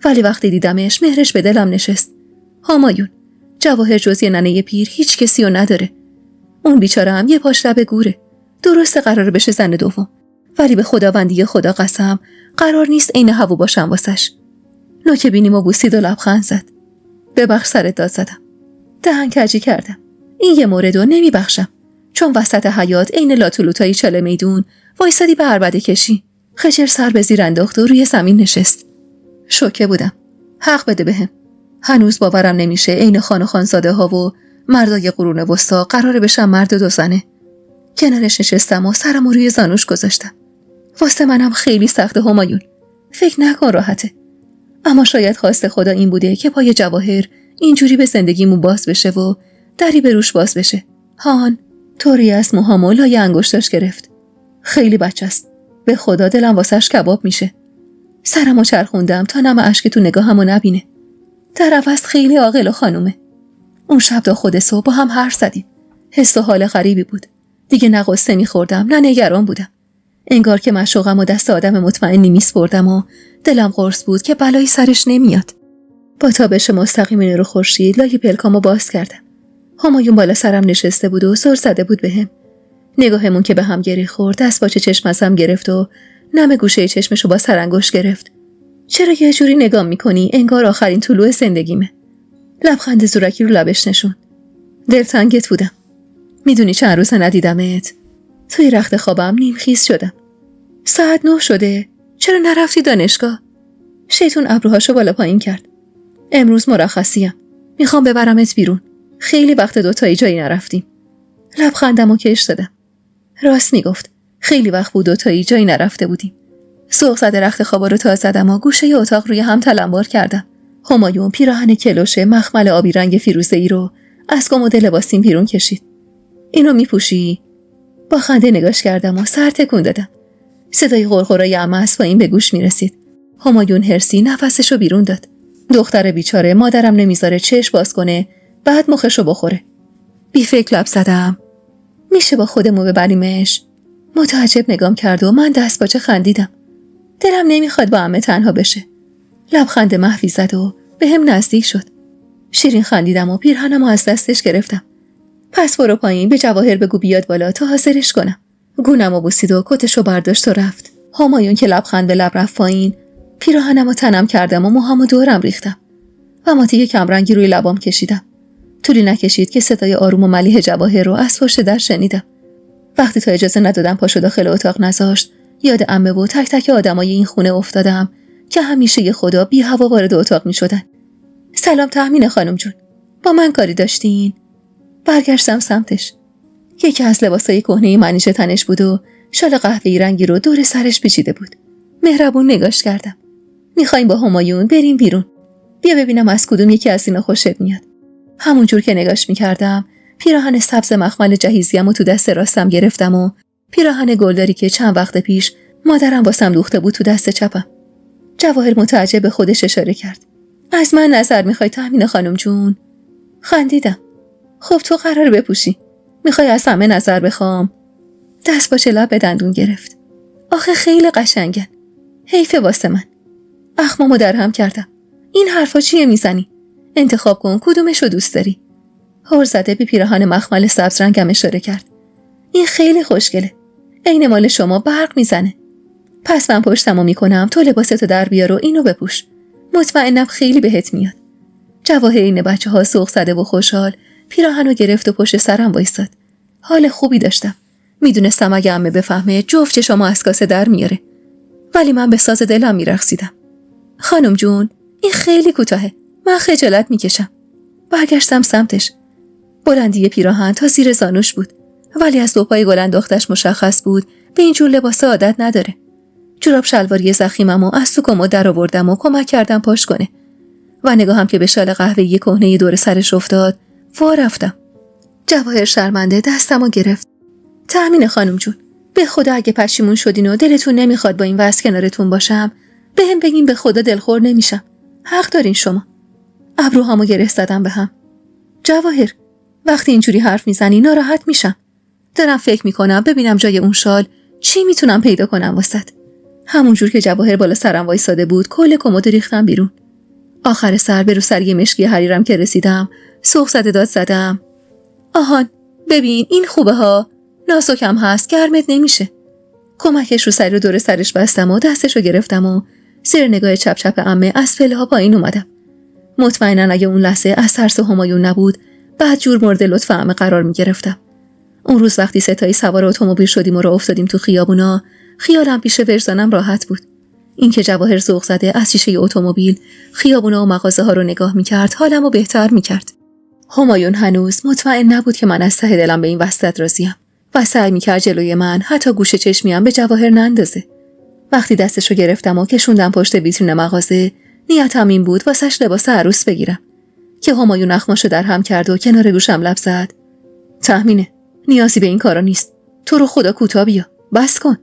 ولی وقتی دیدمش مهرش به دلم نشست. همایون، جواهر جز یه ننه پیر هیچ کسی رو نداره. اون بیچاره هم یه پاش لب گوره. درسته قرار بشه زن دوم، ولی به خداوندی خدا قسم قرار نیست عین هوا باشم واسش. نوک بینیمو بوسید و لبخند زد. ببخش سرت داد زدم. دهن کجی کردم. این یه موردو نمیبخشم، چون وسط حیات عین لاتولوتای چاله میدون وایسادی به عربده کشی. خجر سر به زیر انداخت و روی زمین نشست. شوکه بودم. حق بده بهم. هنوز باورم نمیشه عین خان و خانزاده ها و مردای قرون وسطا قراره بشن مرد و 2 زنه. کنارش نشستم و سرم روی زانوش گذاشتم. واسه منم خیلی سخته همایون. فکر نکن راحته. اما شاید خواست خدا این بوده که پای جواهر اینجوری به زندگیمون باز بشه و دری به روش باز بشه. هان طوری از موهامو لای انگشتاش گرفت. خیلی بچه است. به خدا دلم واسش کباب میشه. سرمو چرخوندم تا نم اشک تو نگاهمو نبینه. در عوض خیلی عاقل و خانومه. اون شب تا خود صبح با هم حرف زدیم. حس و حال غریبی بود. دیگه نه قصه میخوردم نه نگران بودم. انگار که معشوقم و دست آدم مطمئنی میسپردم و دلم قرص بود که بلایی سرش نمیاد. با تابش مستقیم نور خورشید لای پلکامو باز کردم. همایون بالا سرم نشسته بود و سر زده بود بهم. نگاهمون که به هم گره خورد دست باچه چشم ازم گرفت و نم گوشه چشمشو با سرانگشت گرفت. چرا یه جوری نگاه میکنی انگار آخرین طلوع زندگیمه؟ لبخند زورکی رو لبش نشون. دلتنگت بودم. میدونی چند روز ندیدمت؟ توی رخت خوابم نیمخیز شدم. ساعت 9 شده. چرا نرفتی دانشگاه؟ شیطون ابروهاشو بالا پایین کرد. امروز مرخصیم. میخوام ببرمت بیرون. خیلی وقت 2 تایی جایی نرفتیم. لبخندمو کش دادم. راست میگفت. خیلی وقت بود 2 تایی جایی نرفته بودیم. سوق زده رخت خوابا رو تا زدم و گوشه اتاق روی هم تلمبار کردم. همایون پیراهن کلوشه مخمل آبی رنگ فیروزه‌ای رو از کمد لباسیم بیرون کشید. اینو میپوشی؟ با خنده نگاش کردم و سر تکون دادم. صدای غرغرای عمه از پایین به گوش میرسید. همایون هرسی نفسشو بیرون داد. دختر بیچاره مادرم نمیذاره چشم باز کنه بعد مخشو بخوره. بی فکر لب زدم. میشه با خودمو ببریمش؟ متعجب نگام کرد و من دست باچه خندیدم. دلم نمیخواد با عمه تنها بشه. لبخند محوی زد و به هم نزدیک شد. شیرین خندیدم و پیرهنمو از دستش گرفتم. پس برو پایین به جواهر بگو بیاد بالا تا حاضرش کنم. گونمو بوسید و کتشو برداشت و رفت. همایون که لبخند به لب رفت پایین پیراهنمو تنم کردم و موهامو دورم ریختم. و ماتیک کمرنگی روی لبام کشیدم. طولی نکشید که صدای آروم و ملیح جواهر رو از پشت در شنیدم. وقتی تا اجازه ندادم پاشو داخل اتاق نذاشت یاد عمه و تک تک آدمای این خونه افتادم که همیشه یه خدا بی هوا وارد اتاق میشدن. سلام تهمین خانم جون. با من کاری داشتین؟ برگشتم سمتش. یکی از لباسای کهنه منیژه تنش بود و شال قهوه‌ای رنگی رو دور سرش پیچیده بود. مهربون نگاش کردم. میخوایم با همایون بریم بیرون. بیا ببینم از کدوم یکی از اینا خوشت میاد. همونجور که نگاش میکردم پیراهن سبز مخمل جهیزیمو تو دست راستم گرفتم و پیراهن گلداری که چند وقت پیش مادرم واسم دوخته بود تو دست چپم. جواهر متعجب به خودش اشاره کرد. از من نظر میخوای تهمین خانم جون؟ خندیدم. خب تو قراره بپوشی. میخوای از همه نظر بخوام؟ دست باچه لب به دندون گرفت. آخه خیلی قشنگن. حیفه واسه من. اخمامو در هم کردم. این حرفا چیه میزنی؟ انتخاب کن کدومشو دوست داری. هر زده به پیراهن مخمل سبز رنگم اشاره کرد. این خیلی خوشگله. عین مال شما برق میزنه. پس من پشتمو میکنم تو لباستو در بیار و اینو بپوش. مطمئنم خیلی بهت میاد. جواهر این بچه‌ها سوق زده و خوشحال پیراهنو گرفت و پشت سرم وایساد. حال خوبی داشتم. میدونستم اگه عمه بفهمه جفت چشامو از کاسه در میاره. ولی من به ساز دلم میرقصیدم. خانم جون این خیلی کوتاهه. من خجالت میکشم. برگشتم سمتش. بلندی پیراهن تا زیر زانوش بود. ولی از دو پای گل انداختش مشخص بود به اینجور لباس عادت نداره. جوراب شلواری ضخیممو از تو کمد در آوردم و کمک کردم پاش کنه. و نگاهم که به شال قهوه‌ای کهنه دور سرش افتاد، وا رفتم. جواهر شرمنده دستمو گرفت. تأمین خانم جون، به خدا اگه پشیمون شدین و دلتون نمیخواد با این وضع کنارتون باشم، بهم بگین به خدا دلخور نمیشم. حق دارین شما. ابروهامو گره زدم به هم. جواهر، وقتی اینجوری حرف میزنی ناراحت میشم. دارم فکر میکنم ببینم جای اون شال چی میتونم پیدا کنم واسط. همونجور که جواهر بالا سرم وایساده بود کل کمد ریختم بیرون. آخر سر به روسری مشکی حریرم که رسیدم سوق زده داد زدم. آهان ببین این خوبه ها، نازکم هست گرمت نمیشه. کمکش روسری رو دور سرش بستم و دستش رو گرفتم و زیر نگاه چپ چپ عمه از پله ها پایین اومدم. مطمئنن اگه اون لحظه از ترس همایون نبود بعد جور مورد لطف عمه قرار میگرفتم. اون روز وقتی ستایی سوار اتومبیل شدیم و راه افتادیم تو خیابونا، خیالم پیش وجدانم راحت بود. اینکه جواهر ذوق زده از شیشه اتومبیل خیابونا و مغازه‌ها رو نگاه می‌کرد حالمو بهتر می‌کرد. همایون هنوز مطمئن نبود که من از ته دلم به این وصلت راضیم و سعی می‌کرد جلوی من حتی گوشه چشمیم به جواهر نندازه. وقتی دستشو گرفتم و کشوندم پشت ویترین مغازه، نیتم این بود واسش لباس عروس بگیرم که همایون اخماشو در هم کرد و کنار گوشم لب زد. تهمینه، نیازی به این کارا نیست. تو رو خدا کوتاه بیا. بس کن.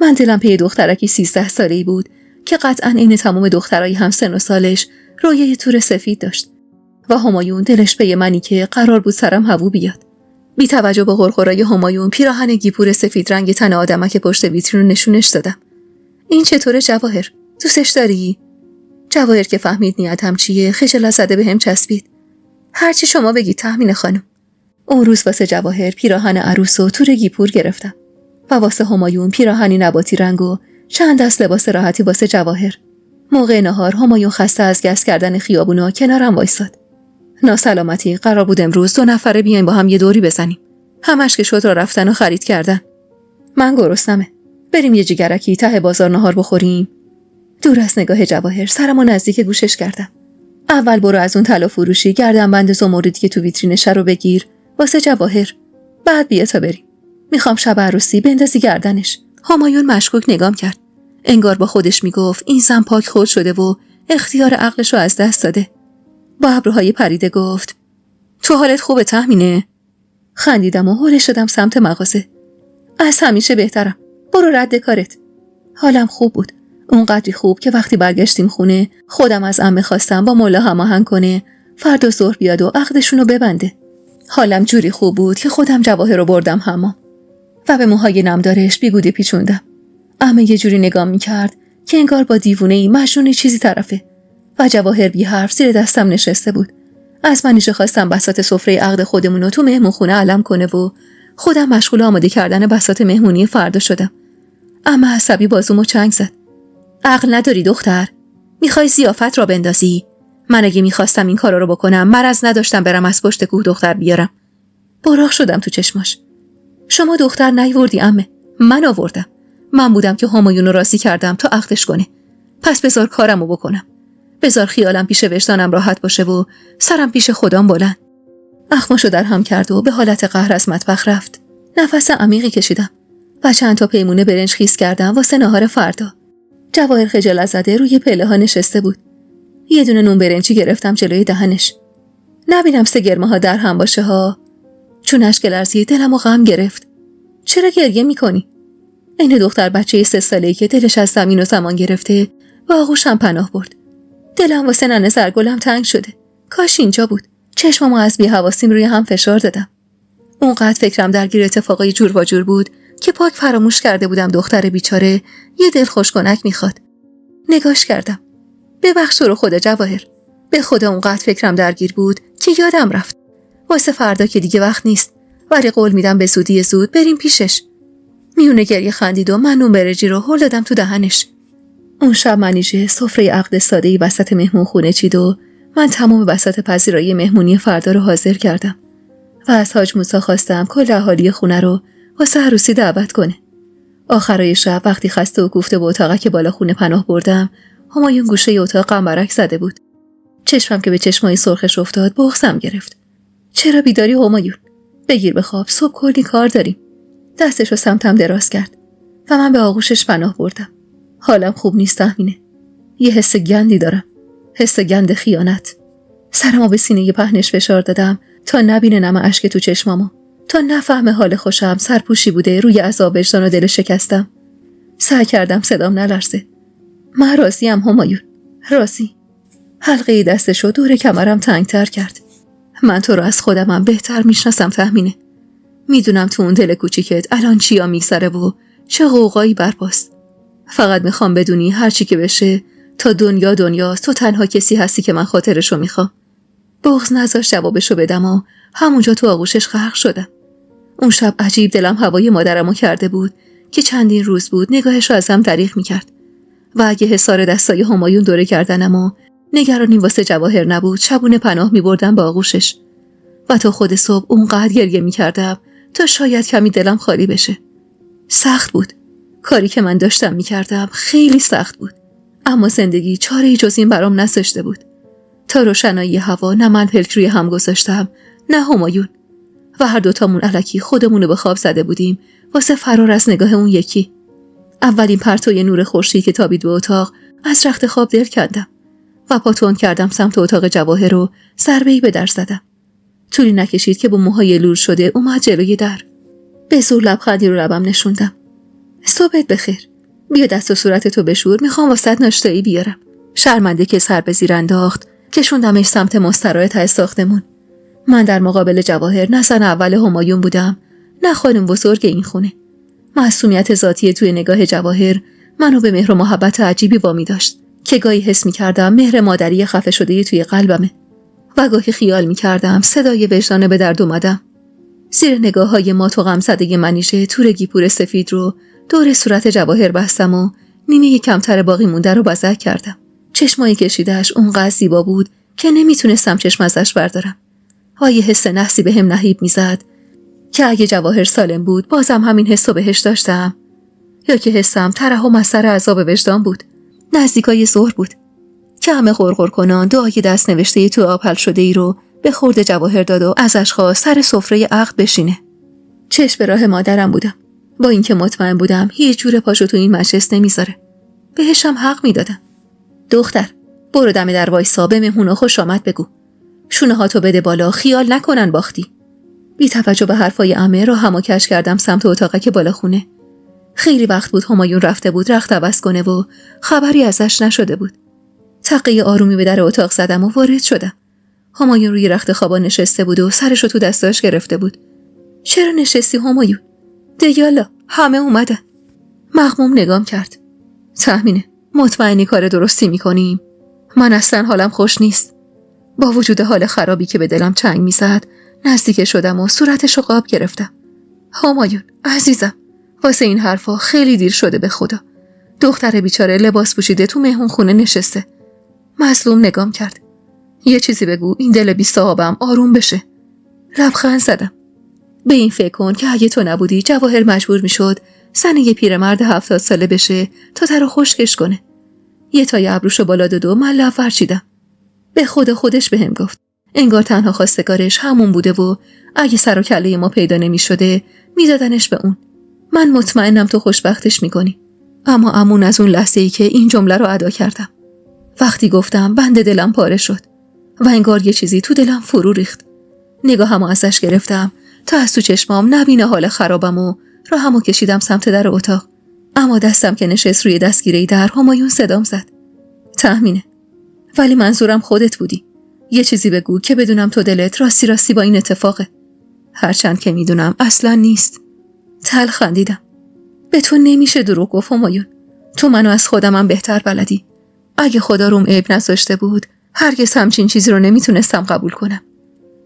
من دلم پی دخترکی 13 ساله‌ای بود که قطعاً این تمام دخترای هم سن و سالش رویه تور سفید داشت و همایون دلش پی منی که قرار بود سرم هوو بیاد. بی توجه به غرغرای همایون پیراهن گیپور سفید رنگ تن آدمک پشت ویترین رو نشونش دادم. این چطوره جواهر؟ دوستش داری؟ جواهر که فهمید نیتم چیه خجالت زده بهم چسبید. هرچی شما بگید تهمین خانم. اون روز واسه جواهر پیراهن عروس و تور گیپور گرفتم و واسه همایون پیراهنی نباتی رنگ و چند دست لباس راحتی واسه جواهر. موقع نهار همایون خسته از گس کردن خیابونا کنارم وایساد. ناسلامتی قرار بود امروز 2 نفره بیایم با هم یه دوری بزنیم. همش که شد را رفتن و خرید کردن. من گرسنمه. بریم یه جگرکی ته بازار نهار بخوریم. دور از نگاه جواهر سرمو نزدیک گوشش کردم. اول برو از اون طلا فروشی گردنبند زمردی که تو ویترینش رو بگیر واسه جواهر. بعد بیا تا بریم. میخوام شب عروسی بندازی گردنش. همایون مشکوک نگام کرد. انگار با خودش میگفت این زن پاک خود شده و اختیار عقلش رو از دست داده. با ابروهای پریده گفت تو حالت خوبه تهمینه؟ خندیدم و هولش شدم سمت مغازه. از همیشه بهترم. برو رد کارت. حالم خوب بود. اونقدری خوب که وقتی برگشتیم خونه خودم از عمه خواستم با مولا هماهنگ کنه فردا ظهر بیاد و عقدشونو ببنده. حالم جوری خوب بود که خودم جواهر رو بردم حمام و به موهای نمدارش بیگوده پیچوندم. عمه یه جوری نگام میکرد که انگار با دیوونه‌ای مجنونی چیزی طرفه و جواهر بی حرف زیر دستم نشسته بود. از من خواستم بساط سفره عقد خودمونو تو مهمونخونه علم کنه و خودم مشغول آماده کردن بساط مهمونی فردا شدم. عمه عصبی بازومو چنگ زد. عقل نداری دختر؟ میخوای ضیافت را بندازی؟ من اگه میخواستم این کارا رو بکنم مرض نداشتم برم از پشت کوه دختر بیارم. براق شدم تو چشماش. شما دختر نیوردی عمه، من آوردم. من بودم که همایون رو راضی کردم تا عقدش کنه. پس بذار کارمو بکنم. بذار خیالم پیش وجدانم راحت باشه و سرم پیش خدام بلند. اخماشو در هم کرد و به حالت قهر از مطبخ رفت. نفس عمیقی کشیدم و چند تا پیمونه برنج خیس کردم واسه نهار فردا. جواهر خجالت زده روی پله ها نشسته بود. یه دونه نون برنجی گرفتم جلوی دهنش. نبینم 3 گرمه ها در هم باشه ها. چون اشک لرزی دلمو غم گرفت. چرا گریه میکنی؟ این دختر بچه 3 ساله‌ای که دلش از زمین و زمان گرفته و آغوشم پناه برد. دلم واسه ننه زرگلم تنگ شده. کاش اینجا بود. چشممو از بی‌حواسیم روی هم فشار دادم. اونقدر فکرم درگیر اتفاقای جور و جور بود که پاک فراموش کرده بودم دختر بیچاره یه دل خوشگنک میخواد. نگاش کردم. ببخش تو رو خدا جواهر. به خدا اونقدر فکرم درگیر بود که یادم رفت. واسه فردا که دیگه وقت نیست. ولی قول میدم به زودی زود بریم پیشش. میونه گریه خندید و من نون برنجی رو هل دادم تو دهنش. اون شب منیژه سفره عقد ساده‌ای وسط مهمون خونه چید و من تمام بساط پذیرایی مهمونی فردا رو حاضر کردم و از حاج موسی خواستم کل اهالی خونه رو واسه عروسی دعوت کنه. آخرای شب وقتی خسته و کوفته به اتاقک بالا خونه پناه بردم، همایون گوشه اتاق قنبرک زده بود. چشمم که به چشمای سرخش افتاد بغضم گرفت. چرا بیداری همایون؟ بگیر بخواب، صبح کلی کار داریم. دستش رو سمتم دراز کرد و من به آغوشش پناه بردم. حالم خوب نیست تهمینه. یه حس گندی دارم. حس گند خیانت. سرمو به سینه پهنش فشار دادم تا نبینه نم اشک تو چشمامو. تا نفهمه حال خوشم سرپوشی بوده روی عذاب وجدان و دل شکستم. سعی کردم صدام نلرزه. من راضیم همایون. راضی. حلقه دستشو دور کمرم تنگتر کرد. من تو رو از خودمم بهتر میشناسم تهمینه. میدونم تو اون دل کوچیکت الان چیا میگذره و چه غوغایی برپاست. فقط میخوام بدونی هر چی که بشه تا دنیاست تو تنها کسی هستی که من خاطرشو میخوام. بغض نذاشت جوابشو بدم و همونجا تو آغوشش غرق شدم. اون شب عجیب دلم هوای مادرمو کرده بود که چندین روز بود نگاهشو ازم دریغ میکرد و اگه حصار دستای همایون دوره کردنم و نگرانی واسه جواهر نبود شبونه پناه میبردم به آغوشش و تا خود صبح اونقدر گریه میکردم تا شاید کمی دلم خالی بشه. سخت بود. کاری که من داشتم میکردم خیلی سخت بود، اما زندگی چاره‌ای جز این برام نذاشته بود. تا روشنایی هوا نه من پلک روی هم گذاشتم نه همایون، و هر دوتامون الکی خودمونو به خواب زده بودیم واسه فرار از نگاه اون یکی. اولین پرتوی نور خورشیدی که تابید به اتاق از رخت خواب دل کندم و پاتون کردم سمت اتاق جواهر رو ضربه‌ای به در زدم. طولی نکشید که با موهای لول شده اومد جلوی در. به زور لبخندی رو لبم نشوندم. صبحت بخیر. بیا دست و صورتتو بشور، میخوام واسط ناشتایی بیارم. شرمنده که سر به زیر انداخت، کشوندمش سمت مستراح ته ساختمون. من در مقابل جواهر نه زن اول همایون بودم، نه خانم بزرگ این خونه. معصومیت ذاتی توی نگاه جواهر منو به مهر و محبت عجیبی وامی داشت که گاهی حس می‌کردم مهر مادری خفه شده توی قلبمه و گاهی خیال می‌کردم صدای وجدان به درد اومدم. زیر نگاه‌های مات و غمزده منیژه تورگی پور سفید رو دور صورت جواهر بستم و نیمه کمتر باقی مونده رو بزک کردم. چشمای کشیده‌اش اونقدر زیبا بود که نمیتونستم چشم ازش بردارم. و یه حس نحسی بهم نهیب میزد که اگه جواهر سالم بود بازم همین حسو بهش داشتم، یا که حسم ترحم از سر عذاب وجدان بود. نزدیکای ظهر بود که همه غرغر کنان دعای دست نوشته تو آب حل شده ای رو به خورد جواهر داد و ازش خواست سر سفره عقد بشینه. چشم به راه مادرم بودم، با اینکه مطمئن بودم هیچ جور پاشو تو این مجلس نمیذاره. بهشم حق میدادم. دختر برو دم در وایسا، به مهمونا خوش آمد بگو، شونه هاتو بده بالا، خیال نکنن باختی. بی توجه به حرفای عمه را همو کش کردم سمت اتاقک بالا خونه. خیلی وقت بود همایون رفته بود رخت عوض کنه و خبری ازش نشده بود. تقه آرومی به در اتاق زدم و وارد شدم. همایون روی رخت خوابا نشسته بود و سرشو تو دستاش گرفته بود. چرا نشستی همایون؟ دیالا همه اومدن. مغموم نگام کرد. تهمینه، مطمئنی کار درستی میکنیم؟ من اصلا حالم خوش نیست. با وجود حال خرابی که به دلم چنگ میزد نزدیک شدم و صورتشو قاب گرفتم. همایون عزیزم، واسه این حرفا خیلی دیر شده به خدا. دختر بیچاره لباس پوشیده تو مهمون خونه نشسته. مظلوم نگام کرد. یه چیزی بگو این دل بی صاحبم آروم بشه. لبخند زدم. به این فکر کن که اگه تو نبودی جواهر مجبور میشد زن یه پیرمرد 70 ساله بشه تا ترو خشکش کنه. یه تای ابروشو بالا داد و من لب ورچیدم. به خدا خودش بهم گفت انگار تنها خواستگارش همون بوده و اگه سر و کله ما پیدا نمی شده میدادنش به اون. من مطمئنم تو خوشبختش میکنی. اما امون از اون لحظه‌ای که این جمله رو ادا کردم. وقتی گفتم بند دلم پاره شد و انگار یه چیزی تو دلم فرو ریخت. نگاهمو ازش گرفتم تا از تو چشمام نبینه حال خرابم و راهمو کشیدم سمت در اتاق. اما دستم که نشست روی دستگیره در همایون صدام زد. تهمینه، ولی منظورم خودت بودی. یه چیزی بگو که بدونم تو دلت راستی با این اتفاقه. هرچند که میدونم اصلا نیست. تلخ خندیدم. به تو نمیشه دروغ گفت همایون. تو منو از خودمم بهتر بلدی. اگه خدا روم عیب نذاشته بود هرگز همچین چیزی رو نمیتونستم قبول کنم.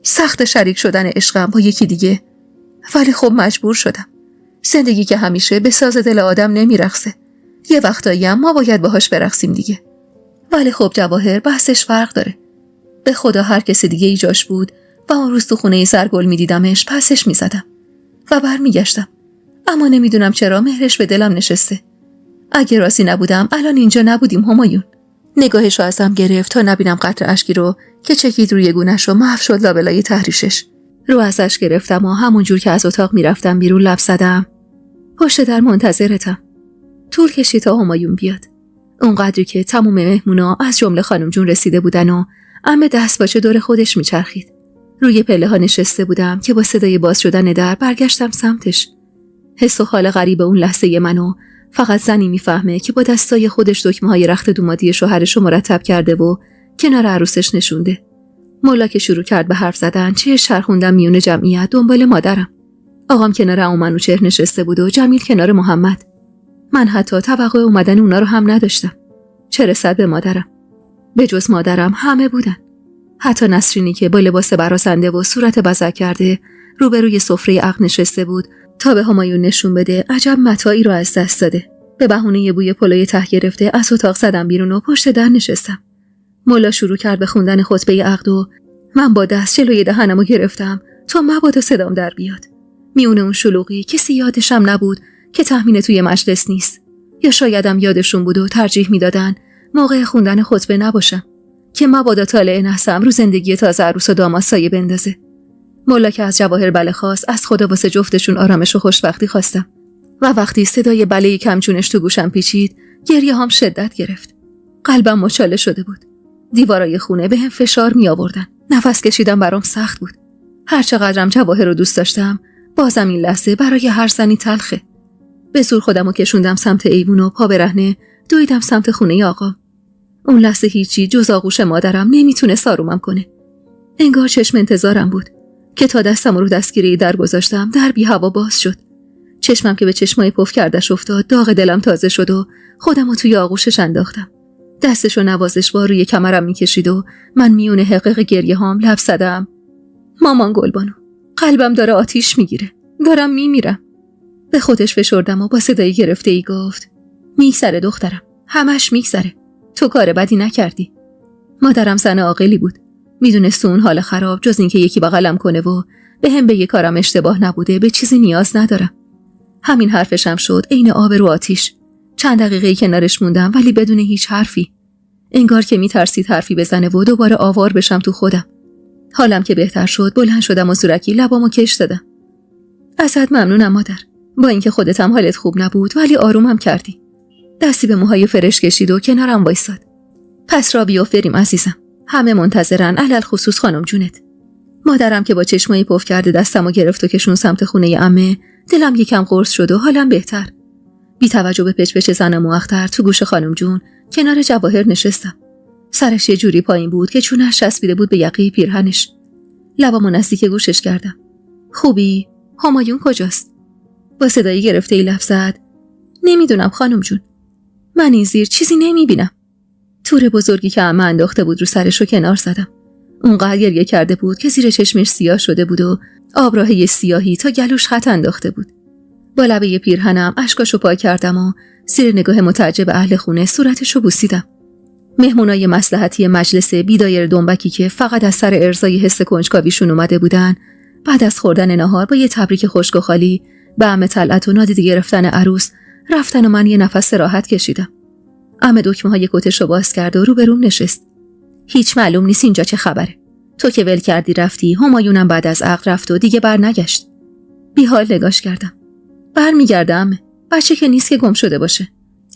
سخت شریک شدن عشقم با یکی دیگه، ولی خب مجبور شدم. زندگی که همیشه به ساز دل آدم نمیرقصه. یه وقتایی هم ما باید باهاش برقصیم دیگه. ولی خب جواهر بحثش فرق داره. به خدا هر کسی دیگه ای جاش بود و اون روز تو خونه زرگل میدیدمش پسش میزدم و برمیگشتم. اما نمیدونم چرا مهرش به دلم نشسته. اگه راضی نبودم الان اینجا نبودیم همایون. نگاهشو ازم گرفت تا نبینم قطره اشکی رو که چکید روی گونه‌ش و محو شد لابلای تحریشش. رو ازش گرفتم و همونجور که از اتاق میرفتم بیرون لب زدم. پشت در منتظرتم. طول کشید تا همایون بیاد. اونقدری که تموم مهمونا از جمله خانم جون رسیده بودن و عمه دستپاچه دور خودش میچرخید. روی پله ها نشسته بودم که با صدای باز شدن در برگشتم سمتش. حس و حال غریب اون لحظه منو فقط زنی میفهمه که با دستای خودش دکمه‌های رخت دومادی شوهرشو مرتب کرده و کنار عروسش نشونده. مولا که شروع کرد به حرف زدن چه چرخوندم میون جمعیت دنبال مادرم. آقام کنار عمومنوچهر نشسته بود و جمیل کنار محمد. من حتی توقع اومدن اونا رو هم نداشتم. چه رسد به مادرم. به جز مادرم همه بودن. حتی نسرینی که با لباس برازنده و صورت بزک کرده روبروی سفره عقد نشسته بود تا به همایون نشون بده عجب متاعی رو از دست داده. به بهونه بوی پلوی ته گرفته از اتاق زدم بیرون و پشت در نشستم. مولا شروع کرد به خوندن خطبه عقد و من با دست جلوی دهنمو گرفتم تا مبادا صدام در بیاد. میونه اون شلوغی کسی یادشم نبود که تهمین توی مجلس نیست، یا شایدم یادشون بود و ترجیح میدادن موقع خوندن خطبه نباشم که مبادا طالع نحسم رو زندگی تازه عروس و داماد سایه بندازه. مولا که از جواهر بله خواست، از خدا واسه جفتشون آرامش و خوشبختی خواستم و وقتی صدای بله کمجونش تو گوشم پیچید، گریه هم شدت گرفت. قلبم مچاله شده بود. دیوارای خونه به هم فشار می آوردن. نفس کشیدم برام سخت بود. هر چقدرم جواهر رو دوست داشتم، بازم این لحظه برای هر زنی تلخه. به زور خودمو کشوندم سمت ایوون و پا برهنه دویدم سمت خونه آقا. اون لحظه هیچی جز آغوش مادرم نمیتونه آرومم کنه. انگار چشم انتظارم بود که تا دستم رو دستگیری در گذاشتم در بی هوا باز شد. چشمم که به چشمای پف کردش افتاد، داغ دلم تازه شد و خودمو توی آغوشش انداختم. دستشو نوازشوار روی کمرم میکشید و من میونه حقیق گریه هام لب زدم: مامان گلبانو، قلبم داره آتیش میگیره، دارم میمیرم. به خودش فشردم و با صدای گرفته ای گفت: میگذره دخترم، همش میگذره، تو کار بدی نکردی. مادرم زن عاقلی بود، میدونست اون حال خراب جز این که یکی بغلم کنه و به هم بگه کارم اشتباه نبوده به چیزی نیاز ندارم. همین حرفشم شد عین آب رو آتیش. چند دقیقه کنارش موندم ولی بدون هیچ حرفی. انگار که میترسید حرفی بزنه و دوباره آوار بشم تو خودم. حالم که بهتر شد بلند شدم و زورکی لبامو کش دادم. ازت ممنونم مادر، با اینکه خودت هم حالت خوب نبود ولی آرومم کردی. دستی به موهای فرش کشید و کنارم وایساد. پس را بیافریم عزیزم، همه منتظرن، علل خصوص خانم جونت. مادرم که با چشمایی پف کرده دستمو گرفت و کشون سمت خونه عمه، دلم یکم قرص شد و حالم بهتر. بی توجه به پچ زنم و اختر تو گوش خانم جون کنار جواهر نشستم. سرش یه جوری پایین بود که چونش چسبیده بود به یقه پیرهنش. لبامو نزدیک گوشش کردم. خوبی؟ همایون کجاست؟ با صدایی گرفته ای لب زد: نمیدونم خانم جون، من این زیر چیزی نمیبینم. تور بزرگی که عمه انداخته بود رو سرش رو کنار زدم. اونقدر گریه کرده بود که زیر چشمش سیاه شده بود و آبراهه سیاهی تا گلوش خط انداخته بود. با لبه پیرهنم اشکاشو پاک کردم و زیر نگاه متعجب اهل خونه صورتشو بوسیدم. مهمونای مصلحتی مجلس بیدایر دنبکی که فقط از سر ارضای حس کنجکاویشون اومده بودن، بعد از خوردن نهار با یه تبریک خشک و خالی به عمه طلعت و نادیده گرفتن عروس رفتن و من یه نفس راحت کشیدم. عمه دکمه‌های کتشو باز کرد و روبروم نشست. هیچ معلوم نیست اینجا چه خبره. تو که ول کردی رفتی، همایونم بعد از عقد رفت و دیگه بر نگشت. بی حال نگاش کردم. برمیگردم، بچه که نیست که گم شده باشه.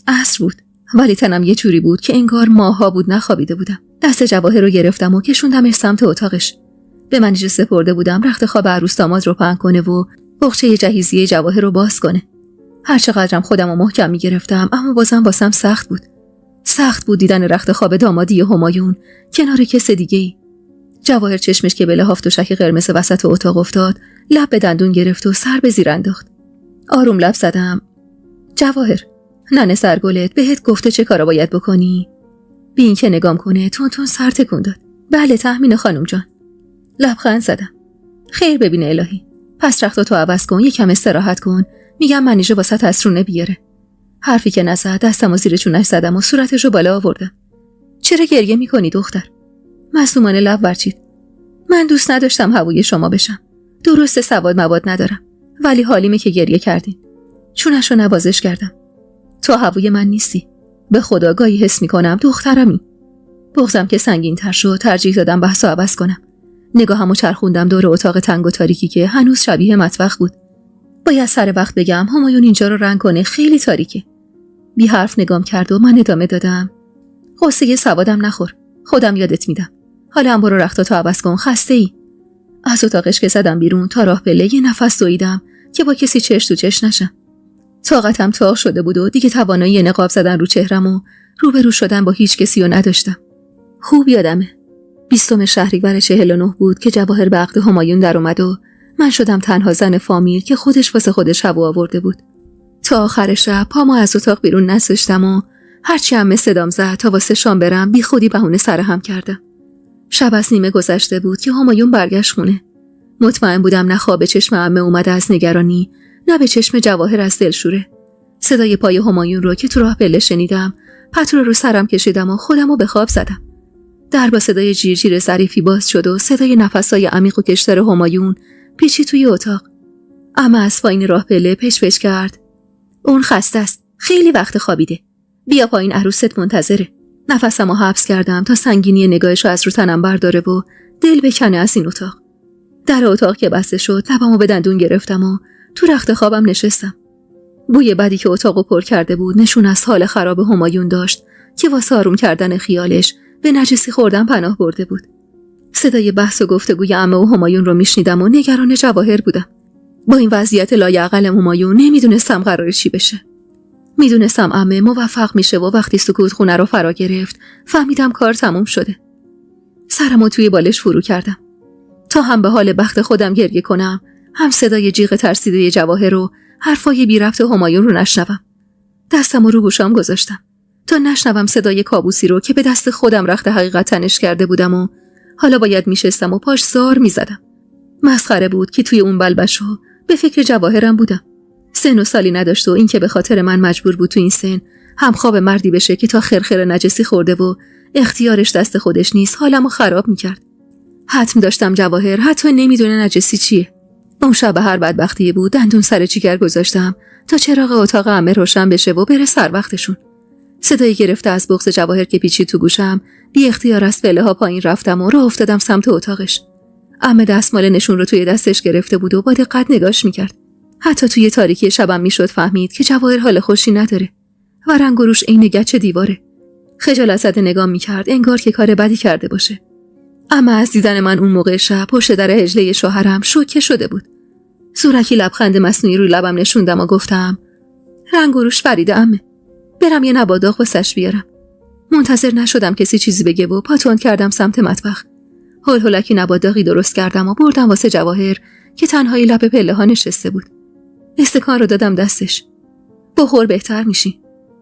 عصر بود ولی تنم یه جوری بود که انگار ماها بود نخوابیده بودم. دست جواهر رو گرفتم و کشوندمش سمت اتاقش. به منیژه سپرده بودم رخت خواب عروس داماد رو پهن کنه و بخچه جهیزیه جواهر رو باز کنه. هر چقدرم خودم رو محکم میگرفتم اما بازم واسم سخت بود. سخت بود دیدن رخت خواب دامادی همایون کنار کس دیگه‌ای. جواهر چشمش که به لحاف تشک قرمز وسط اتاق افتاد، لب به دندون گرفت و سر به زیر انداخت. آروم لب زدم: جواهر، ننه سرگلت بهت گفته چه کارا باید بکنی؟ بی این که نگام کنه تون سر تکون داد. بله تحمین خانم جان. لبخند زدم. خیر ببینه الهی، پس رختاتو عوض کن، یکم استراحت کن، میگم منیژه واسه اسرونه بیاره. حرفی که نزد دستمو زیر چونش زدم و صورتشو بالا آوردم. چرا گریه میکنی دختر؟ معصومانه لب ورچید. من دوست نداشتم هوای شما بشم. درسته سواد مواد ندارم ولی حالیمه که گریه کردین. چونشو نوازش کردم. تو هوای من نیستی. به خدا گاهی حس میکنم دخترمی. بغضم که سنگین تر شد ترجیح دادم بحثو عوض کنم. نگاهمو چرخوندم دور اتاق تنگ و تاریکی که هنوز شبیه مطبخ بود. باید سر وقت بگم همایون اینجا رو رنگ کنه، خیلی تاریکه. بی حرف نگام کرد و من ادامه دادم: قصه سوادم نخور، خودم یادت میدم. حالا هم برو رختاتو عوض کن، خسته ای. از اتاقش که زدم بیرون تا راه پله یه نفس دویدم که با کسی چش تو چش نشم. طاقتم تاق شده بود و دیگه توانایی نقاب زدن رو چهرم و روبرو شدن با هیچ کسی رو نداشتم. خوب یادمه 20 شهریور 49 بود که جواهر به عقد همایون در اومد و من شدم تنها زن فامیل که خودش واسه خودش هوا آورده بود. تا آخر شب پامو از اتاق بیرون نذاشتم و هرچی عمه صدام زد تا واسه شام برم بی خودی بهونه سرهم کردم. شب از نیمه گذشته بود که همایون برگشت خونه. مطمئن بودم نه خواب چشم عمه اومده از نگرانی، نه به چشم جواهر از دلشوره. صدای پای همایون رو که تو راه پله شنیدم، پتو رو سرم کشیدم و خودمو به خواب زدم. در با صدای جیرجیر ظریفی باز شد و صدای نفسای عمیق و کشتر همایون پیچید توی اتاق. عمه از پایین راه پله پچ کرد: اون خسته است. خیلی وقت خوابیده. بیا پایین، عروست منتظره. نفسمو حبس کردم تا سنگینی نگاهشو از رو تنم برداره و دل بکنه از این اتاق. در اتاق که بسته شد، لبمو به دندون گرفتم و تو رخت خوابم نشستم. بوی بدی که اتاقو پر کرده بود نشون از حال خراب همایون داشت که واسه آروم کردن خیالش به نجسی خوردن پناه برده بود. صدای بحث و گفتگوی عمه و همایون رو میشنیدم و نگران جواهر بودم. با این وضعیت لایعقل همایون نمیدونستم قرار چی بشه. میدونستم عمه موفق میشه و وقتی سکوت خونه رو فرا گرفت فهمیدم کار تموم شده. سرمو توی بالش فرو کردم تا هم به حال بخت خودم گریه کنم، هم صدای جیغ ترسیده جواهر رو حرفای بی ربط همایون رو نشنوم. دستمو رو گوشام گذاشتم تا نشنوم صدای کابوسی رو که به دست خودم رخت حقیقت تنش کرده بودم و حالا باید میشستم و پاش زار میزدم. مسخره بود که توی اون بلبشو به فکر جواهرم بودم. سن و سالی نداشت و این که به خاطر من مجبور بود تو این سن همخواب مردی بشه که تا خرخر نجسی خورده و اختیارش دست خودش نیست حالمو خراب میکرد. حتم داشتم جواهر حتی نمیدونه نجسی چیه. اون شب هر بدبختی بود دندون سر جیگر گذاشتم تا چراغ اتاق عمه روشن بشه و بره سر وقتشون. صدای گرفته از بغض جواهر که پیچید تو گوشم، بی اختیار از پله ها پایین رفتم و راه افتادم سمت اتاقش. عمه دستمال نشون رو توی دستش گرفته بود و با دقت نگاش میکرد. حتی توی تاریکی شبم میشد فهمید که جواهر حال خوشی نداره و رنگ و روش عین گچ دیواره. خجالت زده نگام میکرد انگار که کار بدی کرده باشه. اما از دیدن من اون موقع شب پشت در هجله شوهرم شوکه شده بود. زورکی لبخند مصنوعی روی لبم نشوندم و گفتم رنگ و روش پریده عمه. برم یه نباداغ واسش بیارم. منتظر نشدم کسی چیزی بگه و پاتوند کردم سمت مطبخ. هولکی نباداغی درست کردم و بردم واسه جواهر که تنهایی لب پله ها نشسته بود. استکان رو دادم دستش. بخور بهتر میشی.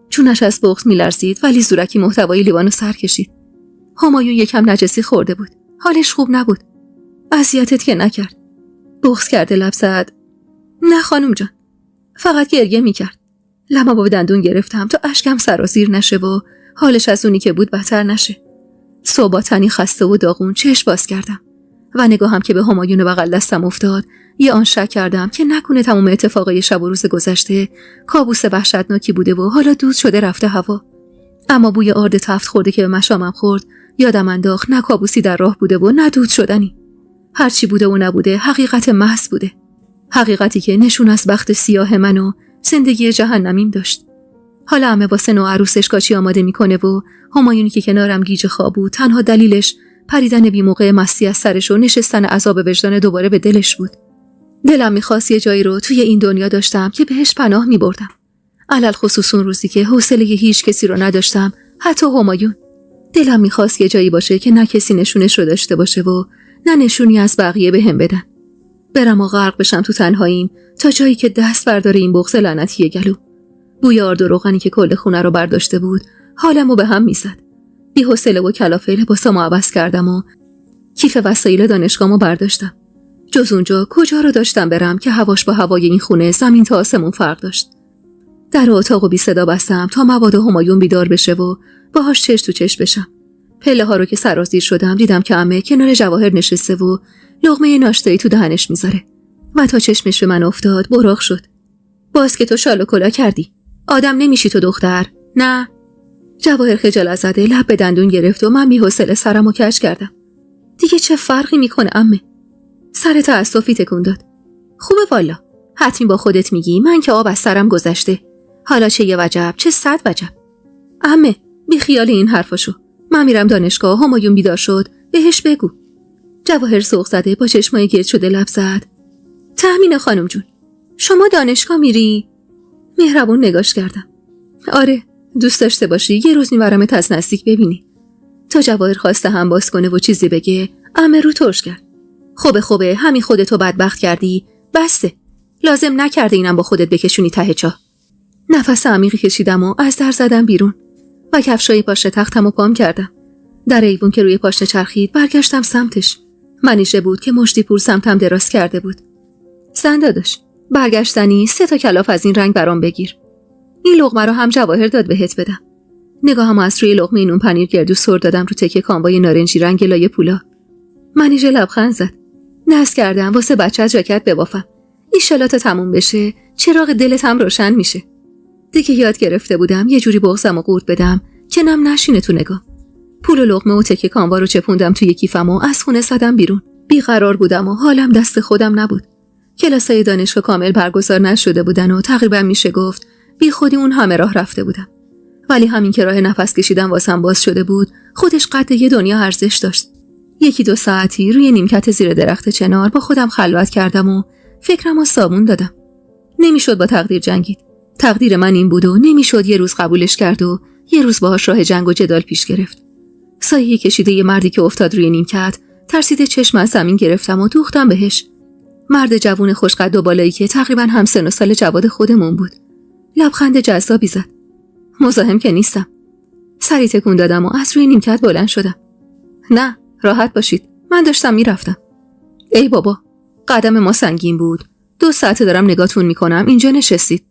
چونش از بغض میلرزید ولی زورکی محتوای لیوانو سر کشید. همایون یکم نجسی خورده بود. حالش خوب نبود. اذیتت که نکرد. بغض کرده لب زد. نه خانم جان. فقط گریه میکرد. لبمو به دندون گرفتم تا اشکم سرازیر نشه و حالش از اونی که بود بدتر نشه. صبح تنی خسته و داغون چشم باز کردم و نگاهم که به همایون بغل دستم افتاد یه آن شک کردم که نکنه تمام اتفاقای شب و روز گذشته کابوس وحشتناکی بوده و حالا دود شده رفته هوا. اما بوی آرد تفت خورده که به مشامم خورد یادم انداخت نه کابوسی در راه بوده و نه دود شدنی. هرچی بوده و نبوده حقیقت محض بوده. حقیقتی که نشون از بخت سیاه من و زندگی جهنمیم داشت. حالا عمه واسه نو عروسش کاچی آماده میکنه و همایونی که کنارم گیج خواب بود تنها دلیلش پریدن بی موقع مستی از سرش و نشستن عذاب وجدان دوباره به دلش بود. دلم میخواست یه جایی رو توی این دنیا داشتم که بهش پناه میبردم. علل خصوص اون روزی که حوصله هیچ کسی رو نداشتم، حتی همایون. دلم میخواست یه جایی باشه که نه کسی نشونش رو داشته باشه و نه نشونی از بقیه بهم بدن. برم و غرق بشم تو تنهاییم تا جایی که دست برداره این بغض لعنتی گلو. بوی آرد و روغنی که کل خونه رو برداشته بود حالمو به هم میزد. بی حوصله و کلافه لباسامو عوض کردم و کیف وسایل دانشگاهمو برداشتم. جز اونجا کجا رو داشتم برم که هواش با هوای این خونه زمین تا آسمون فرق داشت. در اتاقو بی صدا بستم تا مبادا همایون بیدار بشه و باهاش چش تو چش بشم. پله ها رو که سرازیر شدم دیدم که عمه کنار جواهر نشسته و لقمه ناشتایی تو دهنش میذاره و تا چشمش به من افتاد براق شد. باز که تو شال و کلا کردی. آدم نمیشی تو دختر. نه. جواهر خجالت زده لب به دندون گرفت و من بی‌حوصله سرمو کج کردم. دیگه چه فرقی میکنه عمه؟ سر تأسفی تکون داد. خوبه والا. حتمی با خودت میگی من که آب از سرم گذشته. حالا چه یه وجب چه 100 وجب. عمه بی خیال این حرفاشو. من میرم دانشگاه. همایون بیدار شد بهش بگو. جواهر سوق زده با چشمای گرد شده لب زد. تأمین خانم جون. شما دانشگاه میری؟ مهربون نگاش کردم. آره دوست داشته باشی یه روز میبرمت از نزدیک ببینی. تا جواهر خواسته هم باز کنه و چیزی بگه عمه رو ترش کرد. خوبه همین خودتو بدبخت کردی. بسته. لازم نکرده اینم با خودت بکشونی ته چاه. نفس عمیقی کشیدم و از در زدم بیرون و کفشای پاشنه تختمو پام کردم. در ایوون که روی پاشنه چرخید برگشتم سمتش. منیشه بود که مشتی پور سمتم دراز کرده بود. زن داداش برگشتنی 3 تا کلاف از این رنگ برام بگیر. این لقمه رو هم جواهر داد بهت بدم. نگاهم از روی لقمه نون پنیر گردو سر دادم رو تکه کامبای نارنجی رنگ لایه پولا. منیژه لبخند زد. ناز کردم واسه بچه ژاکت ببافم. ایشالا تا تموم بشه چراغ دلت هم روشن میشه. دیگه یاد گرفته بودم یه جوری بغضم و قورت بدم که نم نشینه تو نگاه. پول و لقمه و تکه کاموا رو چپوندم توی کیفم و از خونه زدم بیرون. بیقرار بودم و حالم دست خودم نبود. کلاسای دانشگاه کامل برگزار نشده بودن و تقریبا میشه گفت بی خودی اون همه راه رفته بودم. ولی همین که راه نفس کشیدن واسم باز شده بود خودش قد یه دنیا ارزش داشت. 1-2 ساعتی روی نیمکت زیر درخت چنار با خودم خلوت کردم و فکرمو صابون دادم. نمیشد با تقدیر جنگید. تقدیر من این بود و نمیشد یه روز قبولش کرد و یه روز باهاش راه جنگ و جدال پیش گرفت. سایه کشیده یه مردی که افتاد روی نیمکت، ترسیده چشم از زمین گرفتم و دوختم بهش. مرد جوون خوشقد و بالایی که تقریبا هم سن و سال جواد خودمون بود. لبخند جذابی زد. مزاحم که نیستم. سری تکون دادم و از روی نیمکت بلند شدم. نه، راحت باشید. من داشتم میرفتم. ای بابا، قدم ما سنگین بود. 2 ساعته دارم نگاهتون میکنم. اینجا نشستید.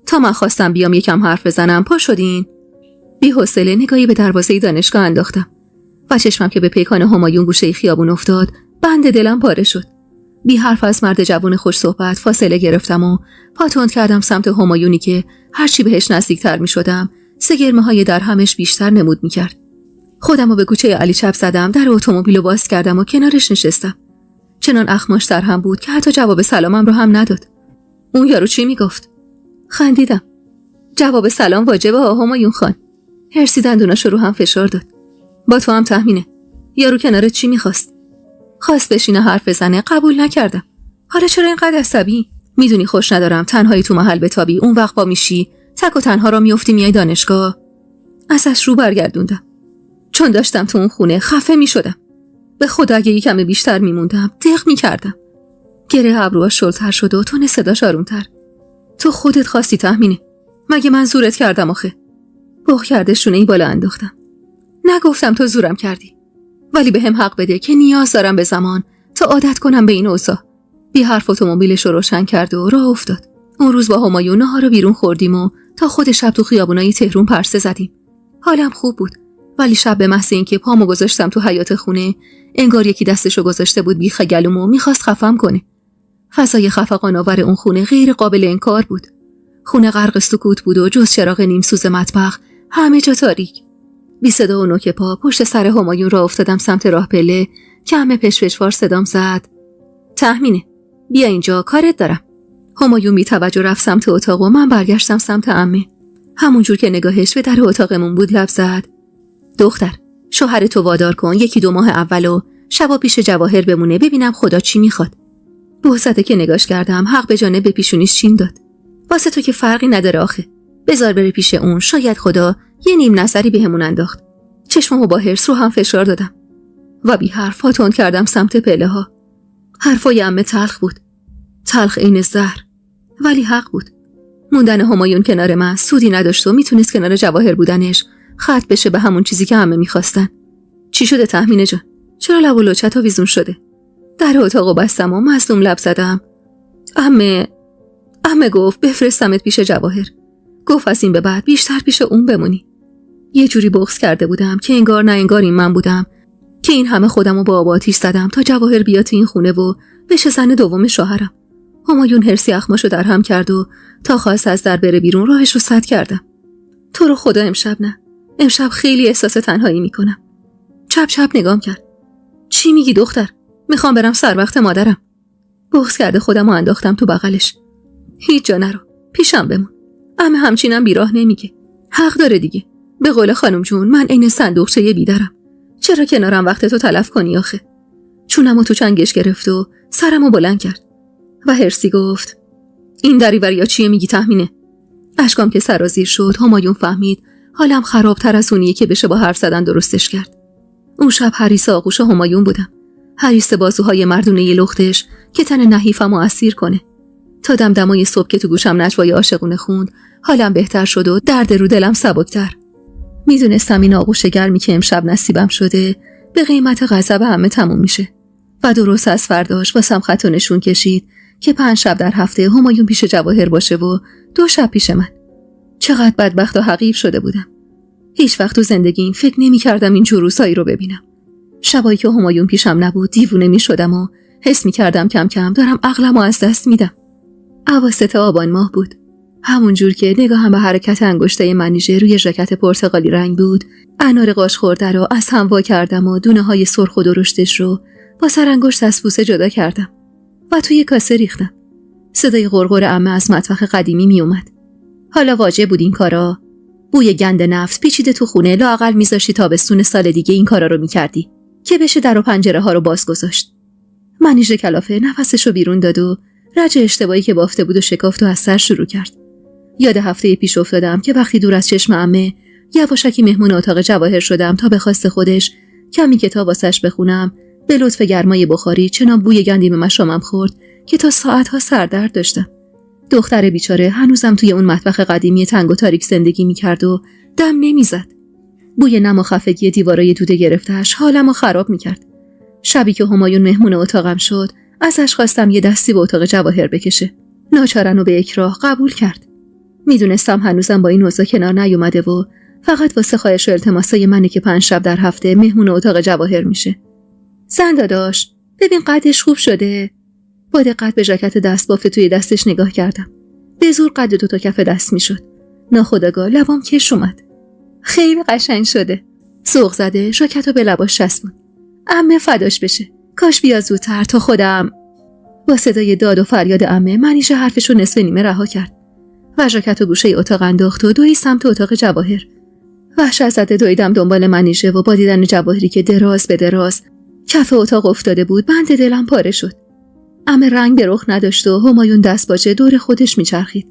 تا من خواستم بیام یکم حرف بزنم پا شدین. بی‌حوصله نگاهی به دروازه دانشگاه انداختم و چشمم که به پیکان همایون گوشه خیابون افتاد، بند دلم پاره شد. بی حرف از مرد جوان خوش صحبت فاصله گرفتم و پا تند کردم سمت همایونی که هرچی بهش نزدیکتر می شدم سگرمه‌های در همش بیشتر نمود می کرد. خودم رو به کوچه علی چپ زدم، در اتومبیل رو باز کردم و کنارش نشستم. چنان اخماش در هم بود که حتی جواب سلامم رو هم نداد. اون یارو چی می گفت؟ خندیدم. جواب سلام واجبه همایون خان. هرسی دندوناشو رو هم فشار داد. با تو هم تهمینه. یارو کنارت چی میخواست؟ خواست بشینه حرف بزنه، قبول نکردم. حالا چرا اینقدر عصبی؟ میدونی خوش ندارم تنهایی تو محل بتابی، اون وقت با میشی تک و تنها را میافتی میای دانشگاه. ازش رو برگردوندم. چون داشتم تو اون خونه خفه میشدم. به خدا اگه یکم بیشتر میموندم دق میکردم. گره ابروهاش شلتر شد و تون صداش آرومتر. تو خودت خواستی تهمینه. مگه من زورت کردم آخه؟ بخ کرده شونه بالا انداختم. نگفتم تو زورم کردی، ولی به هم حق بده که نیاز دارم به زمان تا عادت کنم به این اوضاع. بی حرف اتومبیلش رو روشن کرد و راه افتاد. اون روز با همایون نهار رو بیرون خوردیم و تا خود شب تو خیابونای تهران پرسه زدیم. حالم خوب بود، ولی شب به محض اینکه پامو گذاشتم تو حیاط خونه انگار یکی دستشو گذاشته بود بیخ گلوم و میخواست خفم کنه. فضای خفقان آور اون خونه غیر قابل انکار بود. خونه غرق سکوت بود و جز چراغ نیم سوز مطبخ همه جا تاریک. بی صدا و نوک پا پشت سر همایون راه افتادم سمت راه پله که همه پشپشوار صدام زد. تهمینه، بیا اینجا کارت دارم. همایون بی توجه رفت سمت اتاق و من برگشتم سمت عمه. همونجور که نگاهش به در اتاقمون بود لب زد. دختر، شوهر تو وادار کن 1-2 ماه اولو شبا پیش جواهر بمونه ببینم خدا چی میخواد. بوسته که نگاش کردم حق به جانب به پیشونیش چین داد. واسه تو که فرقی نداره آخه. بذار بره پیش اون، شاید خدا یه نیم نظری بهمون انداخت. چشممو با حرص رو هم فشار دادم و بی حرف تند کردم سمت پله ها. حرفای عمه تلخ بود. تلخ عین زهر، ولی حق بود. موندن همایون کنار من سودی نداشت و میتونست کنار جواهر بودنش ختم بشه به همون چیزی که همه میخواستن. چی شده تهمینه جان؟ چرا لب و لوچت آویزون شده؟ در اتاقو بستم و مظلوم لب زدم. عمه گفت بفرستمت پیش جواهر. گفت از این به بعد بیشتر پیش اون بمونی. یه جوری بغض کرده بودم که انگار نه انگار این من بودم که این همه خودمو با آب آتیش زدم تا جواهر بیاد این خونه و بشه زن دوم شوهرم. همایون هرسی اخماشو در هم کرد و تا خواست از در بره بیرون راهش رو سد کردم. تو رو خدا امشب نه. امشب خیلی احساس تنهایی میکنم. چپ چپ نگام کرد. چی میگی دختر؟ میخوام برم سر وقت مادرم. بغض کرده خودمو انداختم تو بغلش. هیچ جا نرو. پیشم بمون. عمه همچینم بیراه نمیگه. حق داره دیگه. به قول خانم جون من عین صندوقچه بیدرم. چرا کنارم وقت تو تلف کنی آخه؟ چونمو تو چنگش گرفت و سرمو بلند کرد و هرسی گفت این دریوریا چیه میگی تهمینه؟ اشکام که سرازیر شد همایون فهمید حالم خرابتر از اونیه که بشه با حرف زدن درستش کرد. اون شب حریص آغوش همایون بودم. حریص بازوهای مردونه لختش که تن نحیفمو اسیر کنه. تا دمدمای صبح که تو گوشم نجوای عاشقونه خوند حالم بهتر شد و درد رو دلم سبکتر. میدونستم این آغوش گرمی که امشب نصیبم شده به قیمت غضب همه تموم میشه و درست از فرداش واسم خط و نشون کشید که 5 شب در هفته همایون پیش جواهر باشه و 2 شب پیش من. چقدر بدبخت و حقیر شده بودم. هیچ وقت تو زندگیم فکر نمی کردم این جور روزایی رو ببینم. شبایی که همایون پیشم نبود دیوونه می شدم و حس می کردم کم کم دارم عقلمو از دست میدم. اواسط آبان ماه بود. همون جور که نگاهم به حرکت انگشتای منیژه روی ژاکت پرتقالی رنگ بود، انار قاش خورده رو از هم وا کردم و دونه‌های سرخ و درشتش رو با سرانگشت از پوسه جدا کردم و توی کاسه ریختم. صدای غرغر عمه از مطبخ قدیمی می اومد. حالا واجب بود این کارا. بوی گند نفت پیچیده تو خونه، لااقل میذاشتی تابستون سال دیگه این کارا رو میکردی که بشه در و پنجره ها رو باز گذاشت. منیژه کلافه نفسش رو بیرون داد و رج اشتباهی که بافته بود و شکافت و از سر شروع کرد. یاد هفته پیش افتادم که وقتی دور از چشم عمه یواشکی مهمون اتاق جواهر شدم تا به خواست خودش کمی کتاب واسش بخونم. به لطف گرمای بخاری چنان بوی گندی به مشامم خورد که تا ساعتها سردرد داشتم. دختر بیچاره هنوزم توی اون مطبخ قدیمی تنگ و تاریک زندگی میکرد و دم نمیزد. بوی نم و خفگی دیوارای دوده گرفتهش حالمو خراب میکرد. شبی که همایون مهمون اتاقم شد، ازش خواستم یه دستی به اتاق جواهر بکشه. ناچارن و به اکراه قبول کرد. میدونستم هنوزم با این اوضاع کنار نیومده و فقط واسه خواهش و التماسای منه که 5 شب در هفته مهمون اتاق جواهر میشه. زن داداش، ببین قدش خوب شده. با دقت به ژاکت دستبافت توی دستش نگاه کردم. به زور قد 2 تا کف دست میشد. ناخودآگاه لبام کش اومد. خیلی قشنگ شده. سوق زده ژاکتو به لباش چسبوند. عمه فداش بشه. کاش بیا زودتر تا خودم. با صدای داد و فریاد عمه منیژه حرفشو نصف نیمه رها کرد و ژاکتو گوشه اتاق انداخت و دوید سمت اتاق جواهر. وحشت زده دویدم دنبال منیژه و با دیدن جواهری که دراز به دراز کف اتاق افتاده بود بند دلم پاره شد. عمه رنگ به رخ نداشت و همایون دست باچه دور خودش میچرخید.